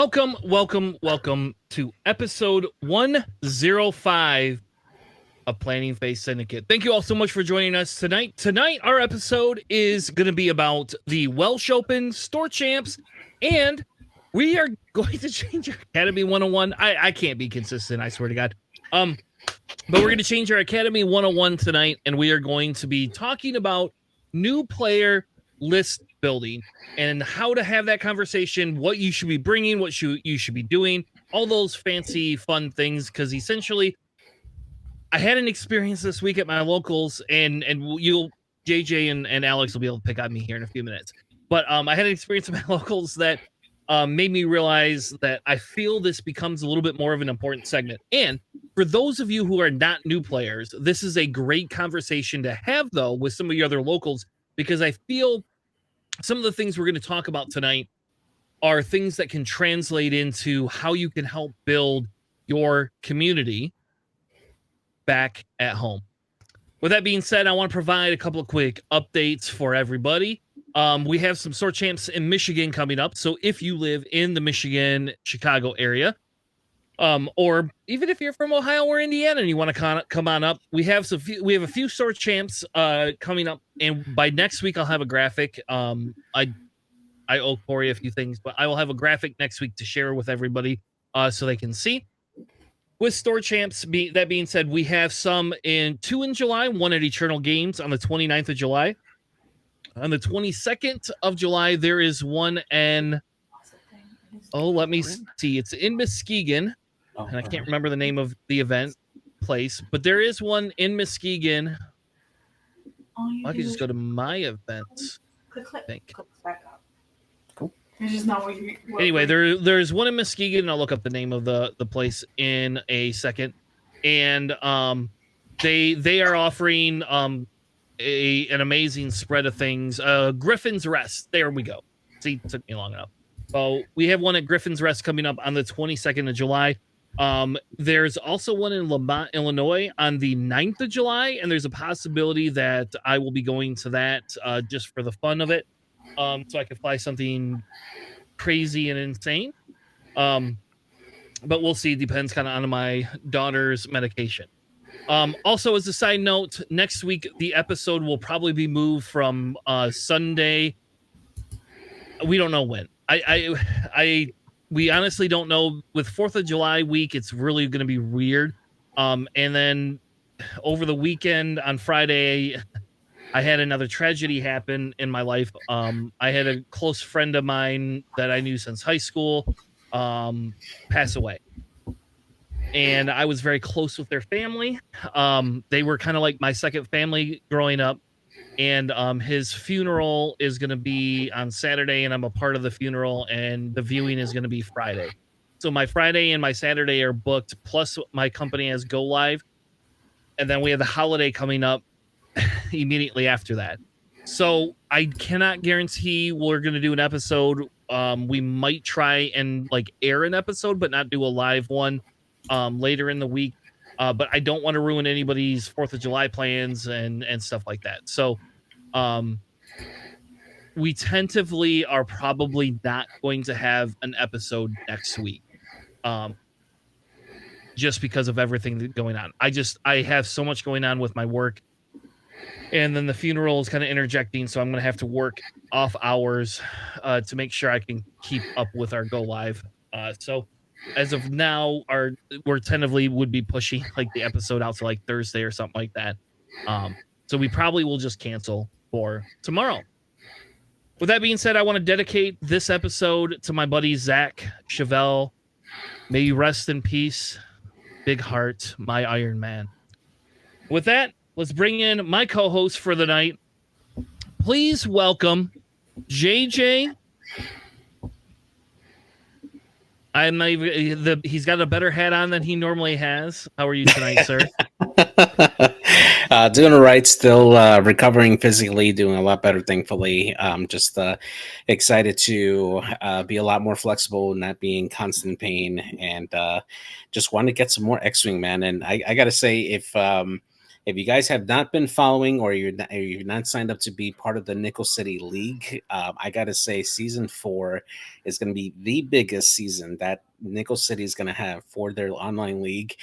Welcome to episode 105 of Planning Phase Syndicate. Thank you all so much for joining us tonight. Tonight, our episode is going to be about the Welsh Open, Store Champs, and we are going to change our Academy 101. I can't be consistent, I swear to God. But we're going to change our Academy 101 tonight, and we are going to be talking about new player list building and how to have that conversation, what you should be bringing, what you should be doing, all those fancy fun things. Because essentially, I had an experience this week at my locals, and you'll JJ and Alex will be able to pick on me here in a few minutes. But I had an experience at my locals that made me realize that I feel this becomes a little bit more of an important segment. And for those of you who are not new players, this is a great conversation to have, though, with some of your other locals, because I feel some of the things we're going to talk about tonight are things that can translate into how you can help build your community back at home. With that being said, I want to provide a couple of quick updates for everybody. We have some Store Champs in Michigan coming up. So if you live in the Michigan, Chicago area, or even if you're from Ohio or Indiana and you want to come on up, we have a few Store Champs coming up, and by next week I'll have a graphic. I owe Corey a few things, but I will have a graphic next week to share with everybody so they can see. With Store Champs, that being said, we have two in July, one at Eternal Games on the 29th of July. On the 22nd of July, there is one in, let me see. It's in Muskegon, and I can't remember the name of the event place, but there is one in Muskegon. I can just go to my events. Click back up. Cool. It's just not what you. Anyway, there's one in Muskegon, and I'll look up the name of the place in a second. And they are offering an amazing spread of things. Griffin's Rest. There we go. See, it took me long enough. So we have one at Griffin's Rest coming up on the 22nd of July. There's also one in Lamont, Illinois on the 9th of July, and there's a possibility that I will be going to that just for the fun of it. So I could fly something crazy and insane. But we'll see. Depends kind of on my daughter's medication. Also, as a side note, next week the episode will probably be moved from Sunday. We don't know when. We honestly don't know. With 4th of July week, it's really going to be weird. And then over the weekend on Friday, I had another tragedy happen in my life. I had a close friend of mine that I knew since high school pass away. And I was very close with their family. They were kind of like my second family growing up. And his funeral is going to be on Saturday, and I'm a part of the funeral, and the viewing is going to be Friday. So my Friday and my Saturday are booked, plus my company has go live. And then we have the holiday coming up immediately after that. So I cannot guarantee we're going to do an episode. We might try and air an episode, but not do a live one later in the week. But I don't want to ruin anybody's 4th of July plans and stuff like that. So we tentatively are probably not going to have an episode next week. Just because of everything that's going on. I have so much going on with my work. And then the funeral is kind of interjecting, so I'm going to have to work off hours to make sure I can keep up with our go live. So as of now, we're tentatively would be pushing the episode out to Thursday or something like that. So we probably will just cancel for tomorrow. With that being said, I want to dedicate this episode to my buddy Zach Chevelle. May you rest in peace. Big heart, my Iron Man. With that, let's bring in my co-host for the night. Please welcome JJ. He's got a better hat on than he normally has. How are you tonight, sir? Doing all right. Still recovering physically, doing a lot better, thankfully. Just excited to be a lot more flexible, not being constant pain, and just want to get some more X-Wing, man. And I got to say, if If you guys have not been following or you're not signed up to be part of the Nickel City League, I got to say season 4 is going to be the biggest season that Nickel City is going to have for their online league.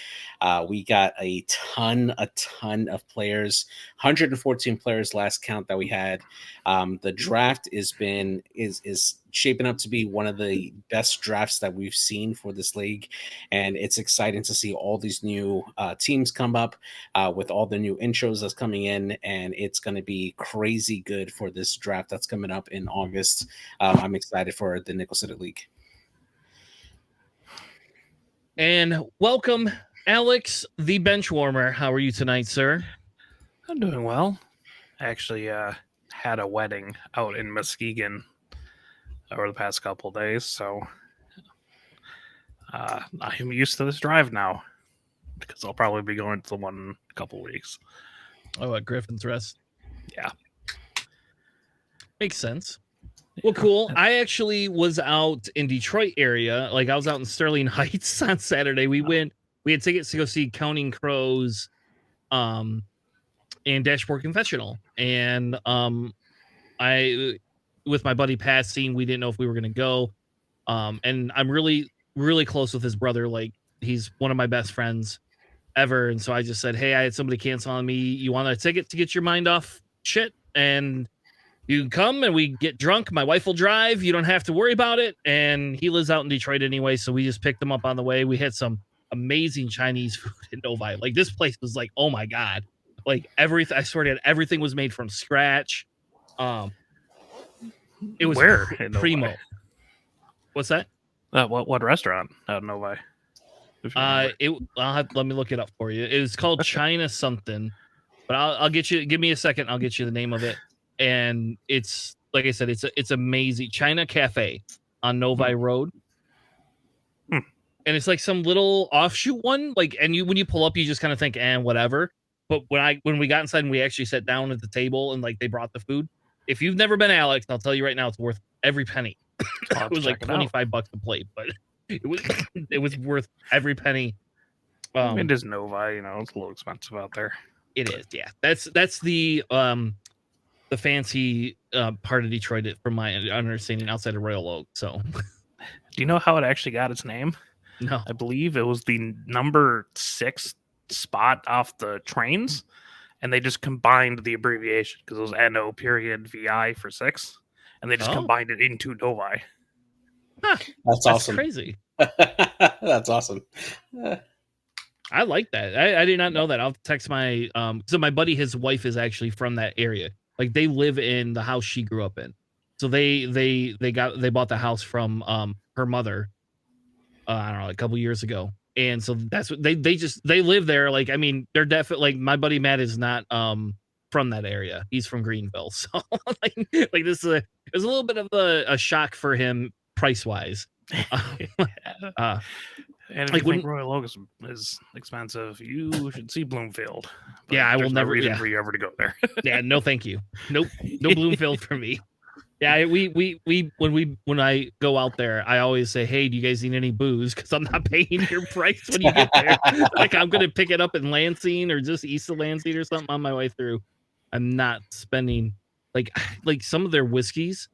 We got a ton of players, 114 players last count that we had. The draft is shaping up to be one of the best drafts that we've seen for this league, and it's exciting to see all these new teams come up with all the new intros that's coming in, and it's going to be crazy good for this draft that's coming up in August. I'm excited for the Nickel City League. And welcome, Alex, the bench warmer. How are you tonight, sir? I'm doing well. Actually, had a wedding out in Muskegon over the past couple of days, so I'm used to this drive now because I'll probably be going to the one in a couple of weeks. Oh, at Griffin's Rest. Yeah. Makes sense. Well, cool. I actually was out in Detroit area. Like I was out in Sterling Heights on Saturday. We had tickets to go see Counting Crows and Dashboard Confessional. And I with my buddy passing, we didn't know if we were gonna go. And I'm really, really close with his brother. Like he's one of my best friends ever. And so I just said, hey, I had somebody cancel on me. You want a ticket to get your mind off shit? And you come and we get drunk. My wife will drive. You don't have to worry about it. And he lives out in Detroit anyway. So we just picked him up on the way. We had some amazing Chinese food in Novi. Like this place was like, oh my God. Like everything, I swear to God, everything was made from scratch. It was Where in primo. Novi? What's that? What restaurant out in Novi? Let me look it up for you. It was called China something, but I'll get you. Give me a second. I'll get you the name of it. And it's like I said, it's amazing. China Cafe on Novi Road. And it's like some little offshoot one. Like, and when you pull up, you just kind of think, whatever. But when we got inside and we actually sat down at the table and like they brought the food. If you've never been Alex, I'll tell you right now, it's worth every penny. It was like $25 a plate, but it was worth every penny. It is Novi, it's a little expensive out there. It is, yeah. That's the fancy part of Detroit, from my understanding, outside of Royal Oak. So, do you know how it actually got its name? No, I believe it was the number 6 spot off the trains, and they just combined the abbreviation because it was NO.VI for 6, and they just combined it into Novi. Huh. That's awesome. Crazy. That's awesome. I like that. I did not know that. I'll text my so my buddy, his wife is actually from that area. Like they live in the house she grew up in. So they bought the house from her mother. I don't know, a couple years ago. And so that's what they live there. Like, I mean, they're definitely like my buddy Matt is not from that area. He's from Greenville. So like this is it was a little bit of a shock for him price wise. And if you think Royal Oak is expensive, you should see Bloomfield. But yeah, I will never. No reason for you ever to go there. Yeah, no, thank you. Nope, no Bloomfield for me. Yeah, when I go out there, I always say, hey, do you guys need any booze? Because I'm not paying your price when you get there. Like I'm gonna pick it up in Lansing or just east of Lansing or something on my way through. I'm not spending like some of their whiskeys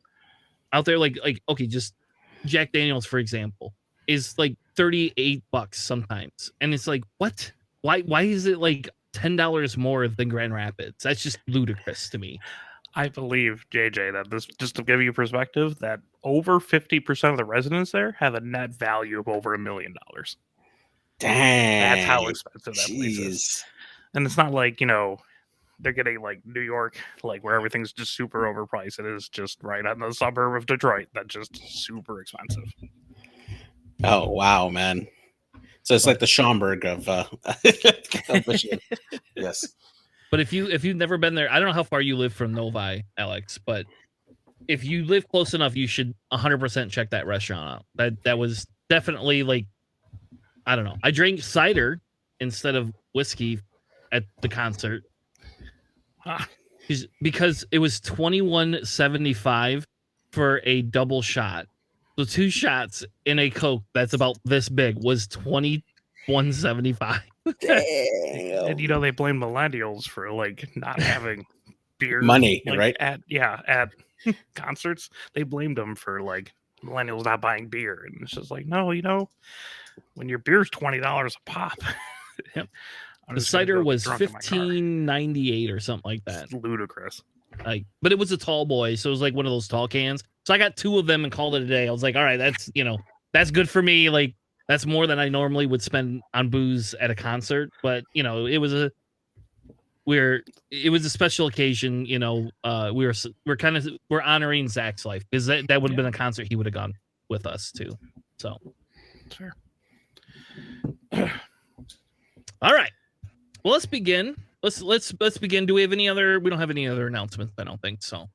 out there. Like okay, just Jack Daniels, for example, is like $38 sometimes, and it's like, what? Why is it like $10 more than Grand Rapids? That's just ludicrous to me. I believe, JJ, that this, just to give you perspective, that over 50% of the residents there have a net value of over $1 million. Dang, that's how expensive that place is. And it's not like they're getting like New York, like where everything's just super overpriced. It is just right on the suburb of Detroit that's just super expensive. Oh wow, man! So it's like the Schaumburg of Michigan. Yes. But if you've never been there, I don't know how far you live from Novi, Alex, but if you live close enough, you should 100% check that restaurant out. That was definitely like, I don't know. I drank cider instead of whiskey at the concert because it was $21.75 for a double shot. So 2 shots in a Coke that's about this big was $21.75. Dang, And they blame millennials for like not having beer Money, like, right? at concerts. They blamed them for like millennials not buying beer, and it's just like, no, when your beer's $20 a pop. Yep. I'm The just gonna cider go get was drunk in my car. $15.98 or something like that. It's ludicrous. Like, but it was a tall boy, so it was like one of those tall cans. So I got 2 of them and called it a day. I was like, all right, that's that's good for me. Like, that's more than I normally would spend on booze at a concert. But it was a special occasion. We're honoring Zach's life, because that would have been a concert he would have gone with us to. So Sure. all right. Well, let's begin. Let's begin. Do we have any other? We don't have any other announcements, I don't think so.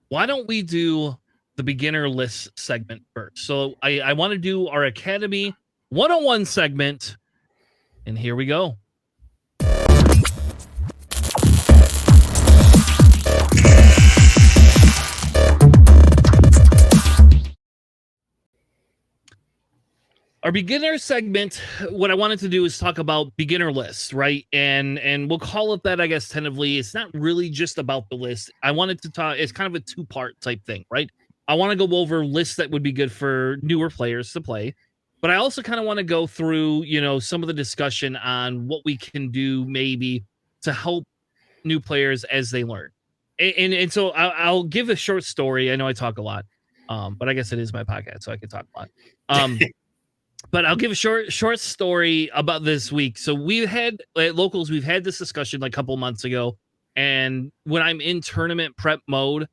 Why don't we do the beginner list segment first? So I want to do our Academy 101 segment, and here we go. Our beginner segment, what I wanted to do is talk about beginner lists, right? And we'll call it that, I guess, tentatively. It's not really just about the list. I wanted to talk, it's kind of a 2-part type thing, right? I want to go over lists that would be good for newer players to play, but I also kind of want to go through, some of the discussion on what we can do maybe to help new players as they learn. And so I'll give a short story. I know I talk a lot, but I guess it is my podcast, so I can talk a lot. But I'll give a short story about this week. So we've had at Locals, we've had this discussion like a couple months ago. And when I'm in tournament prep mode,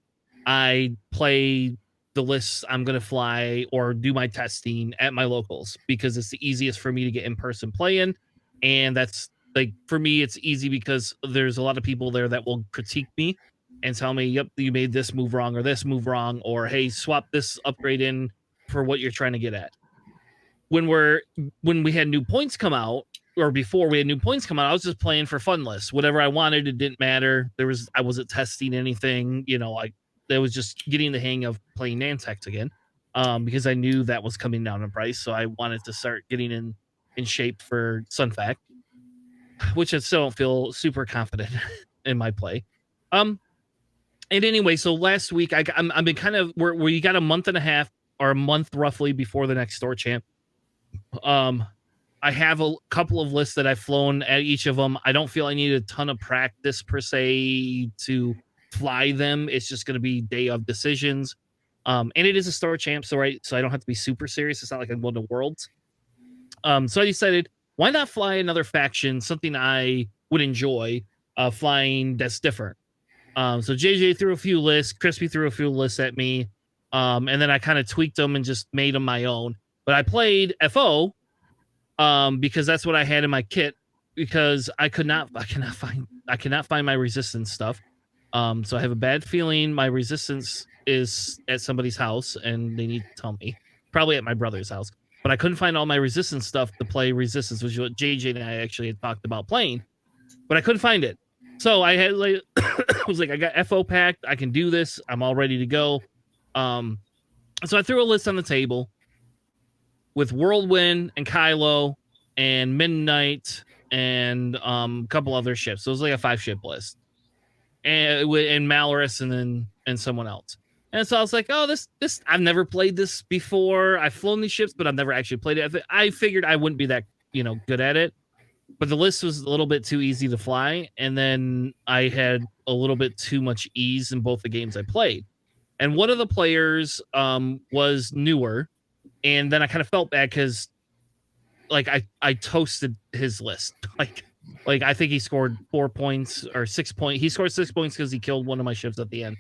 I play the lists I'm going to fly or do my testing at my Locals, because it's the easiest for me to get in-person play in. And that's like, for me, it's easy because there's a lot of people there that will critique me and tell me, yep, you made this move wrong or this move wrong, or hey, swap this upgrade in for what you're trying to get at. When we had new points come out, or before we had new points come out, I was just playing for fun lists. Whatever I wanted, it didn't matter. I wasn't testing anything, I was just getting the hang of playing Nantex again, because I knew that was coming down in price. So I wanted to start getting in shape for Sunfac, which I still don't feel super confident in my play. And anyway, so last week I've been kind of where you got a month and a half or a month roughly before the next store champ. I have a couple of lists that I've flown at each of them. I don't feel I need a ton of practice per se to fly them. It's just going to be day of decisions. And it is a store champ, so I don't have to be super serious. It's not like I'm going to Worlds. So I decided, why not fly another faction, something I would enjoy flying that's different. So JJ threw a few lists, Crispy threw a few lists at me, and then I kind of tweaked them and just made them my own. But I played FO because that's what I had in my kit, because I cannot find my resistance stuff. So I have a bad feeling my resistance is at somebody's house, and they need to tell me. Probably at my brother's house. But I couldn't find all my resistance stuff to play resistance, which is what JJ and I actually had talked about playing. But I couldn't find it. So I had like I was like, I got FO packed. I can do this. I'm all ready to go. So I threw a list on the table with Whirlwind and Kylo and Midnight and a couple other ships. So it was like a 5-ship list, and Malorus and someone else. And so I was like, oh, this I've never played this before. I've flown these ships, but I've never actually played it. I figured I wouldn't be that good at it. But the list was a little bit too easy to fly, and then I had a little bit too much ease in both the games I played. And one of the players was newer, and then I kind of felt bad because, like, I toasted his list. Like I think he scored 4 points or 6 points. He scored 6 points because he killed one of my ships at the end.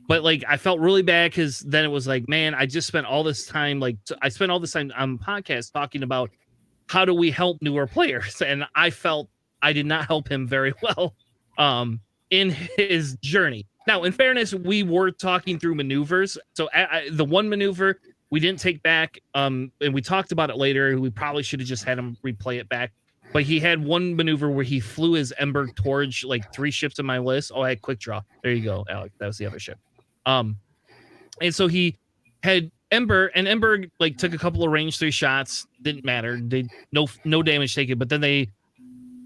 But like, I felt really bad because then it was like, man, I just spent all this time. I spent all this time on podcasts talking about how do we help newer players, and I felt I did not help him very well in his journey. Now, in fairness, we were talking through maneuvers. So the one maneuver we didn't take back, and we talked about it later. We probably should have just had him replay it back. But he had one maneuver where he flew his Ember towards like 3 ships in my list. Oh, I had quick draw. There you go, Alex. That was the other ship. And so he had Ember, and Ember like took a couple of range 3 shots. Didn't matter. They no damage taken. But then they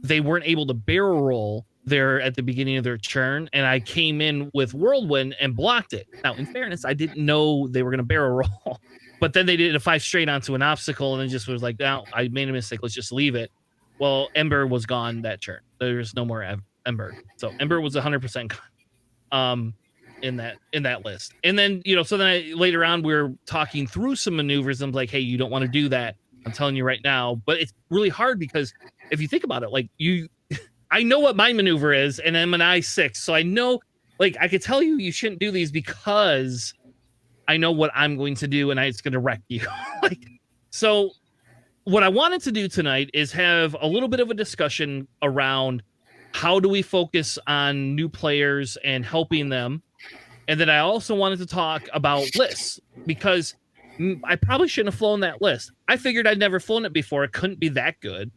they weren't able to barrel roll there at the beginning of their turn, and I came in with Whirlwind and blocked it. Now, in fairness, I didn't know they were going to barrel roll, but then they did a 5 straight onto an obstacle, and then just was like, "No, I made a mistake. Let's just leave it." Well, Ember was gone that turn. There's no more Ember, so Ember was 100% gone. In that list, and then so then later on we were talking through some maneuvers. I'm like, "Hey, you don't want to do that. I'm telling you right now." But it's really hard because if you think about it, like I know what my maneuver is, and I'm an I6, so I know, like, I could tell you shouldn't do these because I know what I'm going to do, and it's going to wreck you. Like, so what I wanted to do tonight is have a little bit of a discussion around how do we focus on new players and helping them. And then I also wanted to talk about lists because I probably shouldn't have flown that list. I figured I'd never flown it before. It couldn't be that good.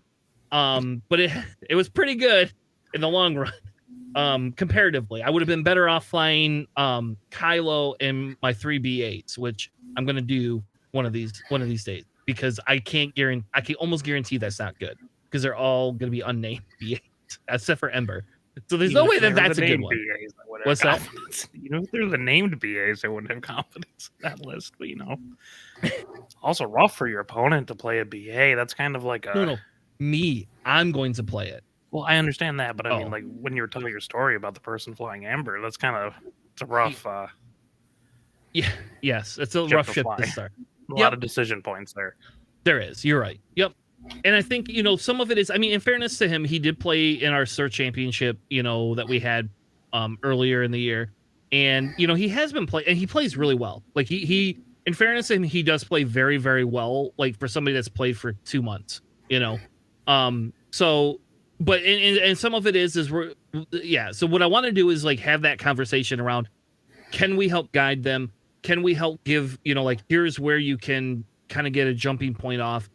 But it was pretty good in the long run. Comparatively, I would have been better off flying Kylo and my 3 B8s, which I'm going to do one of these days because I can almost guarantee that's not good because they're all going to be unnamed B8s except for Ember. So there's no way that's a good one. What's that? If they're the named BAs, I wouldn't have confidence in that list. But also rough for your opponent to play a BA. That's kind of like a no. Me, I'm going to play it. Well, I understand that, but I mean, like when you were telling your story about the person flying Ember, that's it's a rough. Yes, it's a rough ship to start. A lot of decision points there. There is. You're right. Yep. And I think, some of it is, I mean, in fairness to him, he did play in our Sir Championship, that we had earlier in the year. And, he has been playing, and he plays really well. Like, he in fairness to him, he does play very, very well, like, for somebody that's played for 2 months, So, but, and some of it is so what I want to do is, like, have that conversation around, can we help guide them? Can we help give, like, here's where you can kind of get a jumping point off.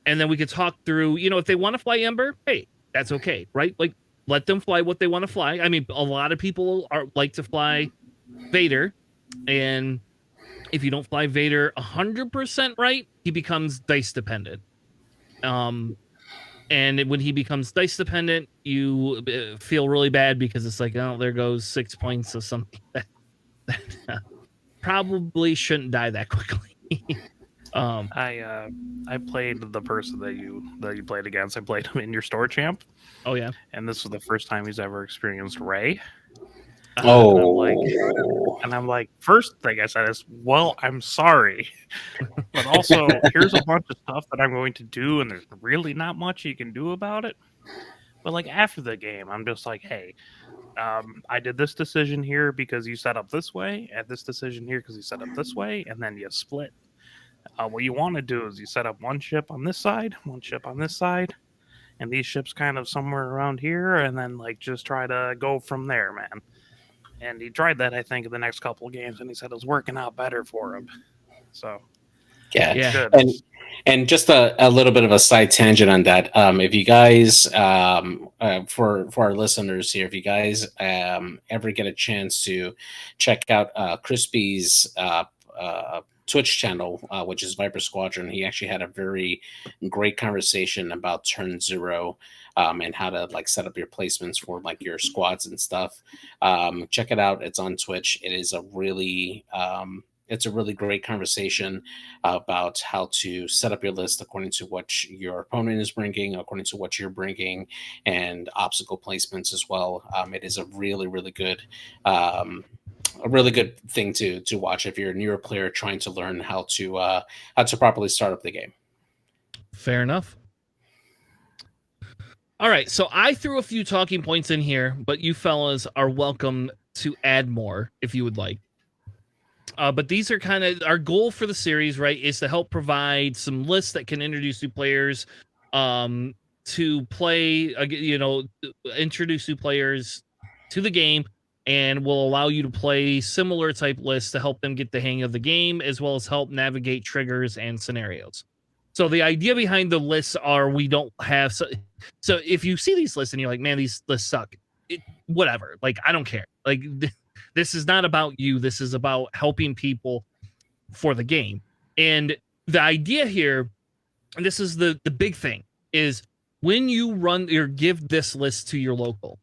And then we could talk through, if they want to fly Ember, hey, that's okay, right? Like, let them fly what they want to fly. I mean, a lot of people like to fly Vader, and if you don't fly Vader 100% right, he becomes dice dependent. And when he becomes dice dependent, you feel really bad because it's like, oh, there goes 6 points of something that probably shouldn't die that quickly. I played the person that you played against. I played him in your store champ. Oh yeah, and this was the first time he's ever experienced Ray. Oh, and I'm like, first thing I said is, well, I'm sorry, but also here's a bunch of stuff that I'm going to do, and there's really not much you can do about it. But like after the game, I'm just like, hey, I did this decision here because you set up this way, and this decision here because you set up this way, and then you split. What you want to do is you set up one ship on this side, one ship on this side, and these ships kind of somewhere around here, and then like just try to go from there, man. And he tried that, I think, in the next couple of games, and he said it was working out better for him. So, yeah. And just a little bit of a side tangent on that. If you guys, for our listeners here, if you guys ever get a chance to check out Crispy's Twitch channel, which is Viper Squadron, he actually had a very great conversation about turn 0 and how to like set up your placements for like your squads and stuff. Check it out. It's on Twitch. It is a really great conversation about how to set up your list according to what your opponent is bringing, according to what you're bringing, and obstacle placements as well. It is a really, really good thing to watch if you're a newer player trying to learn how to properly start up the game. Fair enough. All right, so I threw a few talking points in here, but you fellas are welcome to add more if you would like. But these are kind of our goal for the series, right? Is to help provide some lists that can introduce new players, to play, introduce new players to the game, and will allow you to play similar type lists to help them get the hang of the game, as well as help navigate triggers and scenarios. So the idea behind the lists are we don't have... So if you see these lists and you're like, man, these lists suck, whatever. Like, I don't care. Like, this is not about you. This is about helping people for the game. And the idea here, and this is the big thing, is when you run or give this list to your locals,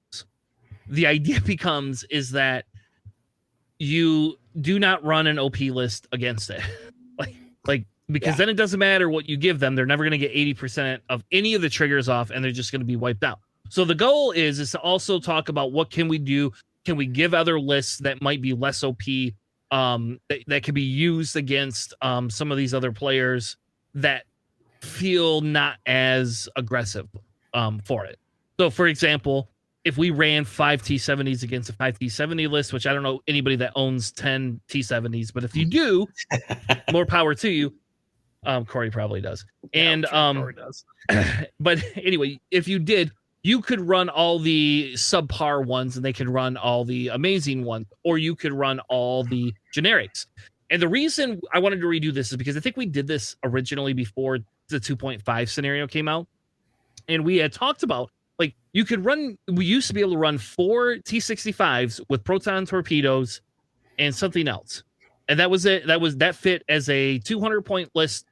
the idea becomes is that you do not run an OP list against it. Because then it doesn't matter what you give them. They're never going to get 80% of any of the triggers off, and they're just going to be wiped out. So the goal is to also talk about what can we do? Can we give other lists that might be less OP that can be used against some of these other players that feel not as aggressive for it. So, for example, if we ran 5 T70s against a 5 T70 list, which I don't know anybody that owns 10 T70s, but if you do, more power to you. Corey probably does. And Corey does. But anyway, if you did, you could run all the subpar ones and they could run all the amazing ones, or you could run all the generics. And the reason I wanted to redo this is because I think we did this originally before the 2.5 scenario came out. And we had talked about, like, you could run, we used to be able to run 4 T65s with proton torpedoes and something else. And that was it. That fit as a 200-point list.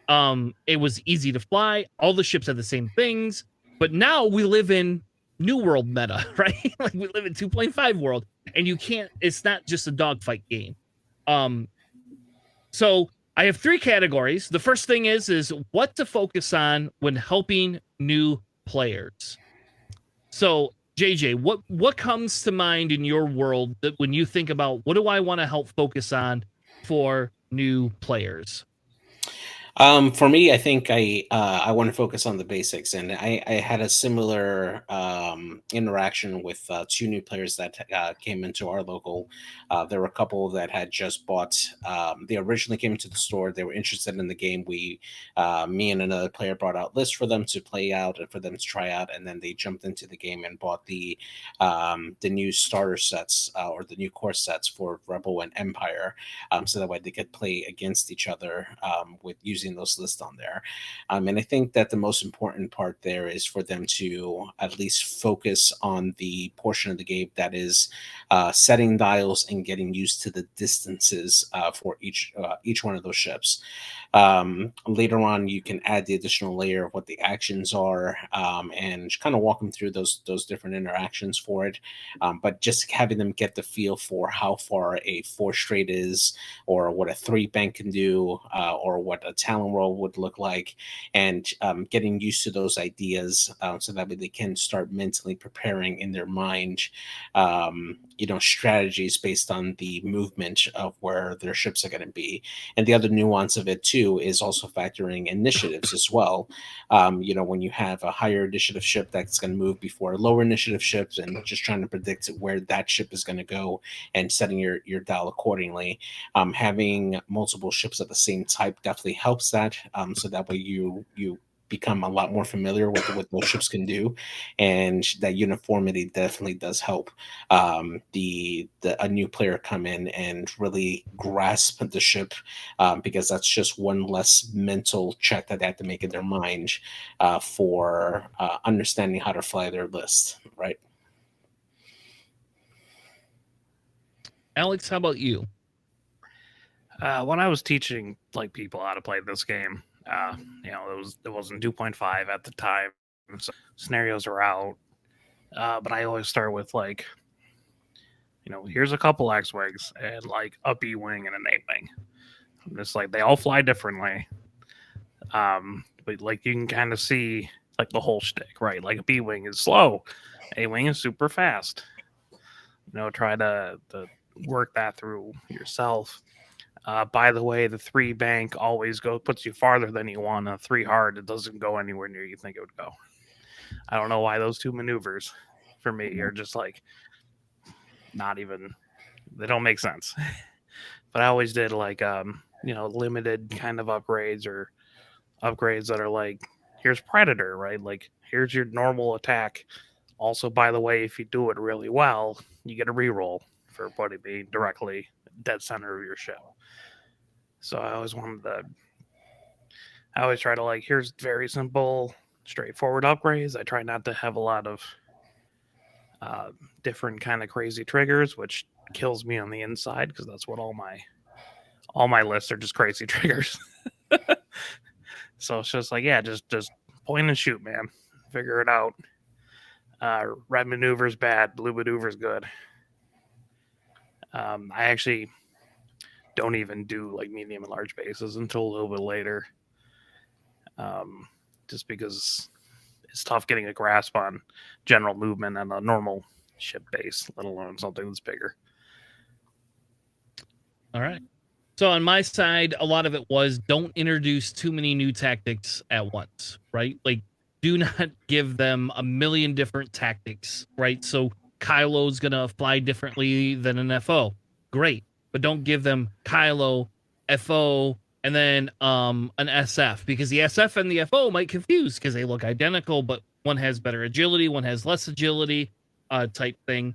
It was easy to fly. All the ships had the same things. But now we live in New World meta, right? Like we live in 2.5 world, and you can't. It's not just a dogfight game. So I have 3 categories. The first thing is what to focus on when helping new players. So JJ, what comes to mind in your world that when you think about what do I want to help focus on for new players? For me, I think I want to focus on the basics, and I had a similar interaction with 2 new players that came into our local. There were a couple that had just bought. They originally came to the store. They were interested in the game. Me and another player brought out lists for them to play out and for them to try out, and then they jumped into the game and bought the new starter sets or the new core sets for Rebel and Empire, so that way they could play against each other with using those lists on there. And I think that the most important part there is for them to at least focus on the portion of the game that is setting dials and getting used to the distances for each one of those ships. Later on, you can add the additional layer of what the actions are and kind of walk them through those different interactions for it. But just having them get the feel for how far a 4 straight is, or what a 3 bank can do, or what a Talon roll would look like, and getting used to those ideas so that way they can start mentally preparing in their mind strategies based on the movement of where their ships are going to be. And the other nuance of it too is also factoring initiatives as well. When you have a higher initiative ship that's going to move before a lower initiative ships, and just trying to predict where that ship is going to go and setting your dial accordingly. Having multiple ships of the same type definitely helps that. So that way you become a lot more familiar with what those ships can do, and that uniformity definitely does help a new player come in and really grasp the ship, because that's just one less mental check that they have to make in their mind for understanding how to fly their list, right? Alex, how about you? When I was teaching people how to play this game, it wasn't 2.5 at the time, so scenarios are out. But I always start with here's a couple X-wings and a B-wing and an A-wing. I'm just they all fly differently. But you can kind of see the whole shtick, right? Like a B-wing is slow, A-wing is super fast. Try to work that through yourself. By the way, the 3 bank always puts you farther than you want. A 3 hard, it doesn't go anywhere near you think it would go. I don't know why those 2 maneuvers for me are just not even, they don't make sense. But I always did limited kind of upgrades, or upgrades that are here's Predator, right? Here's your normal attack. Also, by the way, if you do it really well, you get a reroll for putting me directly dead center of your ship. So I always try to here's very simple, straightforward upgrades. I try not to have a lot of different kind of crazy triggers, which kills me on the inside, because that's what all my lists are, just crazy triggers. So it's just just point and shoot, man. figure it out. Red maneuver's bad, blue maneuver's good. I actually don't even do like medium and large bases until a little bit later, just because it's tough getting a grasp on general movement on a normal ship base, let alone something that's bigger. All right. So on my side, a lot of it was don't introduce too many new tactics at once, right? Like, do not give them a million different tactics, right? So Kylo's going to fly differently than an FO. Great. But don't give them Kylo, FO, and then an SF, because the SF and the FO might confuse because they look identical, but one has better agility, one has less agility, type thing.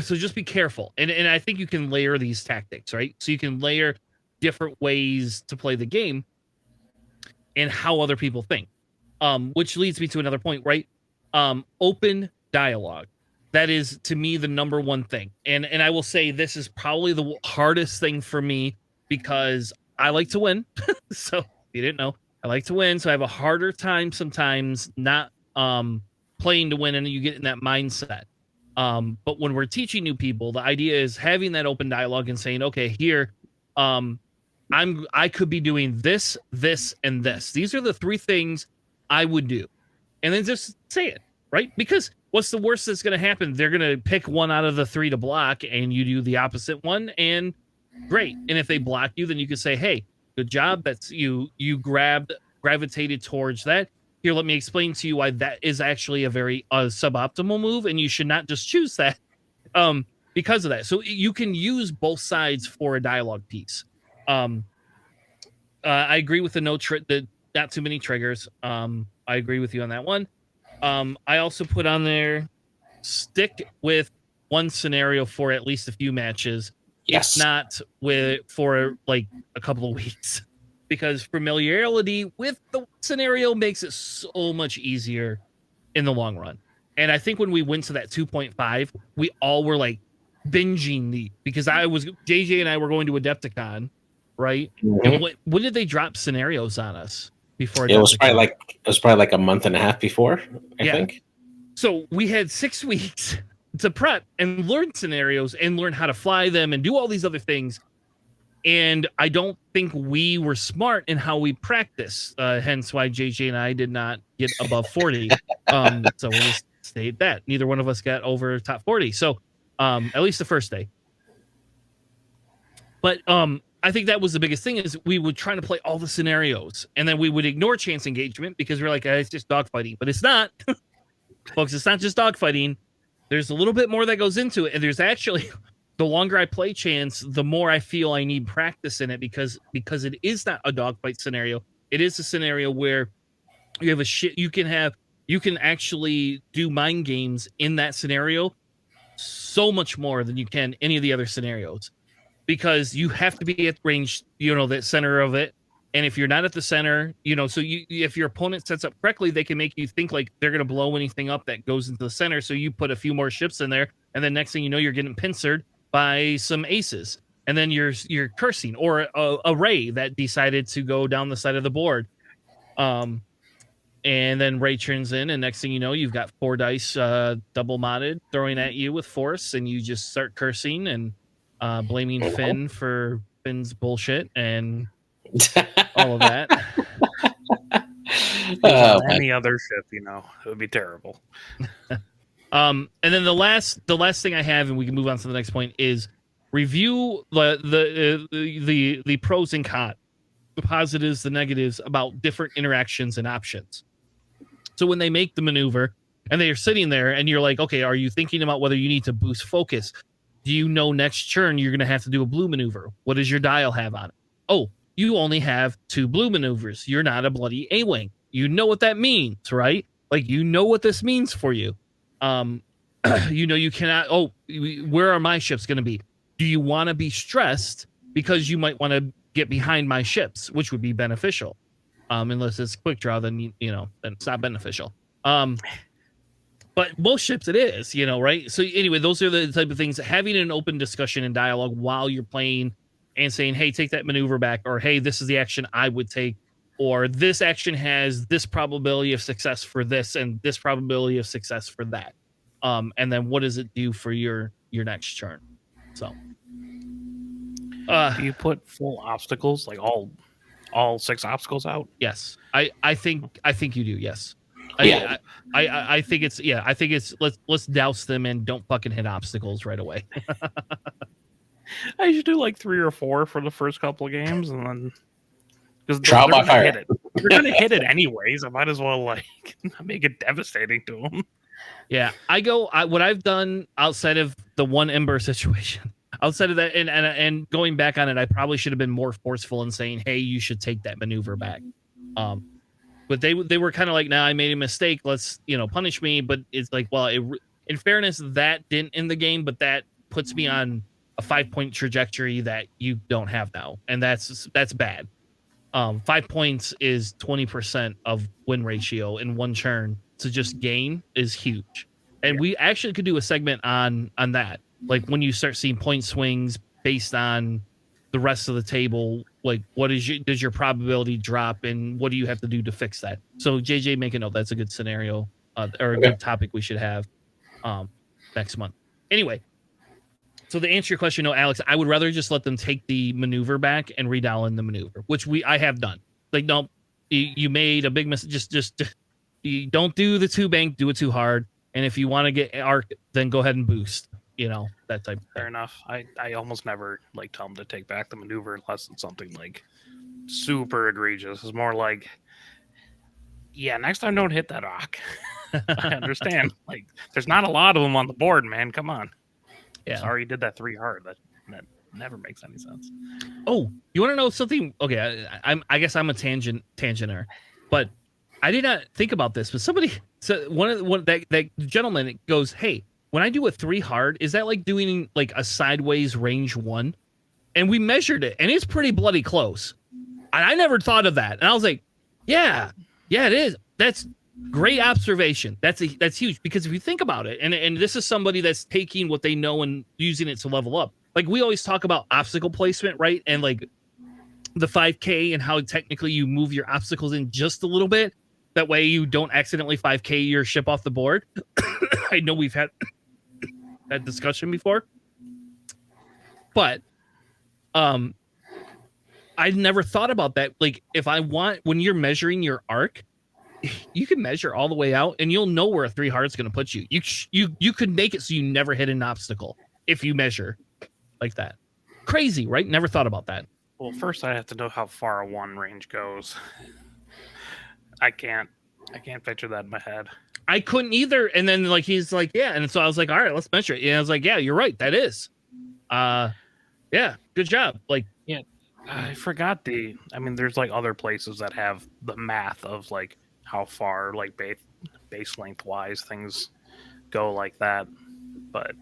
So just be careful. And I think you can layer these tactics, right? So you can layer different ways to play the game and how other people think. Which leads me to another point, right? Open dialogue. That is, to me, the number one thing. And I will say this is probably the hardest thing for me because I like to win. So if you didn't know, I like to win. So I have a harder time sometimes not playing to win, and you get in that mindset. But when we're teaching new people, the idea is having that open dialogue and saying, okay, here, I could be doing this, this, and this. These are the three things I would do. And then just say it, right? Because what's the worst that's going to happen? They're going to pick one out of the three to block, and you do the opposite one, and great. And if they block you, then you can say, hey, good job. That's you gravitated towards that. Here, let me explain to you why that is actually a very suboptimal move, and you should not just choose that because of that. So you can use both sides for a dialogue piece. I agree with the not too many triggers. I agree with you on that one. I also put on there, stick with one scenario for at least a few matches. Yes. If not for like a couple of weeks. Because familiarity with the scenario makes it so much easier in the long run. And I think when we went to that 2.5, we all were like binging because JJ and I were going to Adepticon, right? Mm-hmm. And when did they drop scenarios on us before? It was probably like a month and a half before, I think. So we had 6 weeks to prep and learn scenarios and learn how to fly them and do all these other things. And I don't think we were smart in how we practice. Hence why JJ and I did not get above 40. So we'll just state that. Neither one of us got over top 40. So at least the first day. But I think that was the biggest thing is we would try to play all the scenarios. And then we would ignore chance engagement because we're like, it's just dogfighting. But it's not. Folks, it's not just dogfighting. There's a little bit more that goes into it. And there's actually... The longer I play chance, the more I feel I need practice in it because it is not a dogfight scenario. It is a scenario where you have you can actually do mind games in that scenario so much more than you can any of the other scenarios because you have to be at range, the center of it. And if you're not at the center, so if your opponent sets up correctly, they can make you think like they're going to blow anything up that goes into the center. So you put a few more ships in there, and then next thing you know, you're getting pincered by some aces, and then you're cursing or a Ray that decided to go down the side of the board, and then Ray turns in, and next thing you know, you've got 4 dice double modded throwing at you with force, and you just start cursing and blaming Finn for Finn's bullshit and all of that. Any other ship, it would be terrible. And then the last thing I have, and we can move on to the next point, is review the pros and cons, the positives, the negatives about different interactions and options. So when they make the maneuver and they are sitting there and you're like, okay, are you thinking about whether you need to boost focus? Do you know next turn you're going to have to do a blue maneuver? What does your dial have on it? Oh, you only have 2 blue maneuvers. You're not a bloody A-wing. You know what that means, right? Like, what this means for you. You cannot, where are my ships going to be? Do you want to be stressed because you might want to get behind my ships, which would be beneficial. Unless it's quick draw, then, then it's not beneficial. But most ships it is, right? So anyway, those are the type of things, having an open discussion and dialogue while you're playing and saying, hey, take that maneuver back, or hey, this is the action I would take, or this action has this probability of success for this and this probability of success for that. And then what does it do for your next turn? So do you put full obstacles, like all 6 obstacles out? yes, I think you do. Yes. Yeah. I think it's I think it's let's douse them and don't fucking hit obstacles right away. I should do like 3 or 4 for the first couple of games, and then because Trial by gonna fire. hit it. They're gonna hit it anyways. I might as well like make it devastating to them. Yeah, what I've done outside of the one Ember situation, outside of that, and going back on it, I probably should have been more forceful in saying, "Hey, you should take that maneuver back." But they were kind of like, "Nah, I made a mistake. Let's punish me." But it's like, well, in fairness, that didn't end the game, but that puts me on a 5-point trajectory that you don't have now, and that's bad. 5 points is 20% of win ratio in one turn. To just gain is huge. And we actually could do a segment on that. Like when you start seeing point swings based on the rest of the table, like does your probability drop and what do you have to do to fix that? So JJ, make a note. That's a good scenario or a good topic we should have next month. Anyway, so to answer your question, no, Alex, I would rather just let them take the maneuver back and redial in the maneuver, which I have done. Like, no, you made a big mistake. Just you don't do the 2 bank, do it too hard. And if you want to get arc, then go ahead and boost. That type of Fair thing. enough. I almost never like tell them to take back the maneuver unless it's something like super egregious. It's more like, yeah, next time don't hit that rock. I understand. Like, there's not a lot of them on the board, man. Come on. Yeah. Sorry you did that 3 hard. That never makes any sense. Oh, you want to know something? Okay, I guess I'm a tangenter, but I did not think about this. But somebody, so that gentleman goes, "Hey, when I do a 3 hard, is that like doing like a sideways range 1?" And we measured it, and it's pretty bloody close. And I never thought of that. And I was like, yeah, it is. That's great observation. That's huge, because if you think about it, and this is somebody that's taking what they know and using it to level up. Like we always talk about obstacle placement, right? And like the 5K and how technically you move your obstacles in just a little bit. That way you don't accidentally 5K your ship off the board. I know we've had that discussion before. But I never thought about that. Like if I want, when you're measuring your arc, you can measure all the way out and you'll know where a 3 hard is going to put you. You could make it so you never hit an obstacle if you measure like that. Crazy, right? Never thought about that. Well, first I have to know how far a 1 range goes. I can't picture that in my head. I couldn't either. And then like he's like, yeah. And so I was like, all right, let's measure it. And I was like, yeah, you're right. That is. Yeah, good job. Like, yeah, I forgot there's like other places that have the math of like how far like base length wise things go like that. But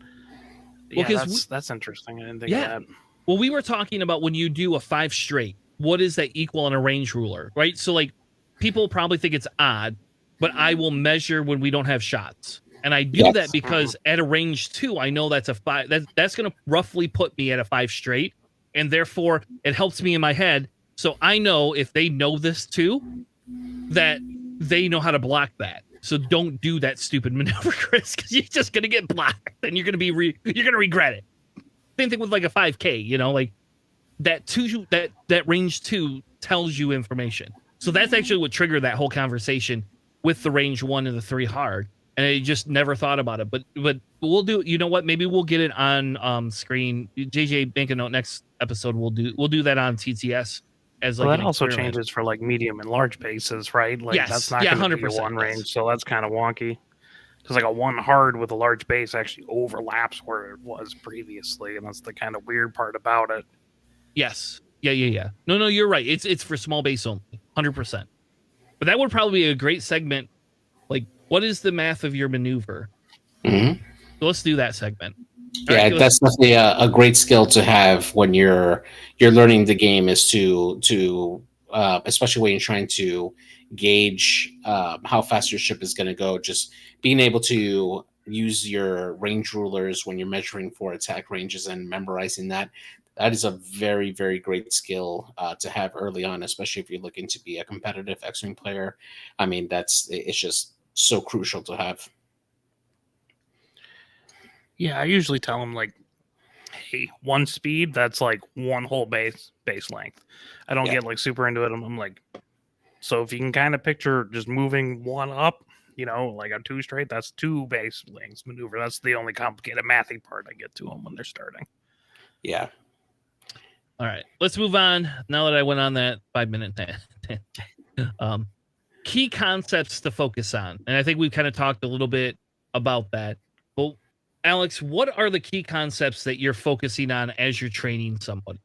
yeah, that's interesting. I didn't think of that. Well, we were talking about when you do a 5 straight, what is that equal on a range ruler, right? So like people probably think it's odd, but I will measure when we don't have shots. And I do that because at a range 2, I know that's a 5. That's going to roughly put me at a 5 straight. And therefore, it helps me in my head. So I know if they know this too, that they know how to block that. So don't do that stupid maneuver, Chris, because you're just going to get blocked and you're going to be you're going to regret it. Same thing with like a 5K, like that range 2 tells you information. So that's actually what triggered that whole conversation with the range 1 and the 3 hard. And I just never thought about it. But we'll do, you know what? Maybe we'll get it on screen. JJ, make a note. Next episode, we'll do that on TTS as like. Well, that also changes for like medium and large bases, right? Like that's not going to be a 1 range, so that's kind of wonky. Because like a 1 hard with a large base actually overlaps where it was previously, and that's the kind of weird part about it. Yes. Yeah. No, you're right. It's for small base only, 100%. But that would probably be a great segment. Like, what is the math of your maneuver? Mm-hmm. So let's do that segment. Yeah, right, that's definitely a great skill to have when you're learning the game, is to especially when you're trying to gauge how fast your ship is going to go. Just being able to use your range rulers when you're measuring for attack ranges and memorizing that that is a very, very great skill to have early on, especially if you're looking to be a competitive X-Wing player. I mean, it's just so crucial to have. Yeah, I usually tell them like, hey, one speed, that's like one whole base length. I don't Yeah. get like super into it. I'm like, so if you can kind of picture just moving one up, like a 2 straight, that's 2 base lengths maneuver. That's the only complicated mathy part I get to them when they're starting. Yeah. All right, let's move on. Now that I went on that 5-minute key concepts to focus on, and I think we've kind of talked a little bit about that. But Alex, what are the key concepts that you're focusing on as you're training somebody,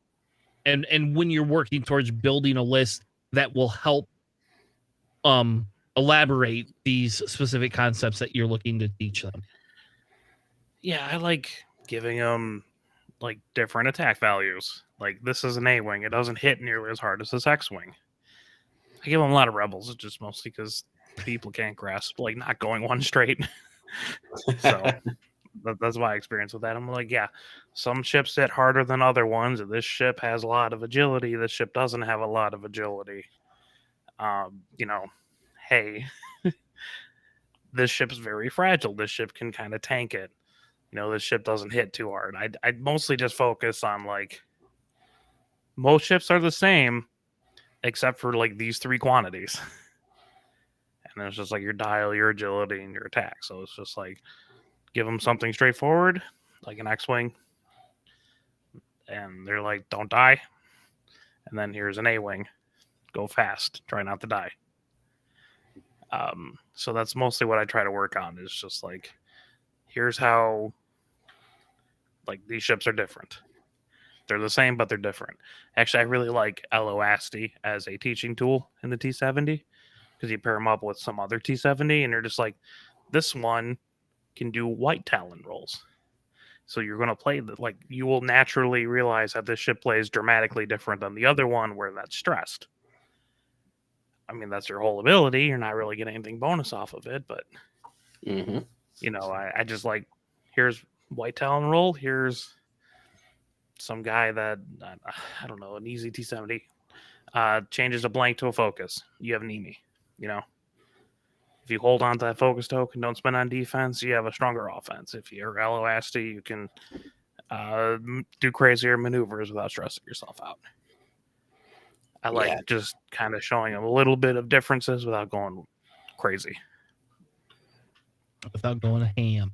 and when you're working towards building a list that will help elaborate these specific concepts that you're looking to teach them? Yeah, I like giving them like different attack values. Like this is an A-wing; it doesn't hit nearly as hard as this X-wing. I give them a lot of rebels, just mostly because people can't grasp like not going one straight. So that's my experience with that. I'm like, yeah, some ships hit harder than other ones. And this ship has a lot of agility. This ship doesn't have a lot of agility. Hey, this ship's very fragile. This ship can kind of tank it. This ship doesn't hit too hard. I mostly just focus on like most ships are the same except for like these 3 quantities. And then it's just like your dial, your agility, and your attack. So it's just like give them something straightforward, like an X-Wing. And they're like, don't die. And then here's an A-Wing. Go fast. Try not to die. So that's mostly what I try to work on is just like, here's how like these ships are different. They're the same, but they're different. Actually, I really like LOAST as a teaching tool in the T70 because you pair them up with some other T70 and you're just like, this one can do white talon rolls. So you're going to play like you will naturally realize that this ship plays dramatically different than the other one where that's stressed. I mean, that's your whole ability. You're not really getting anything bonus off of it, but I just like, here's white talon roll. Here's some guy that I don't know, an easy T70 changes a blank to a focus. You have an EMI. If you hold on to that focus token, don't spend on defense, you have a stronger offense. If you're LOAST, you can do crazier maneuvers without stressing yourself out. I like just kind of showing them a little bit of differences without going crazy. Without going ham.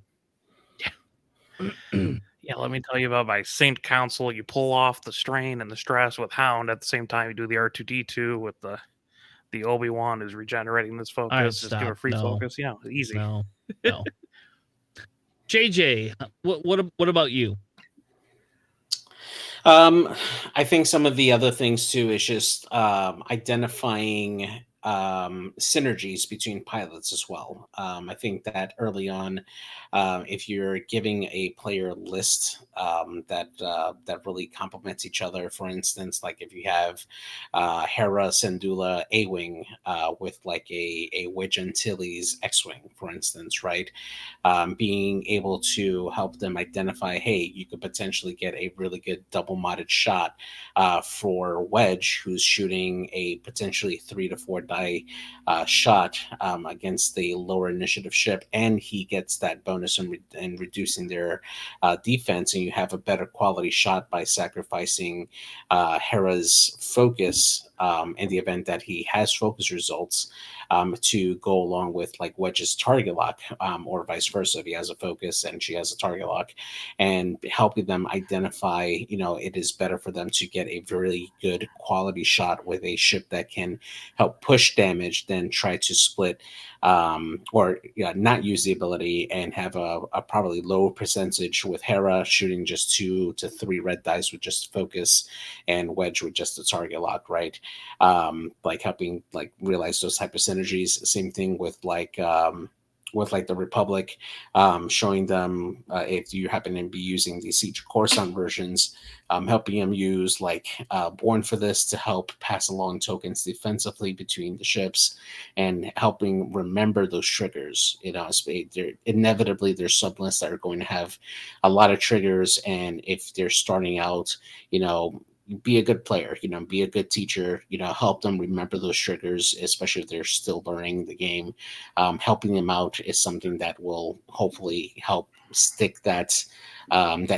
Yeah. Yeah, let me tell you about my Saint Council. You pull off the strain and the stress with Hound at the same time you do the R2D2 with the Obi-Wan is regenerating this focus. Right, just give a free focus. Yeah, easy. No. JJ, what about you? I think some of the other things too is just identifying synergies between pilots as well. I think that early on, if you're giving a player list that really complements each other, for instance, like if you have Hera Syndulla A-wing with like a Wedge Antilles X-wing, for instance, right? Being able to help them identify, hey, you could potentially get a really good double modded shot for Wedge, who's shooting a potentially 3 to 4 die shot against the lower initiative ship, and he gets that bonus in reducing their defense, and you have a better quality shot by sacrificing Hera's focus in the event that he has focus results to go along with like Wedge's target lock, or vice versa if he has a focus and she has a target lock, and helping them identify, it is better for them to get a very good quality shot with a ship that can help push damage than try to split or not use the ability and have a probably low percentage with Hera shooting just 2 to 3 red dice with just focus and Wedge with just the target lock, right? Like helping like realize those type of synergies. Same thing with like with like the Republic, showing them if you happen to be using the Siege of Coruscant versions, helping them use like Born for this to help pass along tokens defensively between the ships, and helping remember those triggers. Inevitably there's sublists that are going to have a lot of triggers, and if they're starting out, be a good player, be a good teacher, help them remember those triggers, especially if they're still learning the game. Helping them out is something that will hopefully help stick that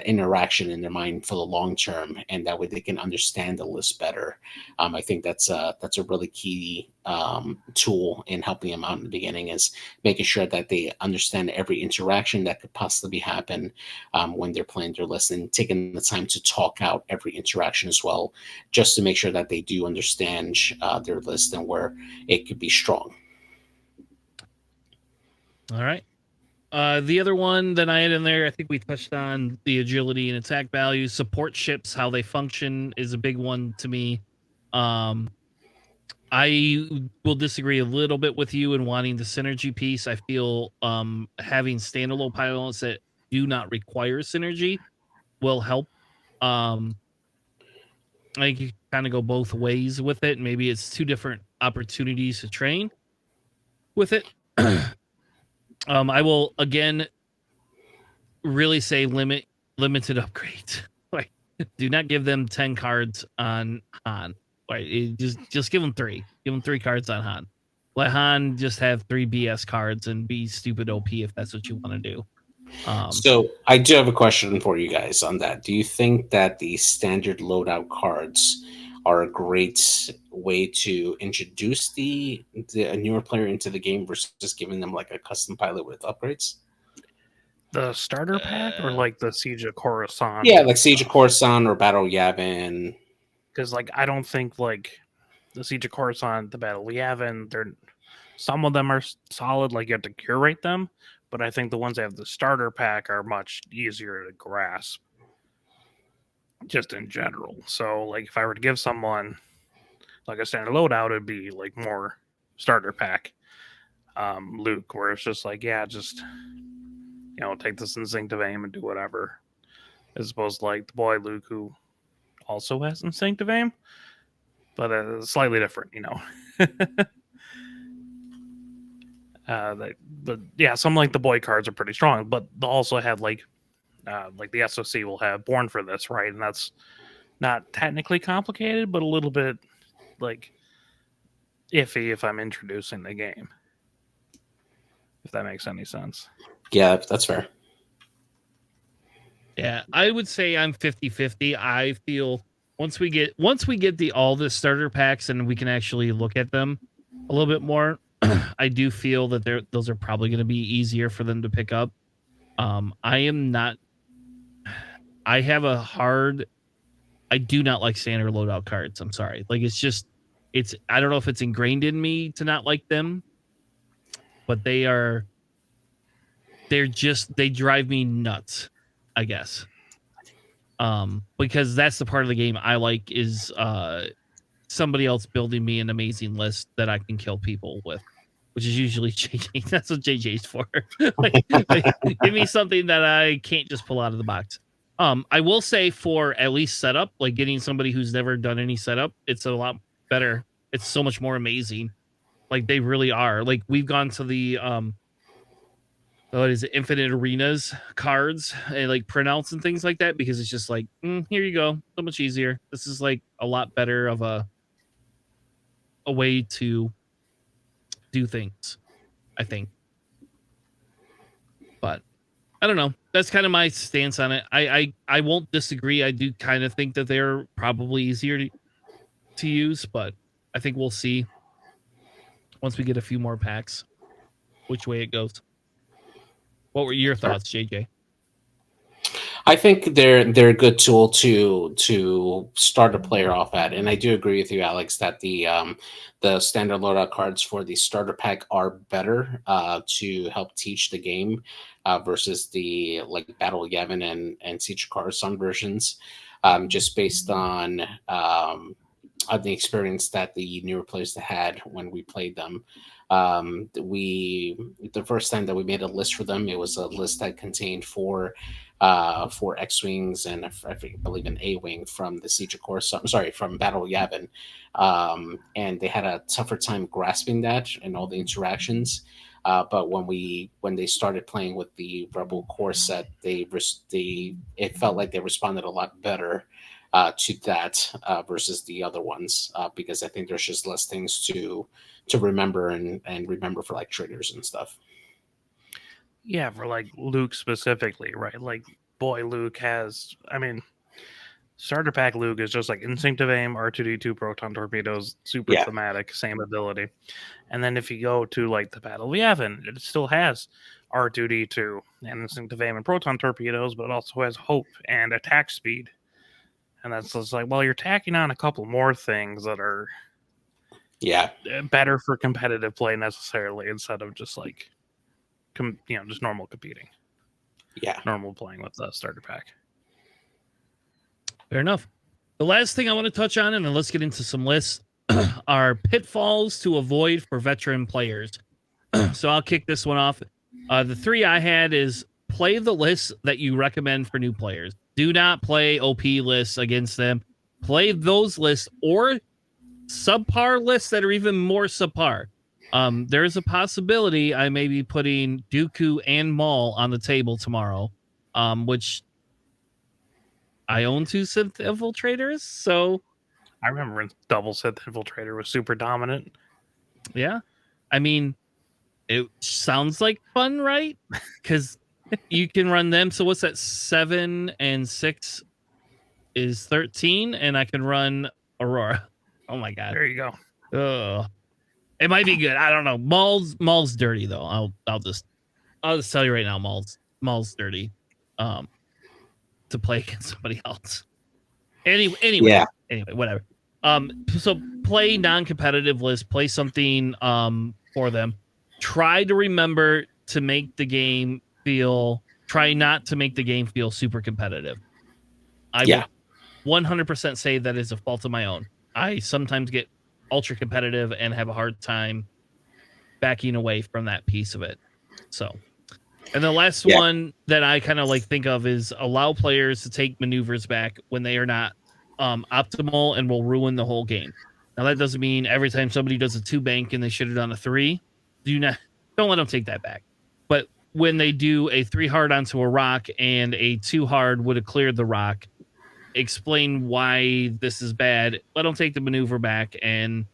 interaction in their mind for the long term, and that way they can understand the list better. I think that's a really key tool in helping them out in the beginning, is making sure that they understand every interaction that could possibly happen when they're playing their list, and taking the time to talk out every interaction as well, just to make sure that they do understand their list and where it could be strong. All right. The other one that I had in there, I think we touched on the agility and attack value. Support ships, how they function, is a big one to me. I will disagree a little bit with you in wanting the synergy piece. I feel having standalone pilots that do not require synergy will help. I think you kind of go both ways with it. Maybe it's two different opportunities to train with it. I will again really say limited upgrades. Like, do not give them 10 cards on Han. Like, just give them 3. Give them 3 cards on Han. Let Han just have 3 BS cards and be stupid OP if that's what you want to do. So I do have a question for you guys on that. Do you think that the standard loadout cards are a great way to introduce a newer player into the game versus just giving them like a custom pilot with upgrades? The starter pack or like the Siege of Coruscant? Yeah, like Siege of Coruscant or Battle Yavin. Because like I don't think like the Siege of Coruscant, the Battle of Yavin, some of them are solid. Like you have to curate them, but I think the ones that have the starter pack are much easier to grasp, just in general. So like if I were to give someone like a standard loadout, it'd be like more starter pack Luke, where it's just like, yeah, just take this instinctive aim and do whatever, as opposed to like the boy Luke, who also has instinctive aim, but slightly different, some like the boy cards are pretty strong, but they'll also have like the SOC will have Born for this, right? And that's not technically complicated, but a little bit like iffy if I'm introducing the game, if that makes any sense. Yeah, that's fair. Yeah, I would say I'm 50-50. I feel once we get all the starter packs and we can actually look at them a little bit more, I do feel that those are probably going to be easier for them to pick up. I do not like standard loadout cards. I'm sorry. Like I don't know if it's ingrained in me to not like them, but they drive me nuts, I guess. Because that's the part of the game I like, is somebody else building me an amazing list that I can kill people with, which is usually JJ. That's what JJ's for. like, give me something that I can't just pull out of the box. I will say, for at least setup, like getting somebody who's never done any setup, it's a lot better. It's so much more amazing. Like, they really are. Like, we've gone to the what is it, Infinite Arenas cards and like printouts and things like that, because it's just like, here you go, so much easier. This is like a lot better of a way to do things, I think. But I don't know. That's kind of my stance on it. I won't disagree. I do kind of think that they're probably easier to use, but I think we'll see once we get a few more packs which way it goes. What were your thoughts, JJ? I think they're a good tool to start a player off at, and I do agree with you, Alex, that the standard loadout cards for the starter pack are better to help teach the game versus the like Battle Yavin and Siege of Coruscant versions, just based on the experience that the newer players had when we played them. The first time that we made a list for them, it was a list that contained four X-wings and I believe an A-wing from the Siege of Coruscant. I'm sorry, from Battle of Yavin, and they had a tougher time grasping that and all the interactions. But when they started playing with the Rebel core set, it felt like they responded a lot better to that versus the other ones because I think there's just less things to remember and remember for like triggers and stuff. Yeah, for like Luke specifically, right? Like, boy, Luke has. I mean, starter pack Luke is just like instinctive aim, R2D2 proton torpedoes, super Yeah. thematic, same ability. And then if you go to like the Battle of Yavin, it still has R2D2 and instinctive aim and proton torpedoes, but it also has hope and attack speed. And that's just like, well, you're tacking on a couple more things that are Yeah. better for competitive play necessarily instead of just like, just normal competing. Yeah. Normal playing with the starter pack. Fair enough. The last thing I want to touch on, and then let's get into some lists, are pitfalls to avoid for veteran players. So I'll kick this one off. The three I had is play the lists that you recommend for new players. Do not play OP lists against them. Play those lists or subpar lists that are even more subpar. There's a possibility I may be putting Dooku and Maul on the table tomorrow, which I own 2 Sith Infiltrators, so I remember when Double Sith Infiltrator was super dominant. yeah. I mean, it sounds like fun, right? Because you can run them. So what's that? 7 and 6 is 13, and I can run Aurora. Oh my god. There you go. Ugh. It might be good. I don't know. Maul's dirty though. I'll just tell you right now, Maul's dirty. To play against somebody else. Anyway, Yeah. anyway, whatever. So play non-competitive lists, play something for them. Try to remember to make the game try not to make the game feel super competitive. I will 100% say that is a fault of my own. I sometimes get ultra competitive and have a hard time backing away from that piece of it. So, and the last one that I kind of like think of is allow players to take maneuvers back when they are not optimal and will ruin the whole game. Now that doesn't mean every time somebody does a 2 bank and they should have done a 3, don't let them take that back. But when they do a 3 hard onto a rock and a 2 hard would have cleared the rock, explain why this is bad. Let them take the maneuver back and,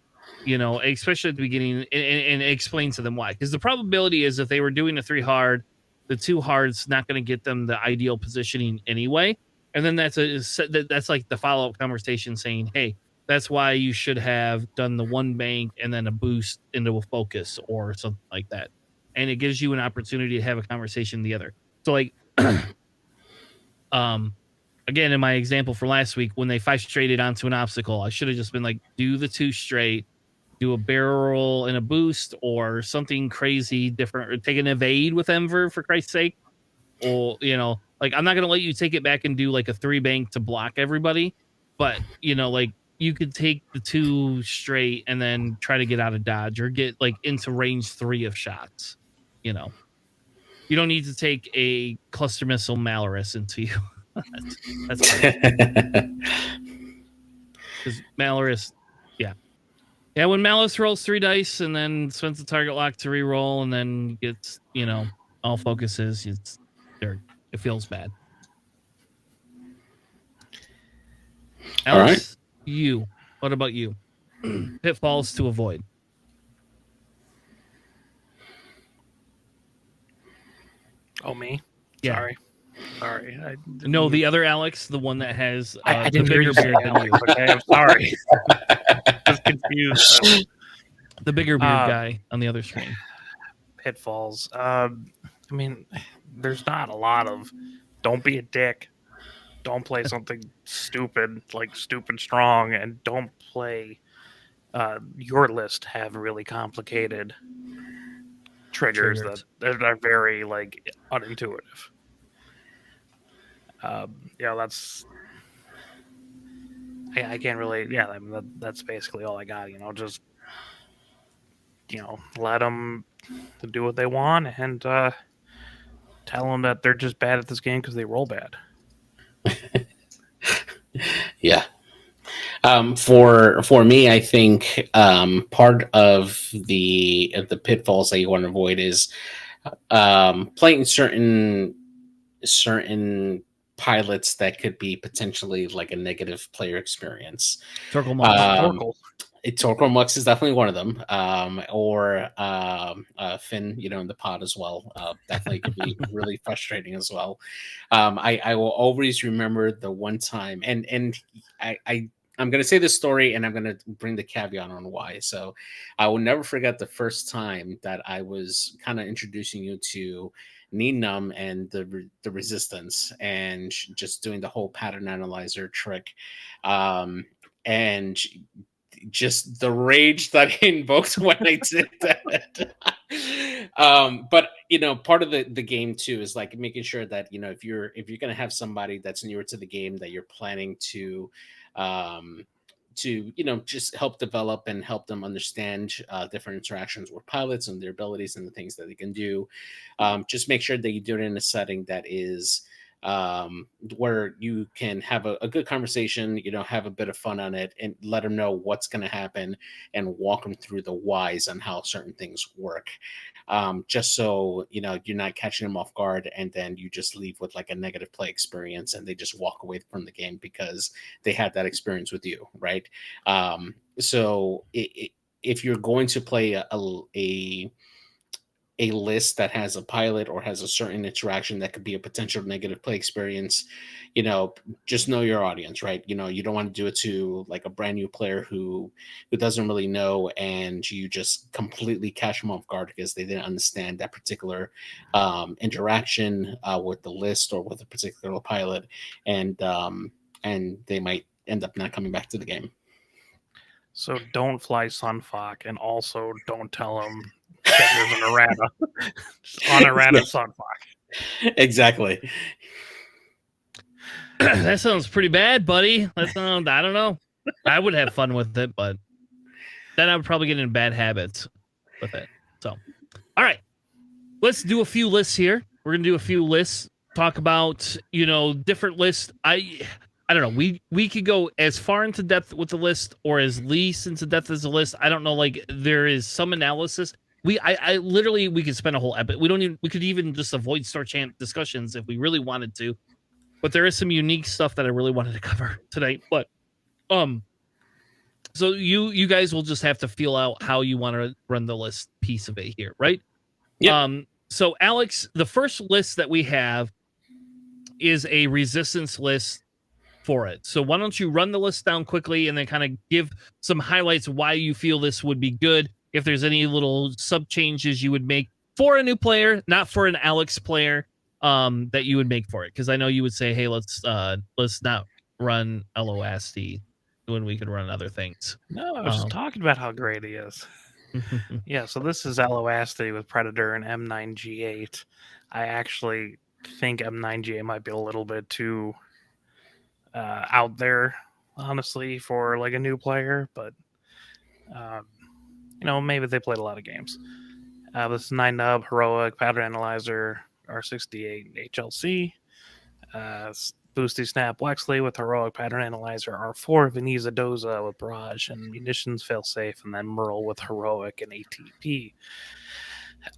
especially at the beginning, and explain to them why. Because the probability is if they were doing a 3 hard, the 2 hard's not going to get them the ideal positioning anyway. And then that's like the follow-up conversation saying, hey, that's why you should have done the 1 bank and then a boost into a focus or something like that. And it gives you an opportunity to have a conversation together. So like, again, in my example for last week, when they 5 straighted onto an obstacle, I should have just been like, do the 2 straight, do a barrel roll and a boost or something crazy different, or take an evade with Enver for Christ's sake. Or, like, I'm not going to let you take it back and do like a 3 bank to block everybody. But, like you could take the 2 straight and then try to get out of dodge or get like into range 3 of shots. You don't need to take a cluster missile Malorus into you. That's fine. Because Malorus, yeah, when Malorus rolls 3 dice and then spends the target lock to re-roll and then gets, all focuses, it feels bad. Alex, what about you? Pitfalls to avoid. Oh, me? Yeah. Sorry. No, the other Alex, the one that has I the didn't hear bigger you say beard than you. Alex, okay? I'm sorry. I was confused. The bigger beard guy on the other screen. Pitfalls. I mean, there's not a lot of don't be a dick. Don't play something stupid, like stupid strong, and don't play your list have really complicated triggers that are very like unintuitive. That's I can't really. Yeah, I mean, that's basically all I got. Just let them do what they want and tell them that they're just bad at this game because they roll bad. Yeah. For me, I think part of the pitfalls that you want to avoid is playing certain pilots that could be potentially like a negative player experience. Circle Mux. Torkel. Torquil Mux is definitely one of them, or Finn, in the pod as well. Definitely could be really frustrating as well. I will always remember the one time, and I'm going to say this story, and I'm going to bring the caveat on why. So I will never forget the first time that I was kind of introducing you to Num and the resistance, and just doing the whole pattern analyzer trick. And just the rage that I invoked when I did that. But part of the game too is like making sure that if you're going to have somebody that's newer to the game that you're planning um to just help develop and help them understand different interactions with pilots and their abilities and the things that they can do. Just make sure that you do it in a setting that is where you can have a good conversation, have a bit of fun on it, and let them know what's going to happen and walk them through the whys on how certain things work. Just so you're not catching them off guard, and then you just leave with like a negative play experience, and they just walk away from the game because they had that experience with you, right? So if you're going to play a list that has a pilot or has a certain interaction that could be a potential negative play experience, just know your audience, right? You don't want to do it to like a brand new player who doesn't really know, and you just completely catch them off guard because they didn't understand that particular interaction with the list or with a particular pilot, and they might end up not coming back to the game. So don't fly Sunfuck, and also don't tell them that there's an errata on errata Sunfuck. Exactly. That sounds pretty bad, buddy. I don't know. I would have fun with it, but then I would probably get in bad habits with it. So, all right, let's do a few lists here. We're gonna do a few lists. Talk about different lists. I don't know. We could go as far into depth with the list or as least into depth as the list. I don't know. Like there is some analysis. I literally we could spend a whole episode. We could even just avoid Star Champ discussions if we really wanted to. But there is some unique stuff that I really wanted to cover tonight. But so you guys will just have to feel out how you want to run the list piece of it here, right? Yep. So Alex, the first list that we have is a resistance list for it. So why don't you run the list down quickly and then kind of give some highlights why you feel this would be good, if there's any little sub changes you would make for a new player, not for an Alex player, that you would make for it. Because I know you would say, hey, let's not run LOSD when we could run other things. No, I was just talking about how great he is. Yeah, so this is LOSD with Predator and M9G8. I actually think M9G8 might be a little bit too out there, honestly, for like a new player, but maybe they played a lot of games. This is 9-Nub, Heroic, Pattern Analyzer, R68, HLC, Boosty Snap, Wexley with Heroic, Pattern Analyzer, R4, Veniza Doza with Barrage and Munitions Failsafe, and then Merle with Heroic and ATP.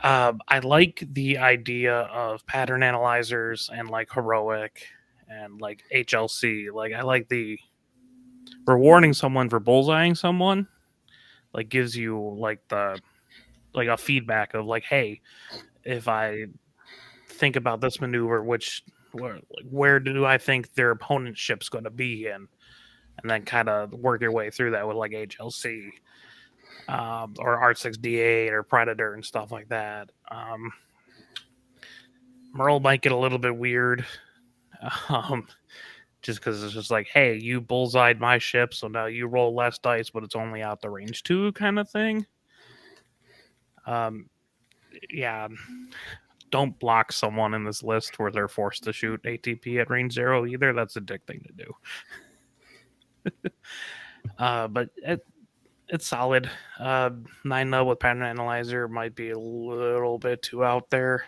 I like the idea of pattern analyzers and like Heroic and like HLC. Like I like the rewarding someone for bullseyeing someone. Like gives you like a feedback of like, hey, if I think about this maneuver, where do I think their opponent's ship's going to be in, and then kind of work your way through that with like HLC or R6D8 or Predator and stuff like that. Merle might get a little bit weird, just because it's just like, hey, you bullseyed my ship, so now you roll less dice, but it's only out the range 2 kind of thing. Yeah, don't block someone in this list where they're forced to shoot ATP at range 0 either. That's a dick thing to do. But it's solid. 9 with pattern analyzer might be a little bit too out there,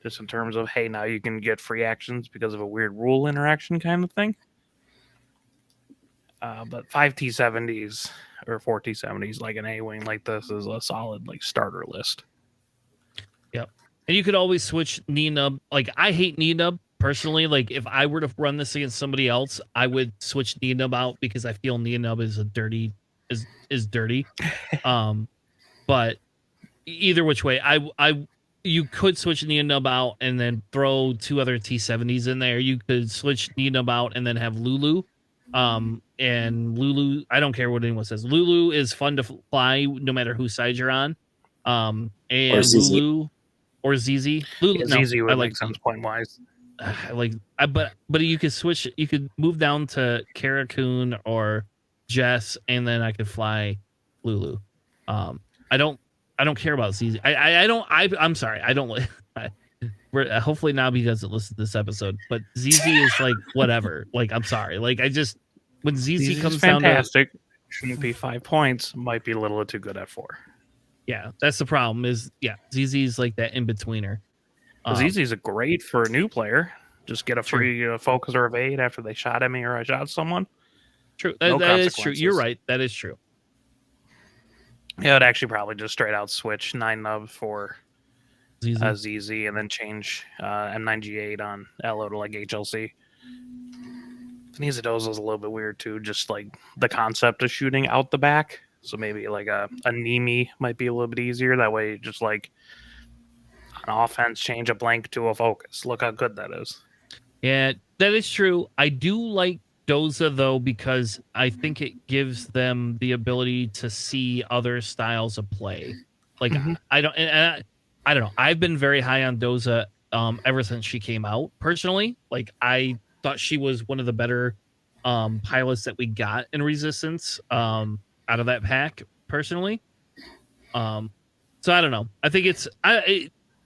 just in terms of, hey, now you can get free actions because of a weird rule interaction kind of thing. But 5T70s or 4T70s, like an A-wing like this, is a solid like starter list. Yep. And you could always switch knee nub. Like, I hate knee nub personally. Like, if I were to run this against somebody else, I would switch knee nub out because I feel knee nub is dirty. But either which way, you could switch knee nub out and then throw 2 other T70s in there. You could switch knee nub out and then have Lulu. And Lulu, I don't care what anyone says. Lulu is fun to fly no matter whose side you're on. And Lulu or ZZ. Lulu, Yeah, ZZ would I make like sense point wise. But you could switch. You could move down to Karakun or Jess, and then I could fly Lulu. I don't care about ZZ. I'm sorry. I don't. Hopefully Nabi doesn't listen to this episode, but ZZ is like whatever. Like, I'm sorry. Like, I just when ZZ comes fantastic. down to Shouldn't be 5 points. Might be a little too good at 4. Yeah, that's the problem. ZZ is like that in betweener. ZZ is great for a new player. Just get a free focus or evade after they shot at me or I shot someone. True, that is true. You're right. That is true. Yeah, I'd actually probably just straight out switch 9 nub for ZZ and then change M9G8 on LO to like HLC. Nizadoza is a little bit weird too, just like the concept of shooting out the back. So maybe like a Nemi might be a little bit easier. That way, just like on offense, change a blank to a focus. Look how good that is. Yeah, that is true. I do like Doza though, because I think it gives them the ability to see other styles of play. Like I don't know. I've been very high on Doza ever since she came out. Personally, like I thought she was one of the better pilots that we got in Resistance out of that pack. Personally, so I don't know. I think it's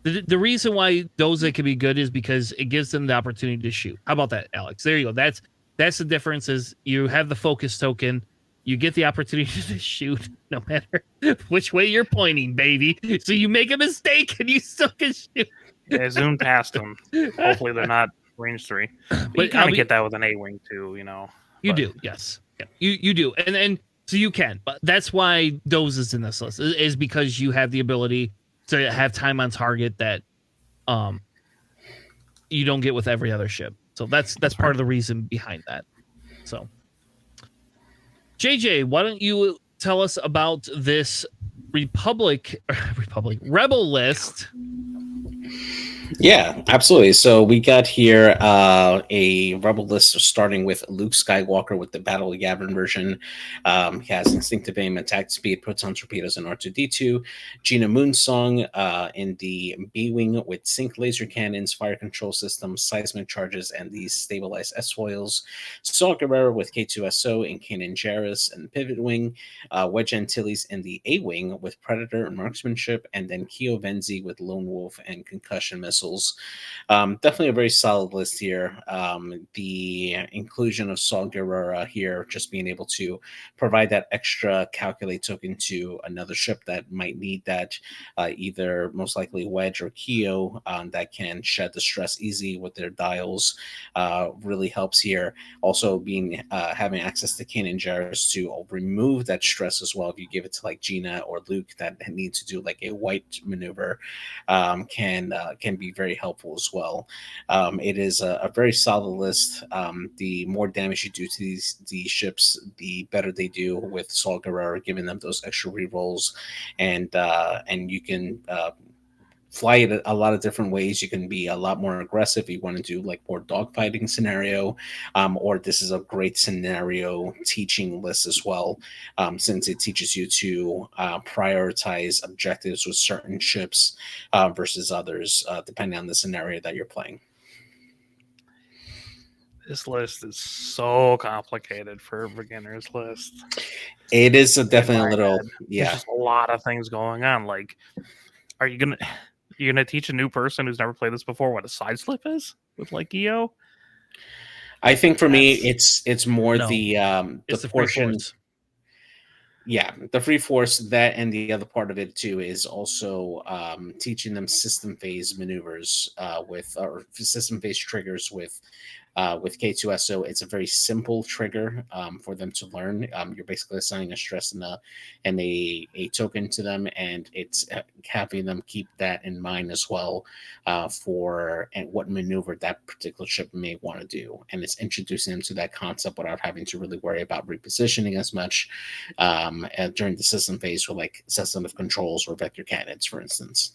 the reason why Doza can be good is because it gives them the opportunity to shoot. How about that, Alex? There you go. That's the difference. Is you have the focus token. You get the opportunity to shoot no matter which way you're pointing, baby. So you make a mistake and you still can shoot. Yeah, zoom past them. Hopefully they're not range 3. But you kind of get that with an A-wing too, you know. You do, yes. Yeah, you do. And so you can. But that's why Doze is in this list, is because you have the ability to have time on target that you don't get with every other ship. So that's part of the reason behind that. So JJ, why don't you tell us about this Rebel list? Yeah, absolutely. So we got here a Rebel list starting with Luke Skywalker with the Battle of Yavin version. He has Instinctive Aim, Attack Speed, Proton Torpedoes, and R2-D2. Gina Moonsong in the B-Wing with Sync Laser Cannons, Fire Control System, Seismic Charges, and the Stabilized S-Foils. Saw Gerrera with K2SO and Kanan Jarrus and Pivot Wing. Wedge Antilles in the A-Wing with Predator and Marksmanship, and then Keo Venzi with Lone Wolf and Concussion Missiles. Definitely a very solid list here. The inclusion of Saw Gerrera here, just being able to provide that extra calculate token to another ship that might need that, either most likely Wedge or Keo, that can shed the stress easy with their dials, really helps here. Also, being having access to Kanan Jarrus to remove that stress as well. If you give it to like Gina or Luke that need to do like a white maneuver, can be very helpful as well. It is a very solid list. The more damage you do to these ships, the better they do with Saw Gerrera, giving them those extra rerolls, and you can fly it a lot of different ways. You can be a lot more aggressive if you want to do like more dogfighting scenario, or this is a great scenario teaching list as well, since it teaches you to prioritize objectives with certain ships versus others, depending on the scenario that you're playing. This list is so complicated for a beginner's list. It is definitely a little, There's just a lot of things going on. Like, are you gonna teach a new person who's never played this before what a side slip is with like EO? I think for me, That's- it's more No, the it's the free portion. force. Yeah, the free force, that, and the other part of it too is also teaching them system phase maneuvers with or system phase triggers with K2SO. It's a very simple trigger for them to learn. You're basically assigning a stress and a token to them, and it's having them keep that in mind as well for and what maneuver that particular ship may want to do. And it's introducing them to that concept without having to really worry about repositioning as much during the system phase with like system of controls or vector cannons, for instance.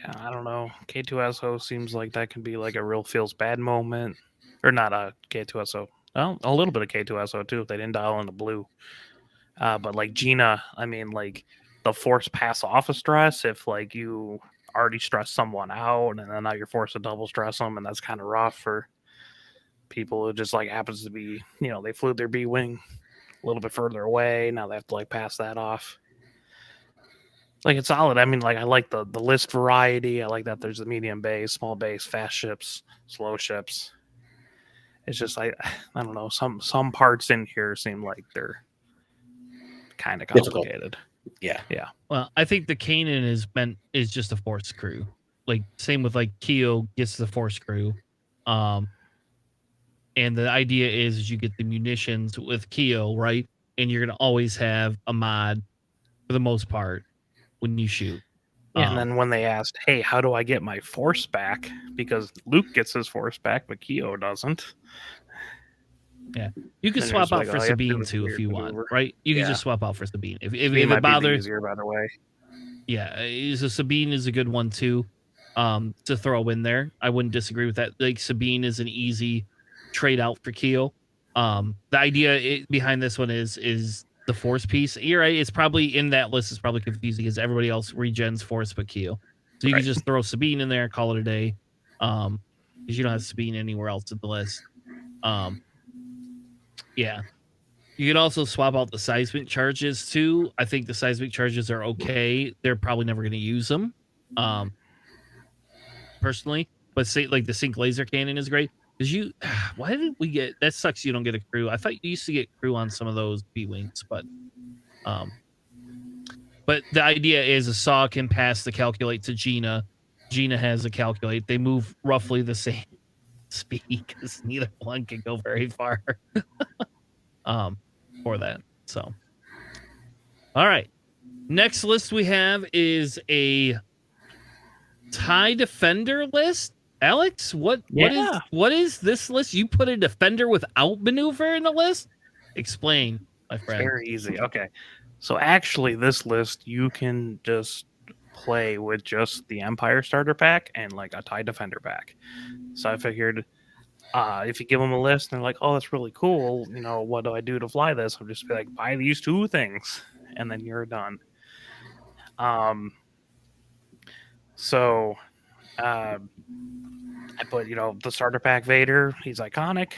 Yeah, I don't know. K2SO seems like that can be like a real feels bad moment, or not a K2SO. Well, a little bit of K2SO too if they didn't dial in the blue. But like Gina, I mean, like the force pass off a stress if like you already stress someone out and then now you're forced to double stress them, and that's kind of rough for people who just like happens to be, they flew their B wing a little bit further away. Now they have to like pass that off. Like it's solid. I mean, like I like the list variety. I like that there's the medium base, small base, fast ships, slow ships. It's just I don't know. Some parts in here seem like they're kind of Difficult. complicated. Yeah. Yeah. Well, I think the Kanan is just a force crew. Like same with like Keo gets the force crew. And the idea is you get the munitions with Keo, right? And you're gonna always have a mod for the most part when you shoot. Yeah, and then when they asked, "Hey, how do I get my force back?" Because Luke gets his force back, but Keo doesn't. You can then swap you're out just for like, "Oh, you have to do Sabine this too if weird you maneuver." want, right? You Yeah. can just swap out for Sabine if Sabine it might be the bothers. easier, by the way. Yeah, so Sabine is a good one too, to throw in there. I wouldn't disagree with that. Like Sabine is an easy trade out for Keo. The idea behind this one is the force piece. You're right. It's probably in that list. It's probably confusing because everybody else regens force but Keo. So you Right. can just throw Sabine in there, call it a day. Because you don't have Sabine anywhere else in the list. Yeah. You could also swap out the seismic charges too. I think the seismic charges are okay. They're probably never going to use them, personally. But say like the sync laser cannon is great because you. Why did we get that? Sucks. You don't get a crew. I thought you used to get crew on some of those B wings, um, but the idea is a saw can pass the calculate to Gina. Gina has a calculate. They move roughly the same speed because neither one can go very far. um, for that. So, all right. Next list we have is a TIE Defender list. Alex, what is this list? You put a Defender without maneuver in the list? Explain, my It's friend. very easy. Okay. So actually, this list you can just play with just the Empire starter pack and like a TIE Defender pack. So I figured if you give them a list and they're like, "Oh, that's really cool," what do I do to fly this? I'll just be like, "Buy these two things," and then you're done. So I put the starter pack Vader. He's iconic.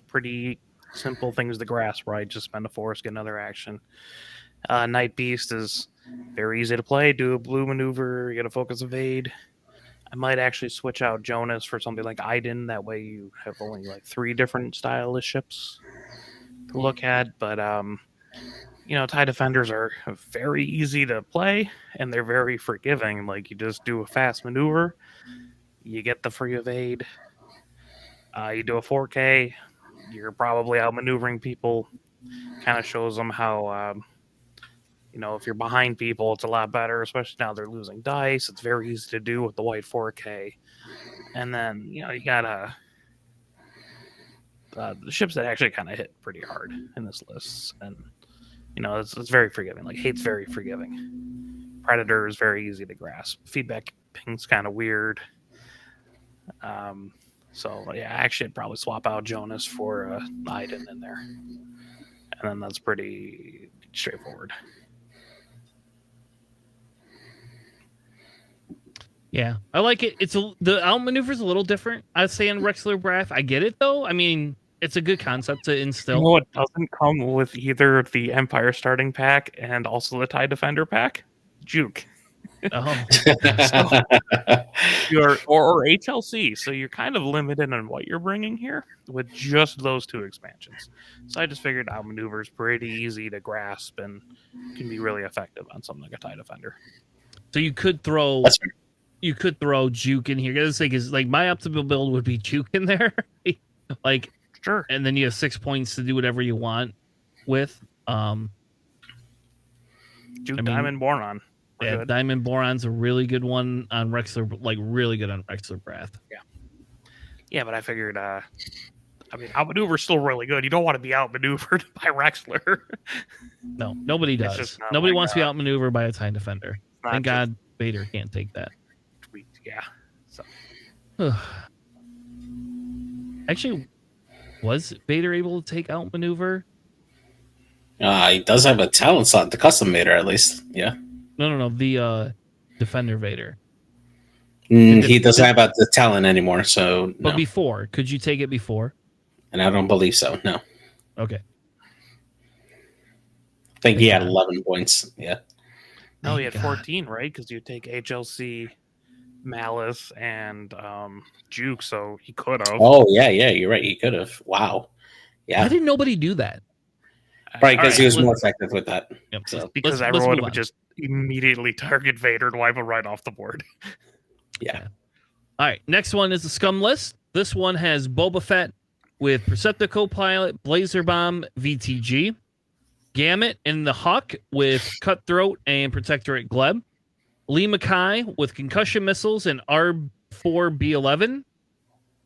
Pretty simple things to grasp, right? Just spend a force, get another action. Night Beast is very easy to play. Do a blue maneuver, you get a focus evade. I might actually switch out Jonas for something like Iden. That way you have only like 3 different stylish ships to look at. But TIE Defenders are very easy to play and they're very forgiving. Like you just do a fast maneuver, you get the free evade. You do a 4K, you're probably outmaneuvering people. Kind of shows them how if you're behind people, it's a lot better, especially now they're losing dice. It's very easy to do with the white 4K. And then, you got the ships that actually kind of hit pretty hard in this list. And, it's very forgiving. Like, Hate's very forgiving. Predator is very easy to grasp. Feedback ping's kind of weird. So, yeah, actually, I'd probably swap out Jonas for Iden in there. And then that's pretty straightforward. Yeah, I like it. The outmaneuver's a little different. I'd say on Rexler Braff. I get it though. I mean, it's a good concept to instill. It doesn't come with either the Empire starting pack and also the TIE Defender pack? Juke. Oh, or HLC. So you're kind of limited on what you're bringing here with just those 2 expansions. So I just figured outmaneuver is pretty easy to grasp and can be really effective on something like a TIE Defender. so you could throw That's fair. Juke in here. The other thing is, like, my optimal build would be Juke in there, like, Sure. and then you have 6 points to do whatever you want with. Juke I mean, Diamond Boron. Yeah, Good. Diamond Boron's a really good one on Rexler, like really good on Rexler Breath. Yeah, but I figured, outmaneuver's still really good. You don't want to be outmaneuvered by Rexler. No, nobody It's does. just not Nobody like, wants to be outmaneuvered by a TIE Defender. Not Thank just God Vader can't take that. tweaked. Yeah. So Actually, was Vader able to take outmaneuver? He does have a talent slot, the custom Vader, at least. Yeah. No. The Defender Vader. He doesn't have the talent anymore, so no. But before, could you take it before? And I don't believe so. No. Okay. I think he had God. 11 points. Yeah. no, he had Thank God. 14, right? Because you take HLC, Malice, and Juke, so he could have. Oh, yeah. You're right. He could have. Wow. Why Yeah. did nobody do that? Probably because he was let's- more effective with that. Yep. So, Because let's everyone move would on. just immediately target Vader and wipe him right off the board. yeah. All right, next one is the Scum list. This one has Boba Fett with Perceptor Pilot, Blazer Bomb, VTG, Gamut and the Hawk with Cutthroat and Protectorate Gleb, Lee Mackay with Concussion Missiles and ARB-4B11,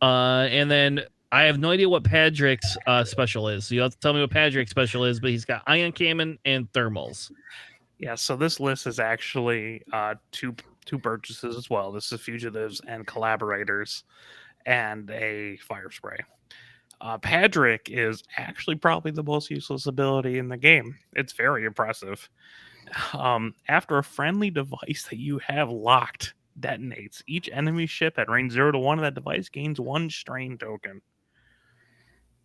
and then I have no idea what Padrick's special is. So you have to tell me what Padrick's special is, but he's got Ion Cannon and Thermals. Yeah, so this list is actually two purchases as well. This is Fugitives and Collaborators and a Fire Spray. Padrick is actually probably the most useless ability in the game. It's very impressive. After a friendly device that you have locked detonates, each enemy ship at range 0 to 1 of that device gains 1 strain token.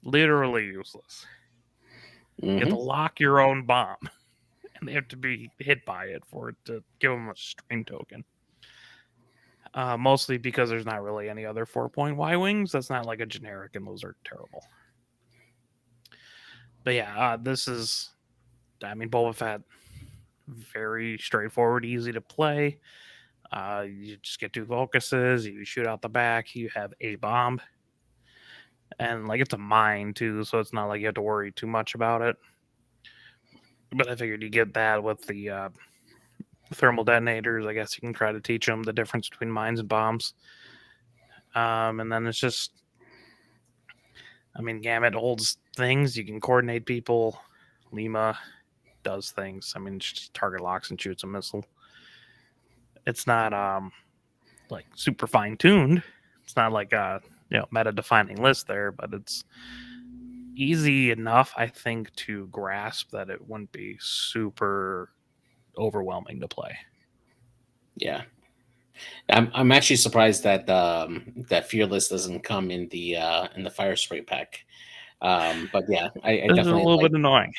Literally useless. You have to lock your own bomb, and they have to be hit by it for it to give them a strain token. Mostly because there's not really any other 4-point Y-Wings. That's not like a generic, and those are terrible. But yeah, this is, Boba Fett, very straightforward, easy to play. You just get 2 focuses, you shoot out the back, you have a bomb. And like it's a mine too, so it's not like you have to worry too much about it. But I figured you get that with the thermal detonators. I guess you can try to teach them the difference between mines and bombs. And then it's just, Gamut holds things. You can coordinate people. Lima does things. It's just target locks and shoots a missile. It's not like super fine tuned. It's not like a meta defining list there, but it's easy enough, I think, to grasp that it wouldn't be super overwhelming to play. Yeah. I'm actually surprised that that Fearless doesn't come in the Fire Spray pack. But yeah, I This definitely is a little bit annoying.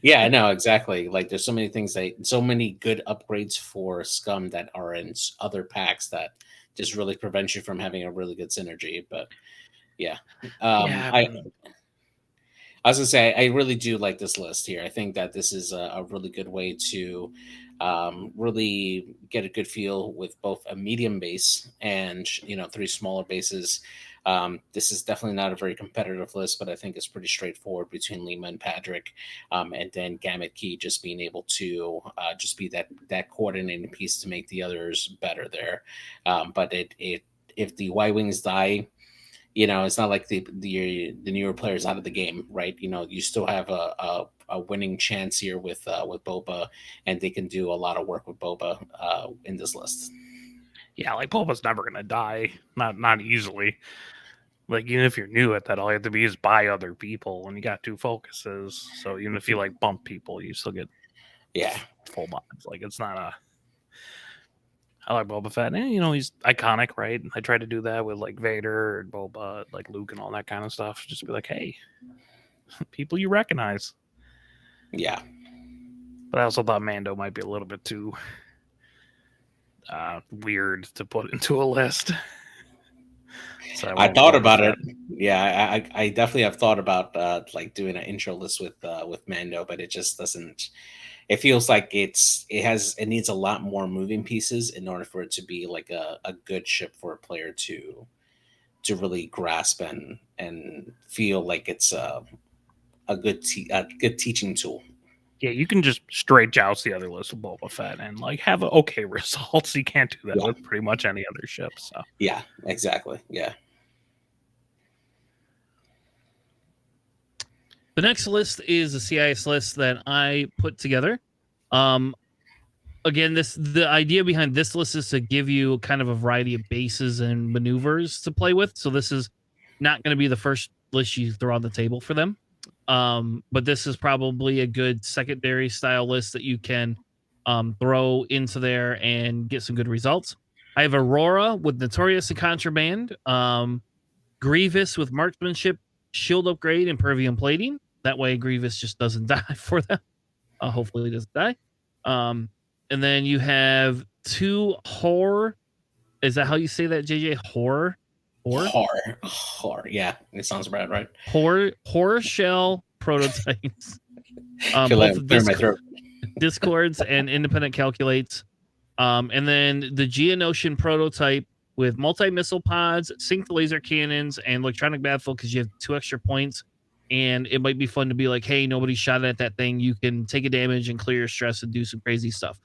Yeah, I know exactly. Like, there's so many things so many good upgrades for Scum that are in other packs that just really prevent you from having a really good synergy. But yeah, I was gonna say I really do like this list here. I think that this is a really good way to really get a good feel with both a medium base and 3 smaller bases. This is definitely not a very competitive list, but I think it's pretty straightforward between Lima and Padrick, and then Gamut Key just being able to just be that coordinating piece to make the others better there. But if the Y-Wings die, it's not like the newer players out of the game, right? You still have a winning chance here with Boba, and they can do a lot of work with Boba in this list. Yeah, like Boba's never gonna die, not easily. Like, even if you're new at that, all you have to be is buy other people, and you got 2 focuses. So even if you like bump people, you still get full bombs. Like, it's not a. I like Boba Fett, and he's iconic, right? I try to do that with like Vader and Boba, like Luke, and all that kind of stuff. Just be like, hey, people you recognize. Yeah. But I also thought Mando might be a little bit too weird to put into a list. So I won't thought go about with it. Yeah, I definitely have thought about like doing an intro list with Mando, but it just doesn't. It feels like it needs a lot more moving pieces in order for it to be like a good ship for a player to really grasp and feel like it's a good teaching tool. Yeah, you can just straight joust the other list with Boba Fett and like have okay results. You can't do that Yeah. with pretty much any other ship. So Yeah, exactly. Yeah. The next list is a CIS list that I put together. Again, the idea behind this list is to give you kind of a variety of bases and maneuvers to play with. So this is not going to be the first list you throw on the table for them. But this is probably a good secondary style list that you can throw into there and get some good results. I have Aurora with Notorious and Contraband, Grievous with Marksmanship, Shield Upgrade, and Pervium Plating. That way, Grievous just doesn't die for them. Hopefully, he doesn't die. And then you have 2 Horror. Is that how you say that, JJ? Horror? Horror. Yeah, it sounds about right. Horror Shell prototypes. Feel like I'm clearing my throat. Discords and independent calculates. And then the Geonosian prototype with multi-missile pods, synced laser cannons, and electronic baffle because you have 2 extra points. And it might be fun to be like, hey, nobody shot at that thing. You can take a damage and clear your stress and do some crazy stuff.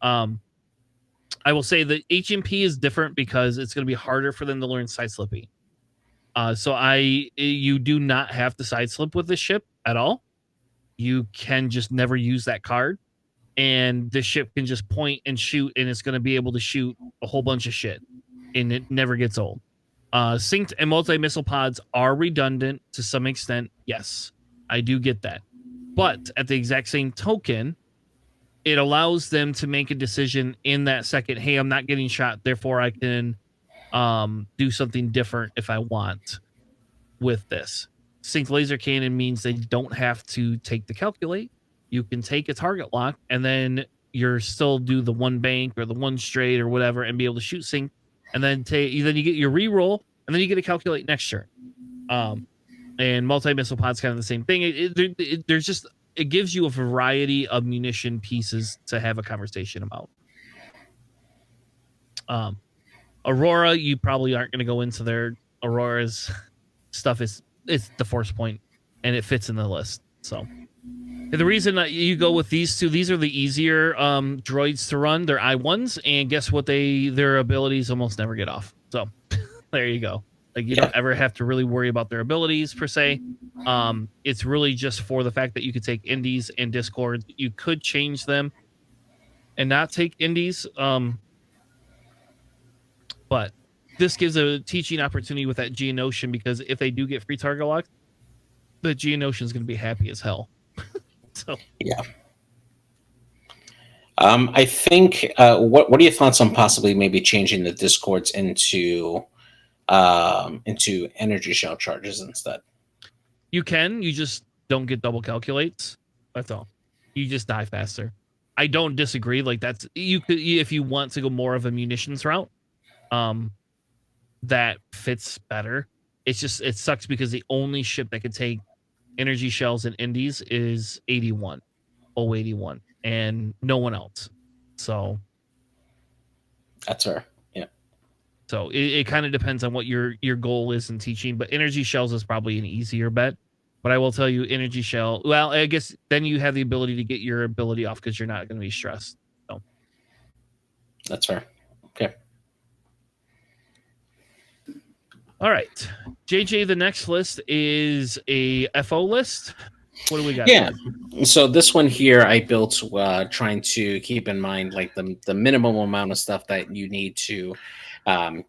I will say that HMP is different because it's going to be harder for them to learn side slipping. You do not have to side slip with this ship at all. You can just never use that card. And the ship can just point and shoot, and it's going to be able to shoot a whole bunch of shit, and it never gets old. Synced and multi-missile pods are redundant to some extent. Yes, I do get that. But at the exact same token, it allows them to make a decision in that second, hey, I'm not getting shot, therefore I can do something different if I want with this. Synced laser cannon means they don't have to take the calculate. You can take a target lock and then you're still do the 1 bank or the 1 straight or whatever and be able to shoot sync, and then you get your reroll and then you get to calculate next turn. And multi-missile pod's kind of the same thing. It gives you a variety of munition pieces to have a conversation about. Aurora, you probably aren't going to go into their Aurora's stuff. It's the force point and it fits in the list. So the reason that you go with these 2, these are the easier droids to run. They're I1s, and guess what? Their abilities almost never get off. So there you go. Like you don't ever have to really worry about their abilities per se. It's really just for the fact that you could take indies and discords. You could change them and not take indies. But this gives a teaching opportunity with that Geonosian, because if they do get free target lock, the Geonosian is going to be happy as hell. So yeah. I think what are your thoughts on possibly maybe changing the discords into energy shell charges instead? You just don't get double calculates. That's all. You just die faster. I don't disagree. Like you could, if you want to go more of a munitions route, that fits better. It's just, it sucks because the only ship that can take energy shells and indies is 81, 081, and no one else. So that's her. Yeah. So it kind of depends on what your goal is in teaching, but energy shells is probably an easier bet. But I will tell you, energy shell, well, I guess then you have the ability to get your ability off because you're not going to be stressed. So that's fair. Okay. All right. JJ, the next list is a FO list. What do we got? Yeah. So this one here I built trying to keep in mind like the minimum amount of stuff that you need to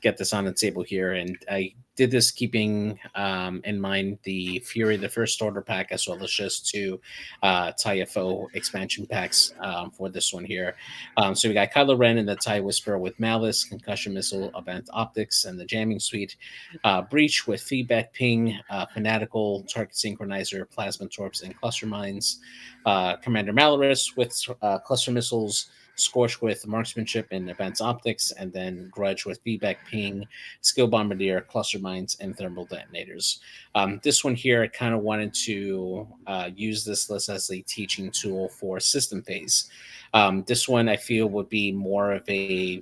get this on the table here. And I did this keeping in mind the Fury, the first order pack, as well as just 2 TIE FO expansion packs for this one here. So we got Kylo Ren and the TIE Whisperer with Malice, Concussion Missile, Event Optics, and the Jamming Suite. Breach with Feedback Ping, Fanatical, Target Synchronizer, Plasma Torps, and Cluster Mines. Commander Malaris with Cluster Missiles, Scorch with marksmanship and advanced optics, and then Grudge with feedback ping, skill bombardier, cluster mines, and thermal detonators. This one here, I kind of wanted to use this list as a teaching tool for system phase. This one I feel would be more of a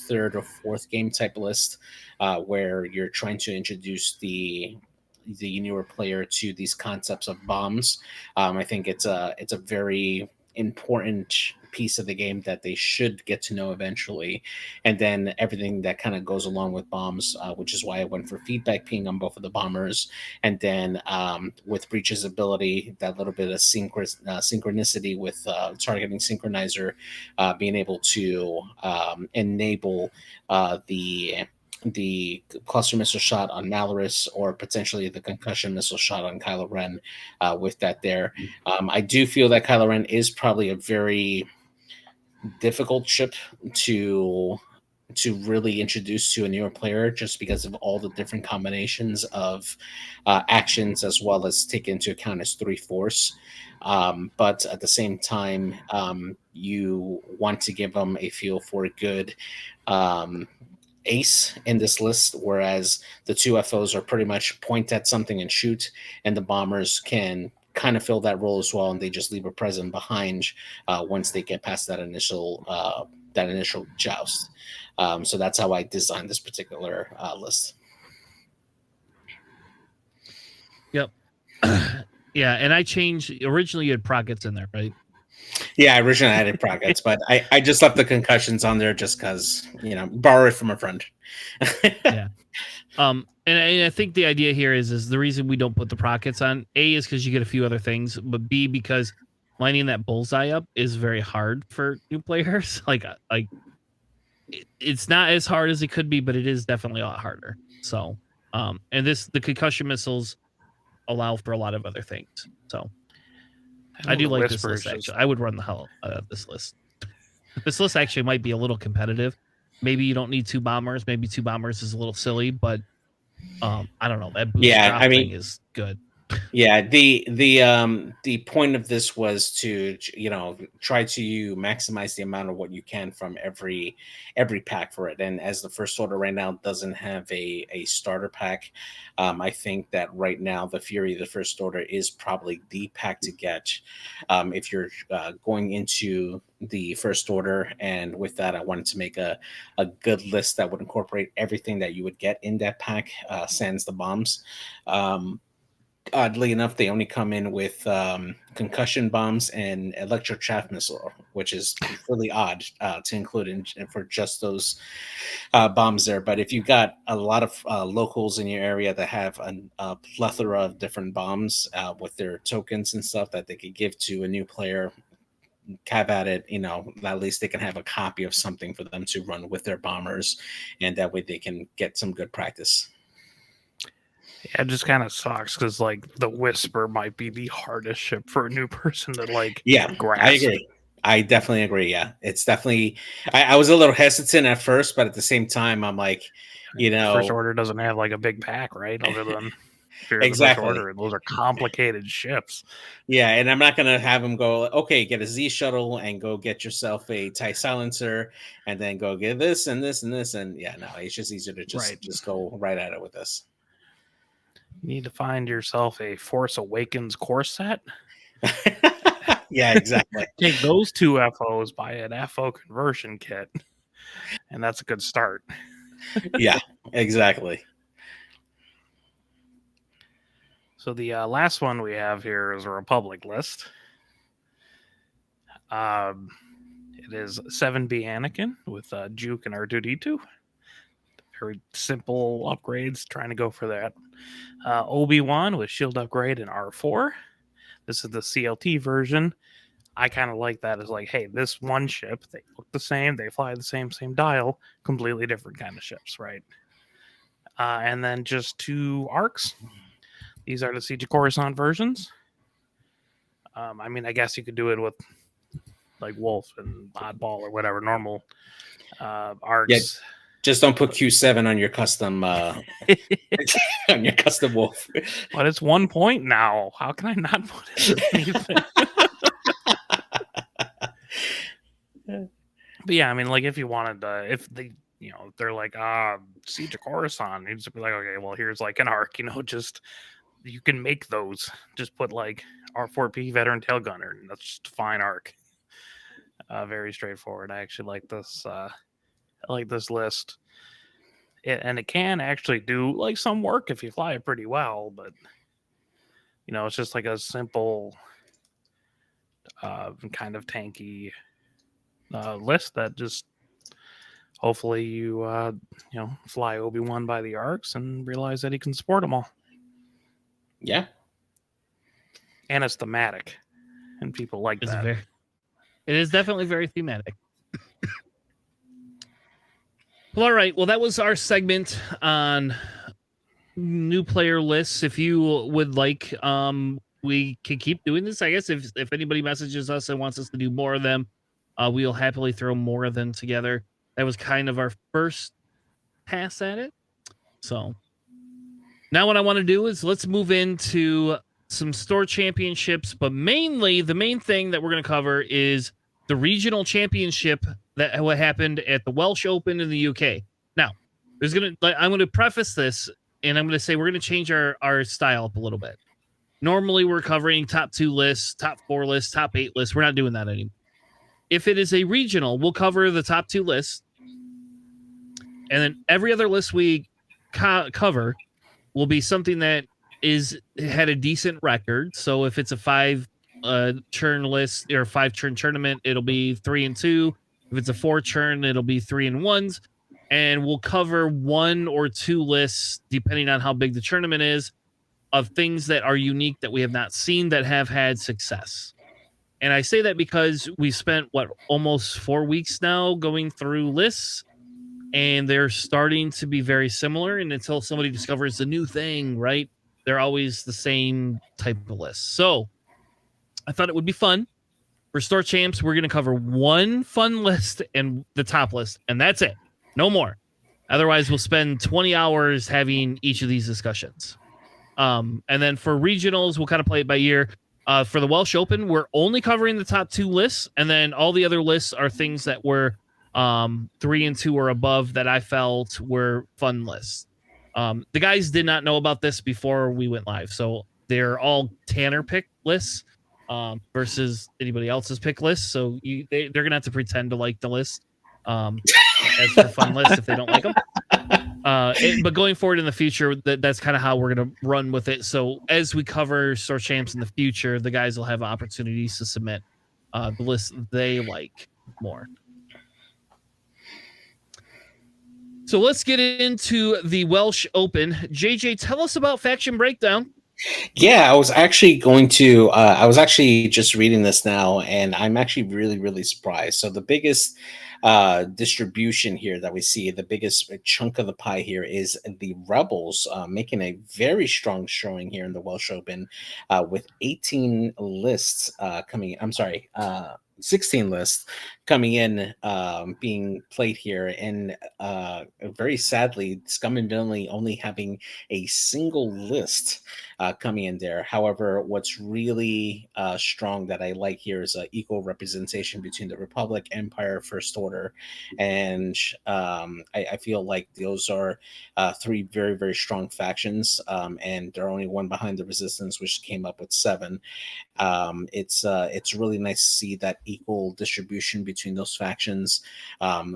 third or fourth game type list, where you're trying to introduce the newer player to these concepts of bombs. I think it's a very important piece of the game that they should get to know eventually, and then everything that kind of goes along with bombs, which is why I went for feedback ping on both of the bombers, and then with Breach's ability, that little bit of synchronicity with targeting synchronizer, being able to enable the cluster missile shot on Malorus, or potentially the concussion missile shot on Kylo Ren with that there. I do feel that Kylo Ren is probably a very difficult ship to really introduce to a newer player, just because of all the different combinations of actions, as well as take into account as 3 force. But at the same time, you want to give them a feel for a good ace in this list, whereas the 2 FOs are pretty much point at something and shoot, and the bombers can kind of fill that role as well, and they just leave a present behind once they get past that initial joust. So that's how I designed this particular list. Yep. Yeah, and I changed. Originally, you had Prockets in there, right? Yeah, originally I added Prockets, but I just left the concussions on there just because, borrow it from a friend. Yeah. And I think the idea here is the reason we don't put the Prockets on, A, is because you get a few other things, but B, because lining that bullseye up is very hard for new players. It's not as hard as it could be, but it is definitely a lot harder. So, and the concussion missiles allow for a lot of other things. So I do like this list, actually. I would run the hell out of this list. This list actually might be a little competitive. Maybe you don't need 2 bombers. Maybe 2 bombers is a little silly, but I don't know. That boost drop thing is good. Yeah, the point of this was to try to maximize the amount of what you can from every pack for it. And as the First Order right now doesn't have a starter pack, I think that right now the Fury of the First Order is probably the pack to get if you're going into the First Order. And with that, I wanted to make a good list that would incorporate everything that you would get in that pack, sans the bombs. Oddly enough, they only come in with concussion bombs and electro chaff missile, which is really odd to include in for just those bombs there. But if you've got a lot of locals in your area that have a plethora of different bombs with their tokens and stuff that they could give to a new player, have at it, at least they can have a copy of something for them to run with their bombers, and that way they can get some good practice. Yeah, it just kind of sucks because the Whisper might be the hardest ship for a new person to grasp. I agree. I definitely agree. Yeah, it's definitely. I was a little hesitant at first, but at the same time, I'm like, First Order doesn't have a big pack, right? Other than exactly. First Order, those are complicated ships. Yeah, and I'm not gonna have them go, okay, get a Z shuttle and go get yourself a TIE silencer, and then go get this and this and this, and yeah, no, it's just easier to just go right at it with this. You need to find yourself a Force Awakens core set. Yeah, exactly. Take those 2 FOs, buy an FO conversion kit, and that's a good start. Yeah, exactly. So the last one we have here is a Republic list. It is 7B Anakin with Juke and R2-D2. Very simple upgrades, trying to go for that. Obi-Wan with shield upgrade and R4. This is the CLT version. I kind of like that as hey, this one ship, they look the same, they fly the same dial, completely different kind of ships, right? And then just 2 arcs. These are the Siege of Coruscant versions. I guess you could do it with Wolf and Oddball or whatever normal arcs. Yeah. Just don't put Q7 on your custom on your custom Wolf. But it's 1 point now. How can I not put it in anything? But yeah, I mean, like if you wanted to, if they, if they're like, Siege of Coruscant, you'd just be like, okay, well, here's like an arc, just you can make those. Just put like R4P veteran tail gunner, and that's just a fine arc. Very straightforward. I actually like this. I like this list. And it can actually do like some work if you fly it pretty well, but it's just like a simple, kind of tanky list that just hopefully you fly Obi-Wan by the arcs and realize that he can support them all. Yeah, and it's thematic, and people like that. It is definitely very thematic. Well, all right. Well, that was our segment on new player lists. If you would like, we can keep doing this. I guess if anybody messages us and wants us to do more of them, we'll happily throw more of them together. That was kind of our first pass at it. So now what I want to do is let's move into some store championships, but mainly the main thing that we're going to cover is the regional championship that what happened at the Welsh Open in the UK. Now, I'm going to preface this, and I'm going to say we're going to change our style up a little bit. Normally, we're covering top 2 lists, top 4 lists, top 8 lists. We're not doing that anymore. If it is a regional, we'll cover the top 2 lists, and then every other list we cover will be something that had a decent record. So if it's a 5 churn list or 5 churn tournament, it'll be 3-2. If it's a 4 churn, it'll be 3-1s. And we'll cover 1 or 2 lists, depending on how big the tournament is, of things that are unique that we have not seen that have had success. And I say that because we've spent, almost 4 weeks now going through lists, and they're starting to be very similar. And until somebody discovers a new thing, right, they're always the same type of list. So I thought it would be fun. For Store Champs, we're going to cover 1 fun list and the top list, and that's it. No more. Otherwise, we'll spend 20 hours having each of these discussions. And then for regionals, we'll kind of play it by ear. For the Welsh Open, we're only covering the top 2 lists, and then all the other lists are things that were 3-2 or above that I felt were fun lists. The guys did not know about this before we went live, so they're all Tanner pick lists versus anybody else's pick list. So they're gonna have to pretend to like the list as for fun lists if they don't like them. But going forward in the future, that's kind of how we're gonna run with it. So as we cover Store Champs in the future, the guys will have opportunities to submit the list they like more. So let's get into the Welsh Open. JJ, tell us about Faction Breakdown. Yeah, I was actually just reading this now, and I'm actually really, really surprised. So the biggest distribution here that we see, the biggest chunk of the pie here is the Rebels making a very strong showing here in the Welsh Open with 18 lists coming. 16 lists coming in, being played here, and very sadly, Scum and Villainy only having a single list coming in there. However, what's really strong that I like here is equal representation between the Republic, Empire, First Order, and I feel like those are 3 very, very strong factions, and they're only 1 behind the Resistance, which came up with 7. It's really nice to see that equal distribution between those factions,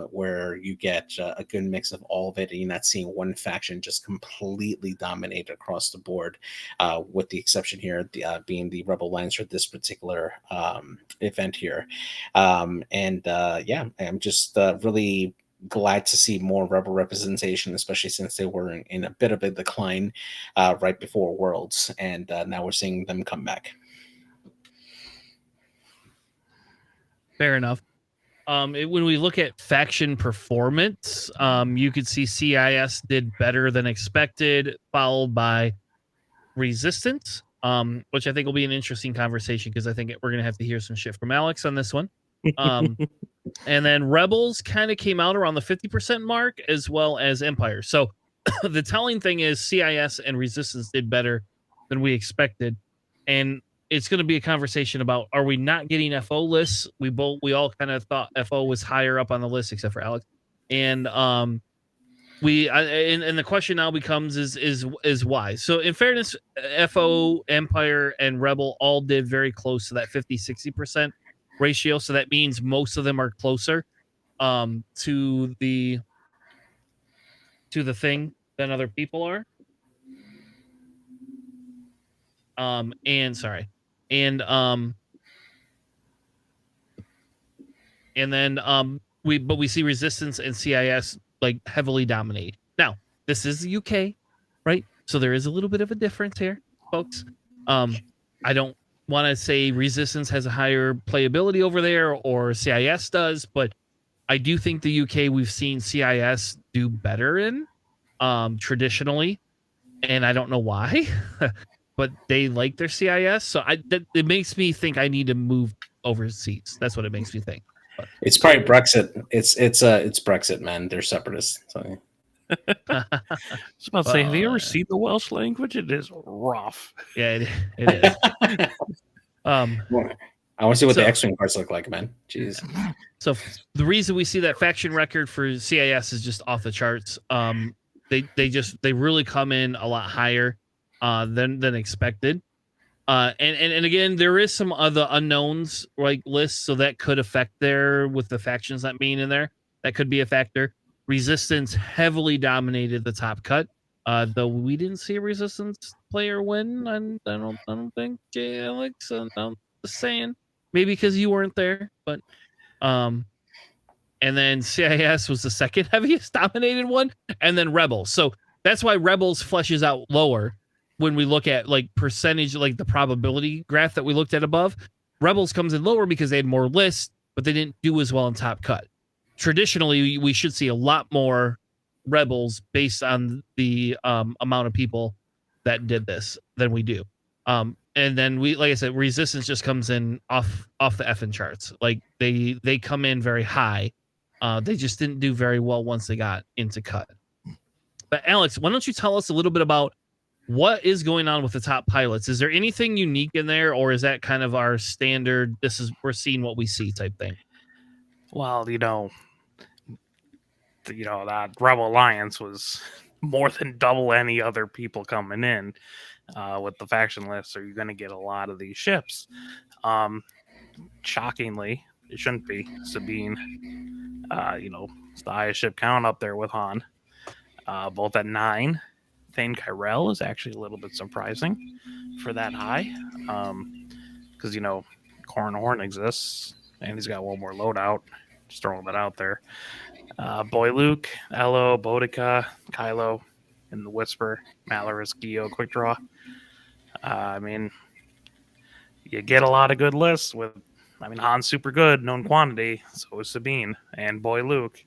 where you get a good mix of all of it, and you're not seeing one faction just completely dominate across the board, with the exception here being the Rebel Alliance for this particular event here. I'm just really glad to see more Rebel representation, especially since they were in a bit of a decline right before Worlds, and now we're seeing them come back. Fair enough. When we look at faction performance, you could see CIS did better than expected, followed by Resistance, which I think will be an interesting conversation because I think we're going to have to hear some shit from Alex on this one. And then Rebels kind of came out around the 50% mark, as well as Empire. So the telling thing is CIS and Resistance did better than we expected. And it's going to be a conversation about, are we not getting FO lists? We all kind of thought FO was higher up on the list, except for Alex. And and the question now becomes is why. So in fairness, FO, Empire, and Rebel all did very close to that 50-60% ratio. So that means most of them are closer to the thing than other people are. And sorry. And then we see Resistance and CIS like heavily dominate. Now, this is the UK, right? So there is a little bit of a difference here, folks. I don't want to say Resistance has a higher playability over there or CIS does, but I do think the UK we've seen CIS do better in traditionally, and I don't know why, but they like their CIS. So it makes me think I need to move overseas. That's what it makes me think. But It's probably Brexit. It's Brexit, man. They're separatists. So. I was about to say, have you ever seen the Welsh language? It is rough. Yeah, it is. I want to see what the X-wing parts look like, man. Jeez. So the reason we see that faction record for CIS is just off the charts. They really come in a lot higher than expected. And again, there is some other unknowns like lists, so that could affect with the factions not being in there. That could be a factor. Resistance heavily dominated the top cut, though we didn't see a Resistance player win. I don't think, Alex. I'm just saying, maybe because you weren't there, but and then CIS was the second heaviest dominated one, and then Rebels. So that's why Rebels fleshes out lower when we look at like percentage, like the probability graph that we looked at above. Rebels comes in lower because they had more lists, but they didn't do as well in top cut. Traditionally, we should see a lot more Rebels based on the amount of people that did this than we do. And then like I said, Resistance just comes in off the effing charts. Like they come in very high. They just didn't do very well once they got into cut. But Alex, why don't you tell us a little bit about what is going on with the top pilots? Is there anything unique in there, or is that kind of our standard? We're seeing what we see type thing. Well, that Rebel Alliance was more than double any other people coming in with the faction list. So you're going to get a lot of these ships. Shockingly, it shouldn't be. Sabine, it's the highest ship count up there with Han, both at 9. Thane Kyrell is actually a little bit surprising for that high, because Corran Horn exists and he's got one more loadout. Just throwing that out there. Boy Luke, Elo, Boudica, Kylo, and the Whisper, Malorus, Gio, Quick Draw. You get a lot of good lists with. Han's super good, known quantity. So is Sabine and Boy Luke.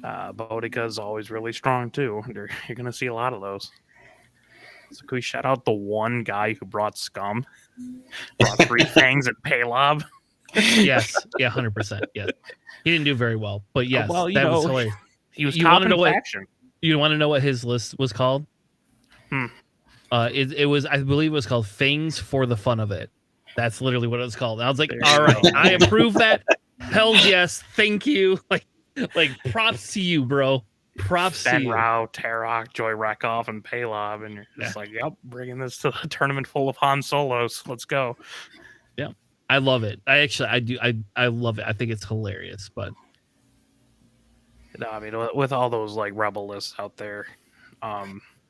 Boudica is always really strong too. You're going to see a lot of those. So can we shout out the one guy who brought Scum? Brought 3 Fangs and Paylob. Yes, yeah, 100%. Yeah, he didn't do very well, but yes, that was hilarious. He was top in faction. You want to know what his list was called? It was, I believe, it was called Fangs for the Fun of It. That's literally what it was called. And I was like, all right, I approve that. Hell yes, thank you. Like props to you, bro. Props to you. Rao, Tarok, Joy Rekov, and Paylob, and you're just like, yep, bringing this to a tournament full of Han Solos. Let's go. Yeah, I love it. I do. I love it. I think it's hilarious. But no, with all those like Rebel lists out there,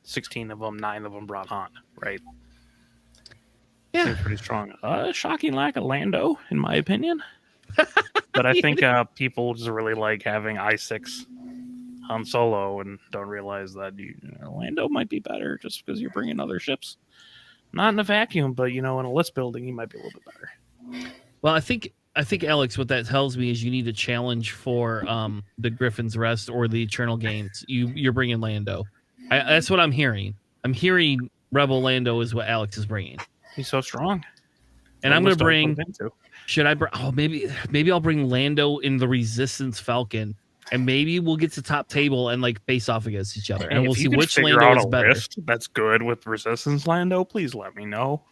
16 of them, 9 of them brought Han, right? Yeah, seems pretty strong. Shocking lack of Lando, in my opinion. But I think people just really like having I6 Han Solo and don't realize that Lando might be better just because you're bringing other ships. Not in a vacuum, but in a list building, he might be a little bit better. Well, I think Alex, what that tells me is you need a challenge for the Griffin's Rest or the Eternal Games. You're bringing Lando. That's what I'm hearing. I'm hearing Rebel Lando is what Alex is bringing. He's so strong. And I'm going to bring. Should I bring? Oh, maybe I'll bring Lando in the Resistance Falcon, and maybe we'll get to top table and like face off against each other, and we'll see which Lando is better. That's good with Resistance Lando. Please let me know.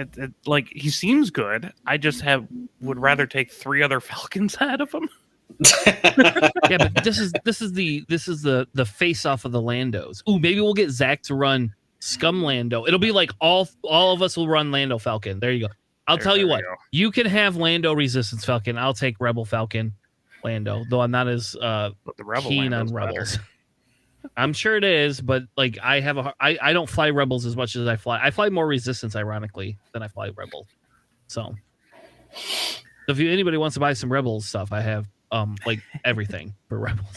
It like he seems good. I just would rather take 3 other Falcons ahead of him. Yeah, but this is the face off of the Landos. Ooh, maybe we'll get Zach to run Scum Lando. It'll be like all of us will run Lando Falcon. There you go. I'll tell you what. You can have Lando Resistance Falcon. I'll take Rebel Falcon Lando, though I'm not as But the Rebel keen on Lando's Rebels. better. I'm sure it is, but like I don't fly Rebels as much as I fly more Resistance, ironically, than I fly Rebel. So if anybody wants to buy some Rebels stuff, I have like everything for Rebels.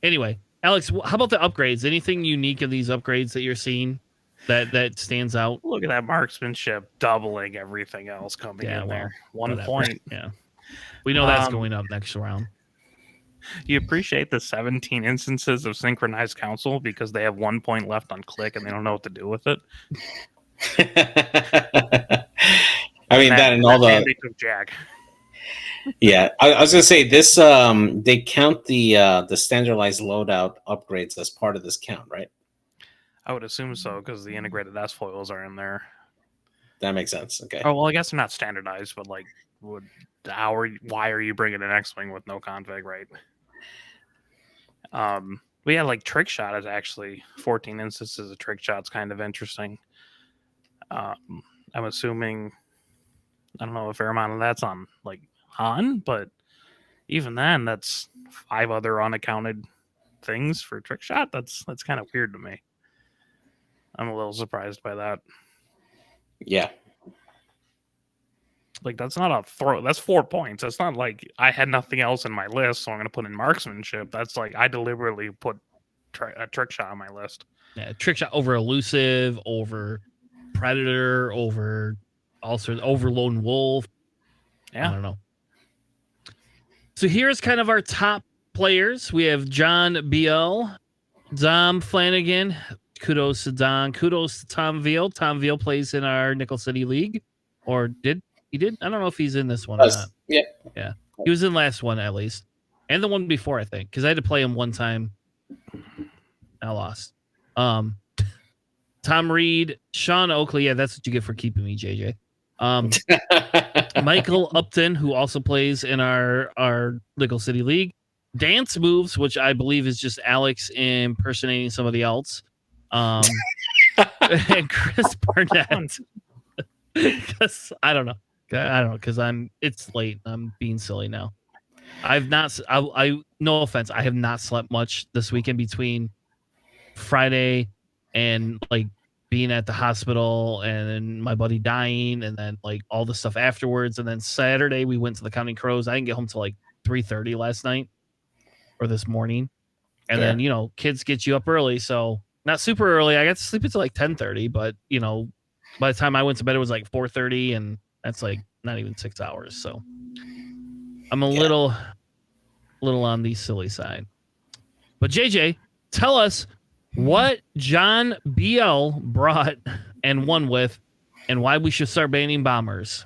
Anyway, Alex, how about the upgrades? Anything unique in these upgrades that you're seeing that stands out? Look at that marksmanship doubling everything else coming in there. 1 whatever. point. Yeah. We know that's going up next round. You appreciate the 17 instances of synchronized council because they have 1 point left on click and they don't know what to do with it. I mean that and all the they took Jack. Yeah, I was gonna say this. They count the standardized loadout upgrades as part of this count, right? I would assume so because the integrated S foils are in there. That makes sense. Okay. Oh well, I guess they're not standardized, but like, why are you bringing an X-wing with no config, right? But yeah, like trick shot is actually 14 instances of trick shot's kind of interesting. I'm assuming, I don't know, a fair amount of that's on like Han, but even then, that's 5 other unaccounted things for trick shot. That's kind of weird to me. I'm a little surprised by that. Yeah. Like that's not a throw. That's 4 points. That's not like I had nothing else in my list, so I'm going to put in marksmanship. That's like I deliberately put a trick shot on my list. Yeah, trick shot over elusive, over predator, over also over lone wolf. Yeah, I don't know. So here's kind of our top players. We have John BL, Dom Flanagan. Kudos to Don. Kudos to Tom Veal. Tom Veal plays in our Nickel City League, or did he? Did I don't know if he's in this one or not. Yeah. He was in last one at least, and the one before I think, because I had to play him one time. I lost. Tom Reed, Sean Oakley. Yeah, that's what you get for keeping me, JJ. Michael Upton, who also plays in our Nickel City League. Dance Moves, which I believe is just Alex impersonating somebody else. And Chris Barnett. Because I don't know, because it's late. I'm being silly now. I've not. I no offense. I have not slept much this weekend between Friday and like being at the hospital and then my buddy dying and then like all the stuff afterwards. And then Saturday we went to the Counting Crows. I didn't get home till like 3:30 last night or this morning. And then, kids get you up early. So not super early. I got to sleep until like 10:30, but by the time I went to bed, it was like 4:30 and that's like not even 6 hours. So I'm a little on the silly side, but JJ, tell us what John BL brought and won with and why we should start banning bombers.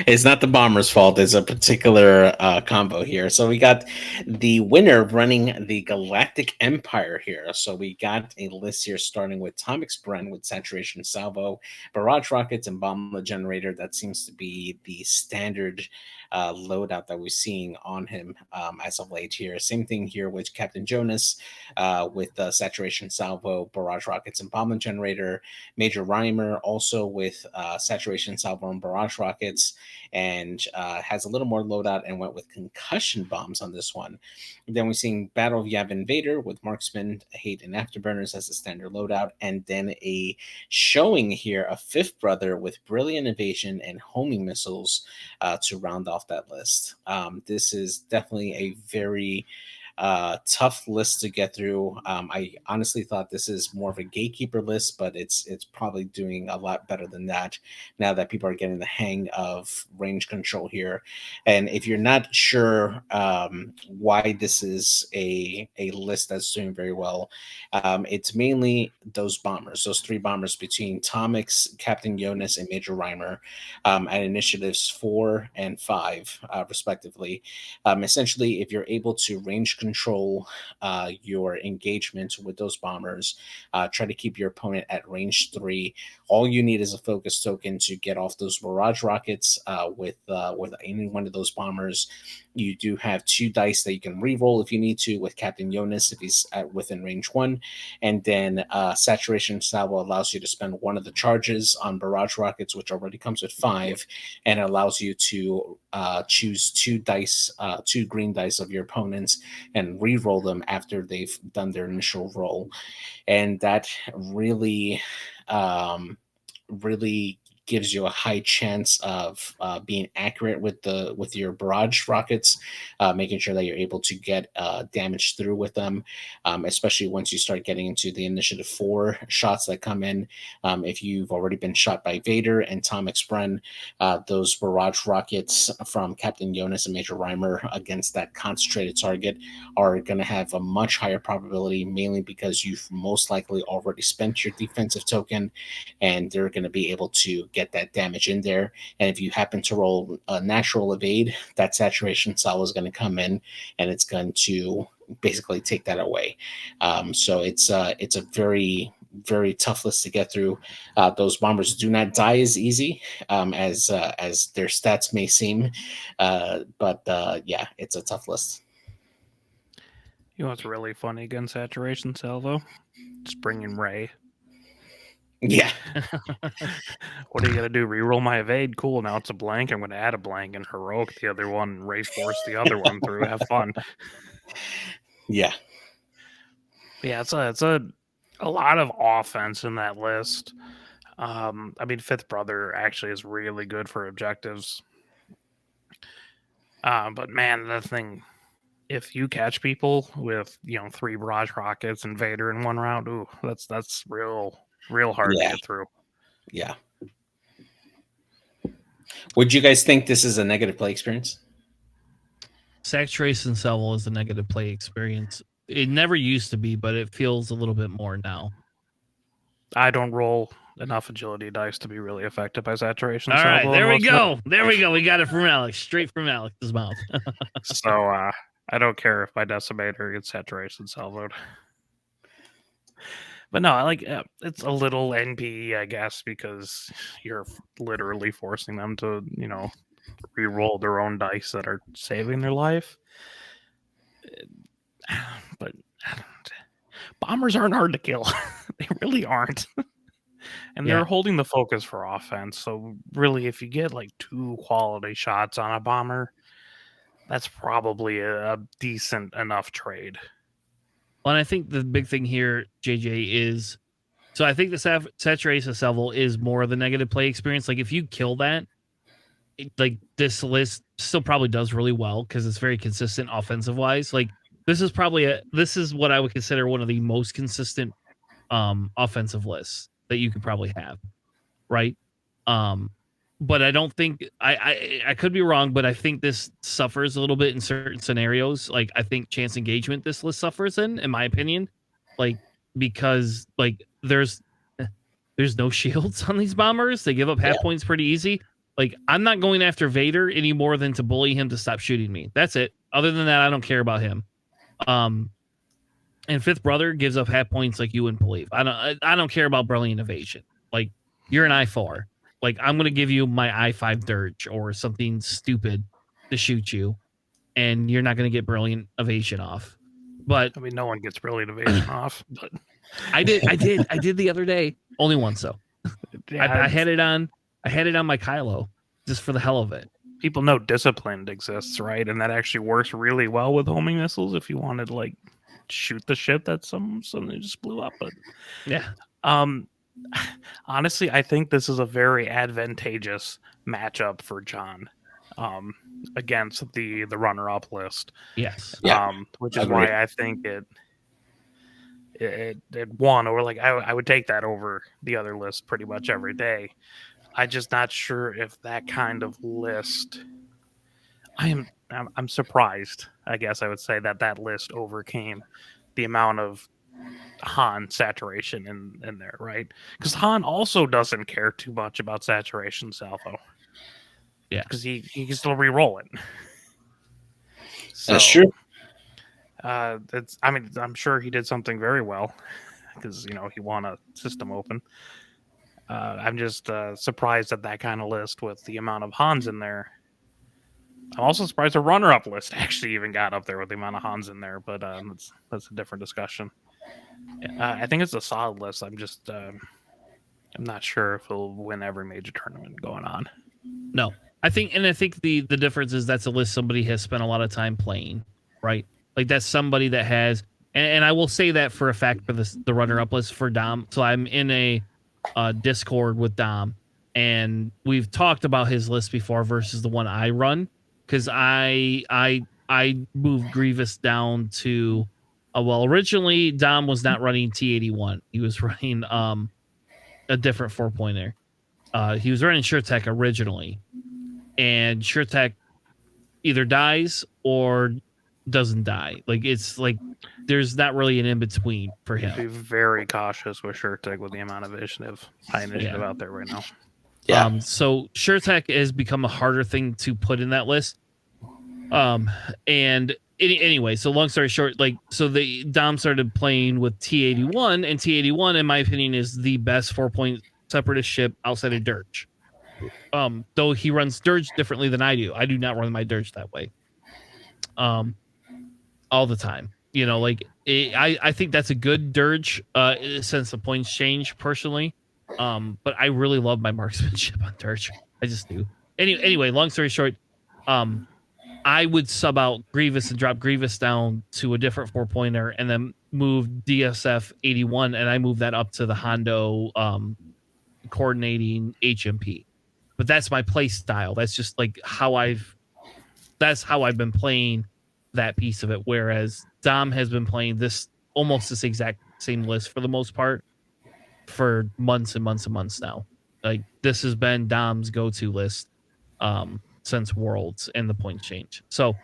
It's not the bomber's fault. It's a particular combo here. So we got the winner running the Galactic Empire here. So we got a list here starting with Tomix Bren with Saturation Salvo, Barrage Rockets, and Bomb Generator. That seems to be the standard loadout that we're seeing on him as of late here. Same thing here with Captain Jonas with Saturation Salvo, Barrage Rockets, and Bomb Generator. Major Reimer also with Saturation Salvo and Barrage Rockets, and has a little more loadout and went with Concussion Bombs on this one. Then we're seeing Battle of Yavin Vader with Marksman, Hate, and Afterburners as a standard loadout, and then a showing here a fifth brother with Brilliant Evasion and Homing Missiles to round off that list. This is definitely a very tough list to get through. I honestly thought this is more of a gatekeeper list, but it's probably doing a lot better than that now that people are getting the hang of range control here. And if you're not sure why this is a list that's doing very well, it's mainly those bombers, those 3 bombers between Tomix, Captain Jonas, and Major Reimer at initiatives 4 and 5 respectively. Essentially, if you're able to range control control your engagements with those bombers. Try to keep your opponent at range 3. All you need is a focus token to get off those barrage rockets with any one of those bombers. You do have 2 dice that you can reroll if you need to with Captain Jonas if he's within range 1. And then Saturation Salvo allows you to spend one of the charges on barrage rockets, which already comes with 5, and it allows you to choose 2 dice, 2 green dice of your opponents, and re-roll them after they've done their initial roll. And that really, really gives you a high chance of being accurate with your barrage rockets, making sure that you're able to get damage through with them, especially once you start getting into the initiative 4 shots that come in. If you've already been shot by Vader and Tom Expren, those barrage rockets from Captain Jonas and Major Reimer against that concentrated target are going to have a much higher probability, mainly because you've most likely already spent your defensive token, and they're going to be able to get that damage in there. And if you happen to roll a natural evade, that saturation salvo is going to come in and it's going to basically take that away. So it's a very, very tough list to get through. Those bombers do not die as easy as their stats may seem, but yeah, it's a tough list. You know what's really funny against Saturation Salvo? Just bring in Ray. Yeah. What are you gonna do? Reroll my evade? Cool. Now it's a blank. I'm gonna add a blank and heroic the other one. Ray force the other one through. Have fun. Yeah. Yeah, it's a lot of offense in that list. I mean, Fifth Brother actually is really good for objectives. But man, the thing, if you catch people with 3 barrage rockets and Vader in one round, ooh, that's real hard to get through. Yeah. Would you guys think this is a negative play experience? Saturation Salvo is a negative play experience. It never used to be, but it feels a little bit more now. I don't roll enough agility dice to be really affected by Saturation All Salvo. right, there we go. There we go. We got it from Alex, straight from Alex's mouth. So I don't care if my Decimator gets Saturation Salvoed. But no, it's a little NPE, I guess, because you're literally forcing them to, re-roll their own dice that are saving their life. But bombers aren't hard to kill. They really aren't. And they're holding the focus for offense. So really, if you get 2 quality shots on a bomber, that's probably a decent enough trade. Well, and I think the big thing here, JJ, is so I think the Saturation Salvo is more of the negative play experience. If you kill that, this list still probably does really well because it's very consistent offensive wise. This is what I would consider one of the most consistent offensive lists that you could probably have, right? But I don't think I could be wrong, but I think this suffers a little bit in certain scenarios. I think chance engagement this list suffers in my opinion, because there's no shields on these bombers. They give up half points pretty easy. I'm not going after Vader any more than to bully him to stop shooting me. That's it. Other than that, I don't care about him. And Fifth Brother gives up half points like you wouldn't believe. I don't care about Brilliant Evasion. You're an I4. I'm going to give you my I5 Dirge or something stupid to shoot you, and you're not going to get Brilliant Evasion off. But I mean, no one gets Brilliant Evasion off. But I did the other day. Only once though. Yeah, I had it on my Kylo just for the hell of it. People know Disciplined exists, right? And that actually works really well with homing missiles if you wanted to shoot the ship that something just blew up. But yeah. Honestly, I think this is a very advantageous matchup for John against the runner-up list. Yes. Which is why I think it won, or I would take that over the other list pretty much every day. I'm just not sure if that kind of list. I'm surprised, I guess I would say, that list overcame the amount of Han saturation in there, right? Because Han also doesn't care too much about Saturation Salvo. Yeah. Because he can still re-roll it. So, that's true. It's. I mean, I'm sure he did something very well because he won a system open. I'm just surprised at that kind of list with the amount of Hans in there. I'm also surprised a runner-up list actually even got up there with the amount of Hans in there, but that's a different discussion. I think it's a solid list. I'm just I'm not sure if he'll win every major tournament going on. No, I think the difference is that's a list somebody has spent a lot of time playing, right? Like that's somebody that has, and I will say that for a fact for the runner-up list for Dom. So I'm in a Discord with Dom, and we've talked about his list before versus the one I run, because I moved Grievous down to well, originally Dom was not running T81. He was running a different 4-pointer. He was running SureTech originally, and SureTech either dies or doesn't die. Like it's like there's not really an in between for him. Be very cautious with SureTech with the amount of high initiative out there right now. Yeah. So SureTech has become a harder thing to put in that list. And anyway, so long story short, like so the Dom started playing with T81, and T81, in my opinion, is the best 4-point separatist ship outside of Dirge. Though he runs Dirge differently than I do. I do not run my Dirge that way. All the time. I think that's a good Dirge since the points change personally. But I really love my marksmanship on Dirge. I just do. Anyway, long story short, I would sub out Grievous and drop Grievous down to a different 4-pointer and then move DSF 81, and I move that up to the Hondo coordinating HMP. But that's my play style. That's just like how I've been playing that piece of it. Whereas Dom has been playing almost this exact same list for the most part for months and months and months now. Like this has been Dom's go-to list since Worlds and the point change. So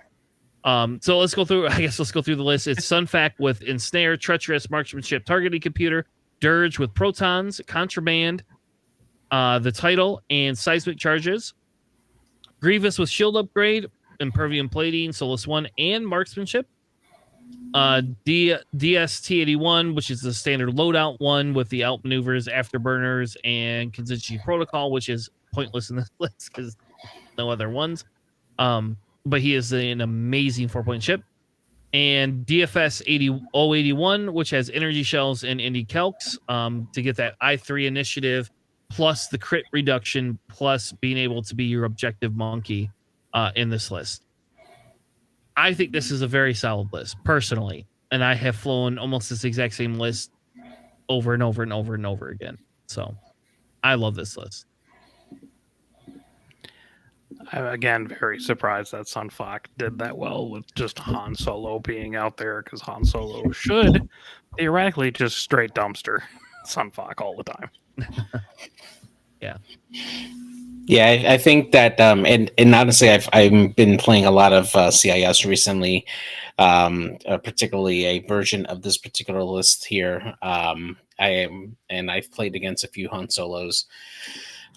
let's go through. I guess let's go through the list. It's Sunfac with Ensnare, Treacherous, Marksmanship, Targeting Computer, Dirge with Protons, Contraband, the Title, and Seismic Charges. Grievous with Shield Upgrade, Impervium Plating, Solus 1, and Marksmanship. DST81, which is the standard loadout one with the outmaneuvers, afterburners, and contingency protocol, which is pointless in this list because no other ones. But he is an amazing 4-point ship. And DFS 081, which has energy shells and indie calcs to get that I3 initiative, plus the crit reduction, plus being able to be your objective monkey in this list. I think this is a very solid list, personally. And I have flown almost this exact same list over and over and over and over again. So I love this list. I'm again very surprised that Sunfac did that well with just Han Solo being out there, because Han Solo should theoretically just straight dumpster Sunfac all the time. Yeah. Yeah, I think that, and honestly, I've been playing a lot of CIS recently, particularly a version of this particular list here. I've played against a few Han Solos.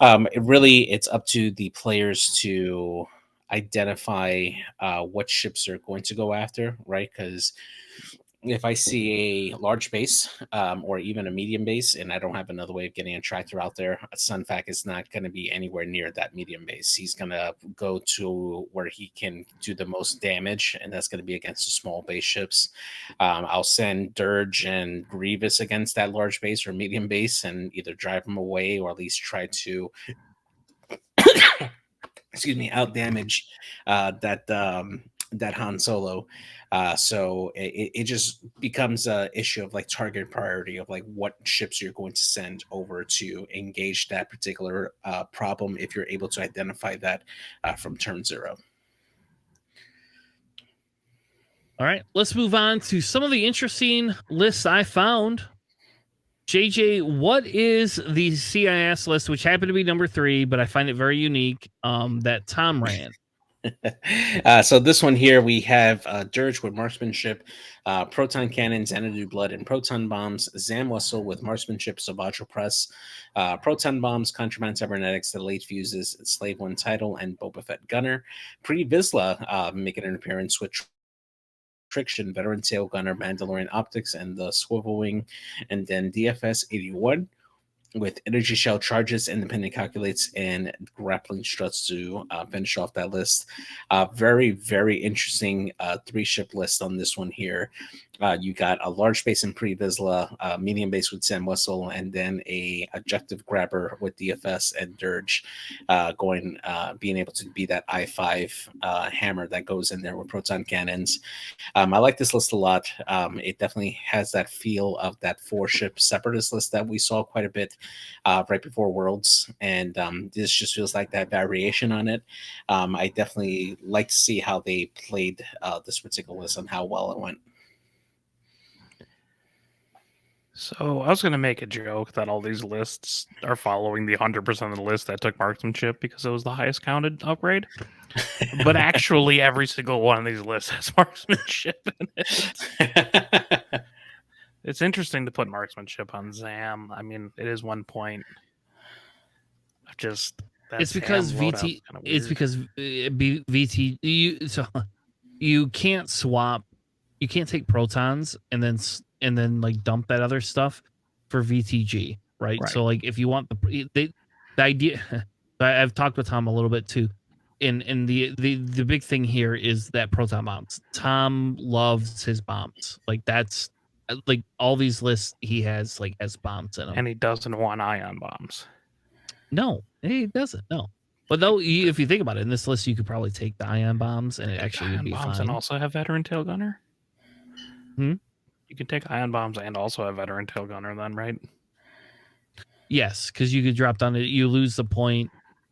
It's up to the players to identify what ships they're going to go after, right? Because if I see a large base or even a medium base, and I don't have another way of getting a tractor out there, Sunfac is not going to be anywhere near that medium base. He's going to go to where he can do the most damage, and that's going to be against the small base ships. I'll send Dirge and Grievous against that large base or medium base and either drive them away or at least try to out damage that Han Solo. So it just becomes a issue of like target priority of like what ships you're going to send over to engage that particular problem if you're able to identify that from turn 0. All right, let's move on to some of the interesting lists I found. JJ, what is the CIS list, which happened to be number 3, but I find it very unique, that Tom ran? So this one here, we have Dirge with Marksmanship, Proton Cannons, Xanadu Blood, and Proton Bombs, Zamwessel with Marksmanship, Savage Press, Proton Bombs, Contraband Cybernetics, the Late Fuses, Slave 1 Title, and Boba Fett Gunner. Pre Vizsla making an appearance with Friction, Veteran Tail Gunner, Mandalorian Optics, and the Swivel Wing. And then DFS 81 with energy shell charges, independent calculates, and grappling struts to finish off that list. Very, very interesting 3-ship list on this one here. You got a large base in Pre Vizsla, medium base with Sam Wessel, and then a objective grabber with DFS and Dirge, being able to be that I5 hammer that goes in there with proton cannons. I like this list a lot. It definitely has that feel of that 4-ship separatist list that we saw quite a bit right before Worlds, and this just feels like that variation on it. I definitely like to see how they played this particular list and how well it went. So I was going to make a joke that all these lists are following the 100% of the list that took marksmanship because it was the highest counted upgrade. But actually, every single one of these lists has marksmanship in it. It's interesting to put marksmanship on Zam. I mean, it is 1 point. Just it's because VT. It's because VT. You can't swap. You can't take protons and then like dump that other stuff for VTG, right? So like if you want the idea, I've talked with Tom a little bit too. And the big thing here is that proton bombs. Tom loves his bombs. Like that's like all these lists he has like has bombs in them. And he doesn't want ion bombs. No, he doesn't. No. But though, if you think about it, in this list, you could probably take the ion bombs, and it actually would be fine. And also have veteran tail gunner. You can take ion bombs and also have veteran tail gunner, then, right? Yes, because you could drop down. You lose the point,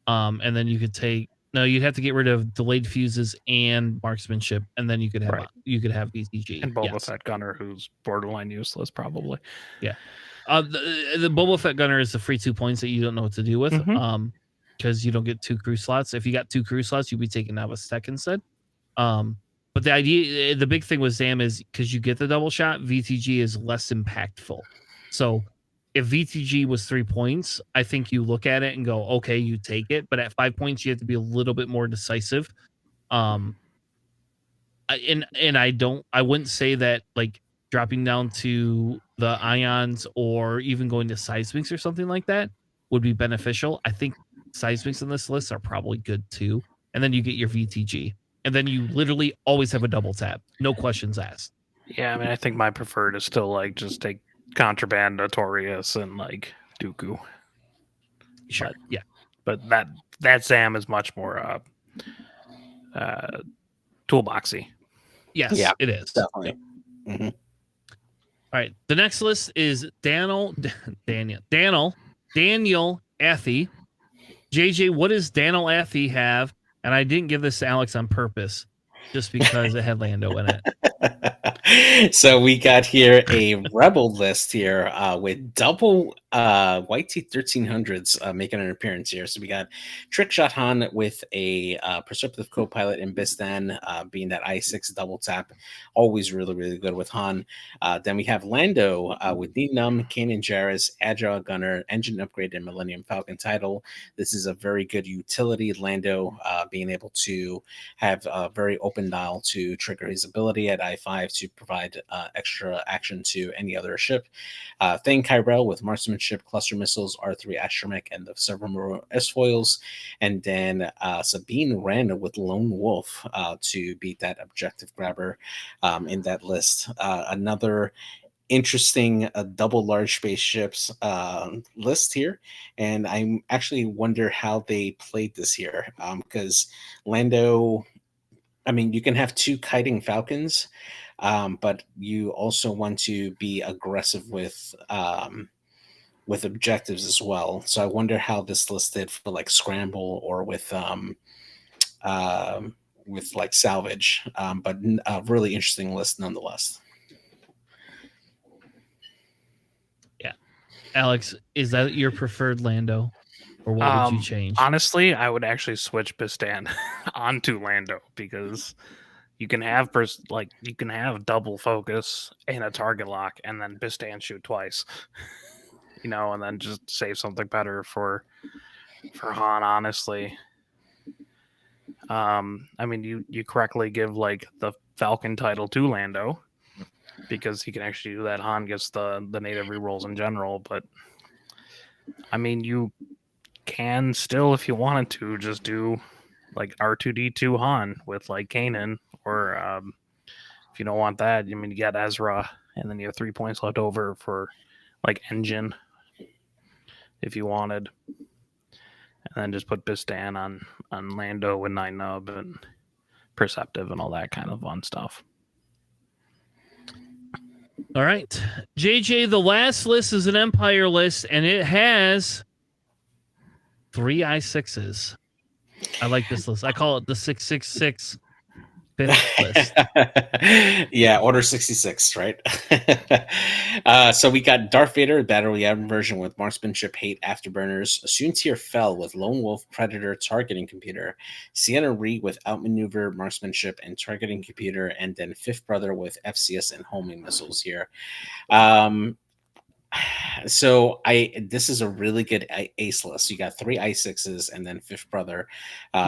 and then you could take. No, you'd have to get rid of delayed fuses and marksmanship, and then you could have VTG and Boba Fett gunner, who's borderline useless, probably. Yeah, the Boba Fett gunner is the free 2 points that you don't know what to do with. Because you don't get 2 crew slots. If you got 2 crew slots, you'd be taking Navas Tech instead. But the big thing with Zam is because you get the double shot, VTG is less impactful. So if VTG was 3 points, I think you look at it and go, okay, you take it. But at 5 points, you have to be a little bit more decisive. I wouldn't say that like dropping down to the ions or even going to seismics or something like that would be beneficial. I think seismics in this list are probably good too. And then you get your VTG. And then you literally always have a double tap. No questions asked. Yeah, I mean, I think my preferred is still like just take Contraband, Notorious, and like Dooku. Sure. Yeah. But that Zam is much more toolboxy. Yes, yeah, it is. Definitely. Mm-hmm. All right. The next list is Daniel Athey. JJ, what does Daniel Athey have? And I didn't give this to Alex on purpose, just because it had Lando in it. So we got here a Rebel list here with double White Teeth 1300s making an appearance here. So we got Trick Shot Han with a Perceptive Co-Pilot in Bistan, being that I6 double tap. Always really, really good with Han. Then we have Lando with Num, Kanan Jarrus, Agile Gunner, Engine Upgrade, and Millennium Falcon title. This is a very good utility. Lando being able to have a very open dial to trigger his ability at I5 to provide extra action to any other ship. Thane Kyrell with Marksmanship, Cluster Missiles, R3 Astromech, and the Servomoro S-Foils. And then Sabine Wren with Lone Wolf to beat that objective grabber in that list. Another interesting double large spaceships list here, and I actually wonder how they played this here because Lando, I mean, you can have 2 kiting falcons, but you also want to be aggressive with objectives as well. So I wonder how this listed for like scramble or with like salvage, but a really interesting list nonetheless. Yeah, Alex, is that your preferred Lando, or what would you change? Honestly, I would actually switch Bistan onto Lando because you can have double focus and a target lock, and then Bistan shoot twice. And then just save something better for Han, honestly. I mean, you correctly give like the Falcon title to Lando because he can actually do that. Han gets the native rerolls in general, but I mean, you can still, if you wanted to, just do like R2D2 Han with like Kanan, or if you don't want that, I mean, you got Ezra, and then you have 3 points left over for like engine if you wanted, and then just put Bistan on Lando and 9 Nub and Perceptive and all that kind of fun stuff. All right, JJ, the last list is an Empire list, and it has 3 I6s. I like this list. I call it the 666 fifth list. Yeah, Order 66, right? So we got Darth Vader, Battle Yavin version with marksmanship, hate, afterburners. Soontir Fell with Lone Wolf, Predator, targeting computer. Sienna Ree with outmaneuver, marksmanship, and targeting computer. And then Fifth Brother with FCS and homing missiles here. So this is a really good ace list. You got 3 I6s and then Fifth Brother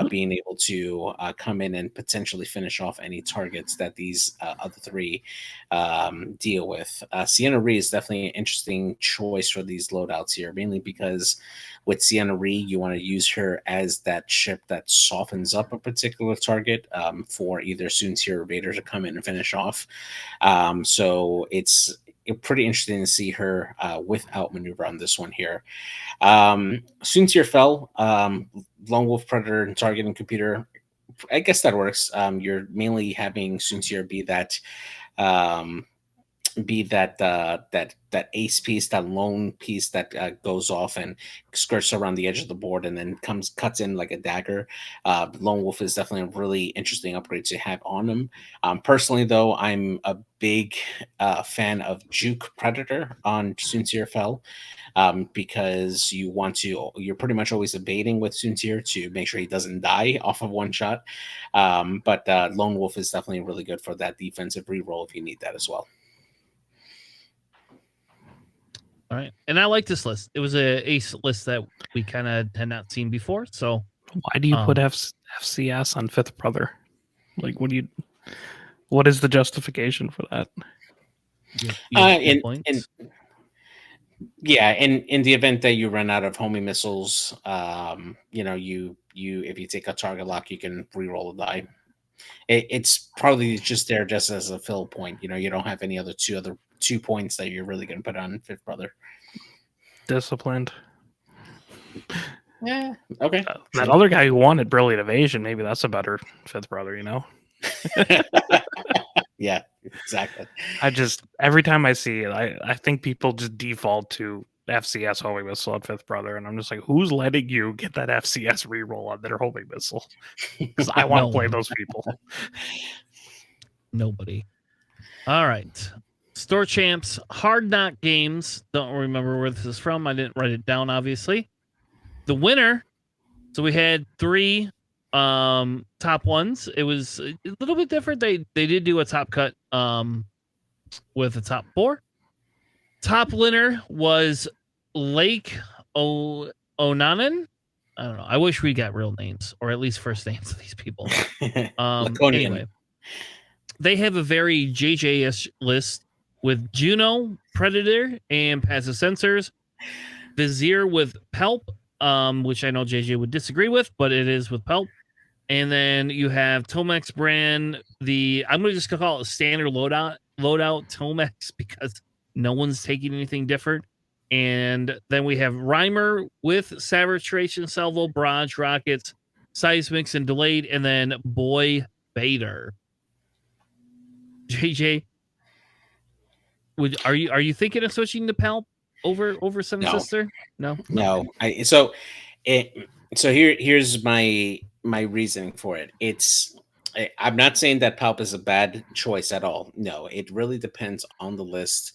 being able to come in and potentially finish off any targets that these other 3 deal with. Sienna Ree is definitely an interesting choice for these loadouts here, mainly because with Sienna Ree, you want to use her as that ship that softens up a particular target for either Soontir or Vader to come in and finish off. So it's pretty interesting to see her without maneuver on this one here. Soontir Fell, Lone Wolf, Predator, and targeting computer. I guess that works. You're mainly having Soontir be that that ace piece, that lone piece that goes off and skirts around the edge of the board and then cuts in like a dagger. Lone Wolf is definitely a really interesting upgrade to have on him. Personally, though, I'm a big fan of Juke Predator on Soontir Fell. Because you're pretty much always evading with Soontir to make sure he doesn't die off of one shot. But Lone Wolf is definitely really good for that defensive reroll if you need that as well. All right, and I like this list. It was a ace list that we kind of had not seen before. So why do you put FCS on Fifth Brother? Like, what is the justification for that? In the event that you run out of homing missiles, you if you take a target lock, you can re-roll a die. It's probably just there just as a fill point. You don't have any other two points that you're really going to put on Fifth Brother. Disciplined. Yeah. Okay. That other guy who wanted Brilliant Evasion, maybe that's a better Fifth Brother, Yeah, exactly. Every time I see it, I think people just default to FCS homing missile on Fifth Brother, and I'm just like, who's letting you get that FCS reroll on their homing missile? Because I want to play those people. Nobody. All right. Store Champs, Hard Knock Games. Don't remember where this is from. I didn't write it down, obviously. The winner. So we had 3 top ones. It was a little bit different. They did do a top cut with the top 4. Top winner was Lake Onanan. I don't know. I wish we got real names or at least first names of these people. Anyway, they have a very JJ-ish list with Juno, Predator, and passive sensors. Vizier with Pelp, which I know JJ would disagree with, but it is with Pelp. And then you have Tomex brand. I'm going to just call it a standard loadout Tomex because no one's taking anything different. And then we have Reimer with Savitration, Salvo, Barrage, Rockets, Seismics, and Delayed. And then Boy Vader. JJ, are you thinking of switching to Palp over Seven Sister? No. Here's my reasoning for it. I'm not saying that Palp is a bad choice at all. No, it really depends on the list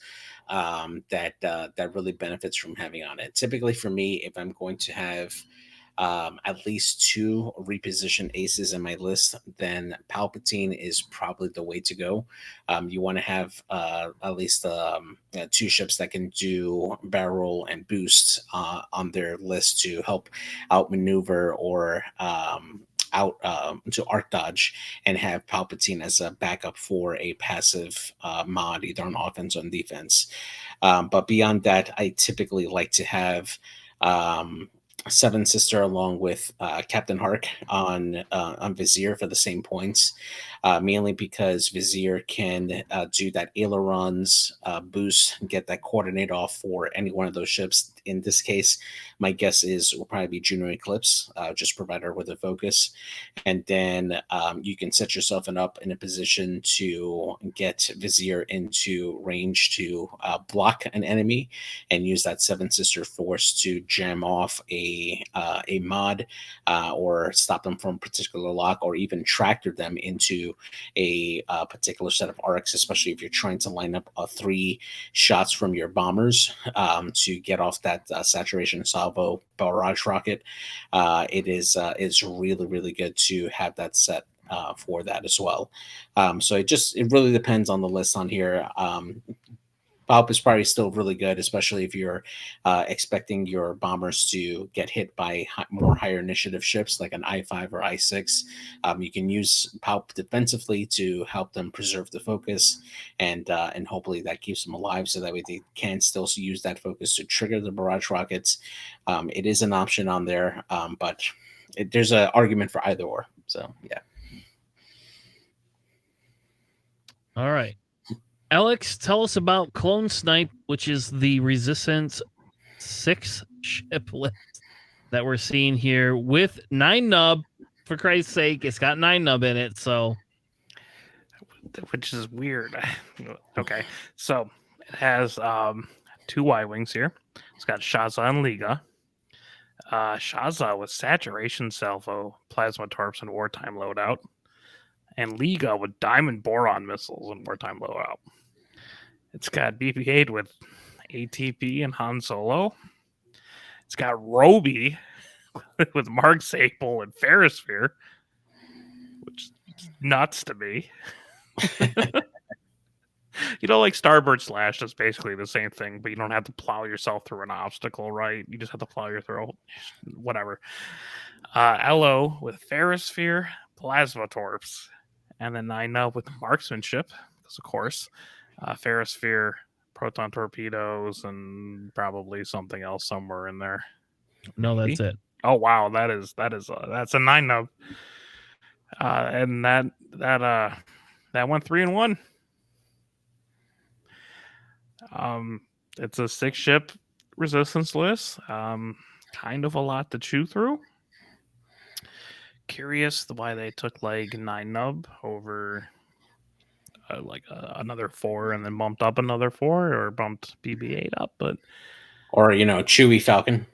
that really benefits from having on it. Typically for me, if I'm going to have at least 2 reposition aces in my list, then Palpatine is probably the way to go. You want to have at least 2 ships that can do barrel roll and boost on their list to help outmaneuver or out to arc dodge and have Palpatine as a backup for a passive mod, either on offense or on defense. But beyond that, I typically like to have Seven Sister along with Captain Hark on Vizier for the same points, mainly because Vizier can do that ailerons boost, get that coordinate off for any one of those ships. In this case, my guess is will probably be Juno Eclipse, just provide her with a focus, and then you can set yourself up in a position to get Vizier into range to block an enemy and use that Seven Sister force to jam off a mod or stop them from a particular lock, or even tractor them into a particular set of arcs, especially if you're trying to line up 3 shots from your bombers to get off that saturation salvo barrage rocket. It is really good to have that set for that as well. So it really depends on the list on here. Palp is probably still really good, especially if you're expecting your bombers to get hit by more higher initiative ships like an I-5 or I-6. You can use Palp defensively to help them preserve the focus, and hopefully that keeps them alive, so that way they can still use that focus to trigger the barrage rockets. It is an option on there, but there's an argument for either or. So yeah. All right. Alex, tell us about Clone Snipe, which is the Resistance 6 ship list that we're seeing here with 9 nub. For Christ's sake, it's got 9 nub in it, so which is weird. Okay, so it has 2 Y-wings here. It's got Shaza and Liga. Shaza with saturation salvo, plasma torps, and wartime loadout, and Liga with diamond boron missiles and wartime loadout. It's got BB-8 with ATP and Han Solo. It's got Roby with Mark Sable and Ferrosphere, which is nuts to me. Like Starbird Slash is basically the same thing, but you don't have to plow yourself through an obstacle, right? You just have to plow your through whatever. LO with Ferrosphere, Plasma Torps, and then 9 with Marksmanship, because of course. Ferrosphere, proton torpedoes, and probably something else somewhere in there. No, that's it. Oh wow, that's a 9 nub. And that went 3-1. It's a 6 ship resistance list. Kind of a lot to chew through. Curious why they took like 9 nub over another 4 and then bumped up another 4, or bumped BB-8 up, but or Chewy Falcon.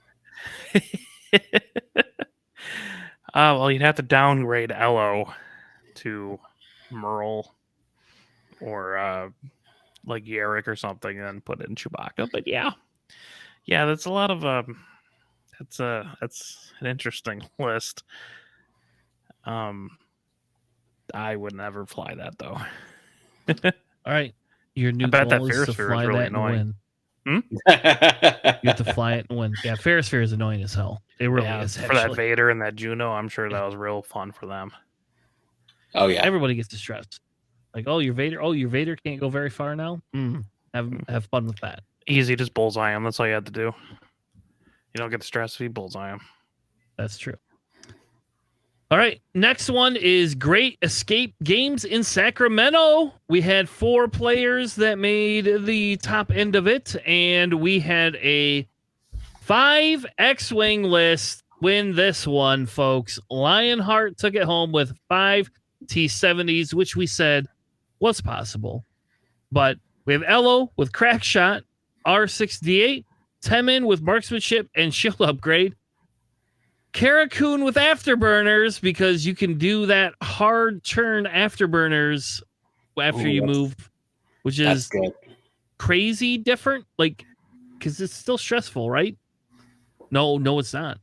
Well, you'd have to downgrade LO to Merle or like Yarrick or something, and put it in Chewbacca. But yeah, that's a lot of that's an interesting list. I would never fly that though. All right, your new bet that goal is to Ferrosphere fly is really that and annoying. win. You have to fly it and win. Yeah, Ferrosphere is annoying as hell. It really is. For that Vader and that Juno, I'm sure that was real fun for them. Oh yeah, everybody gets distressed. Like, your Vader can't go very far now. Have fun with that. Easy, just bullseye him. That's all you have to do. You don't get stressed if you bullseye him. That's true. All right, next one is Great Escape Games in Sacramento. We had 4 players that made the top end of it, and we had a 5 X-Wing list win this one, folks. Lionheart took it home with 5 T-70s, which we said was possible. But we have Elo with Crack Shot, R6D8, Temin with Marksmanship and Shield Upgrade, Karakun with Afterburners, because you can do that hard turn Afterburners after you move, which is crazy different. Like, because it's still stressful, right? No, it's not.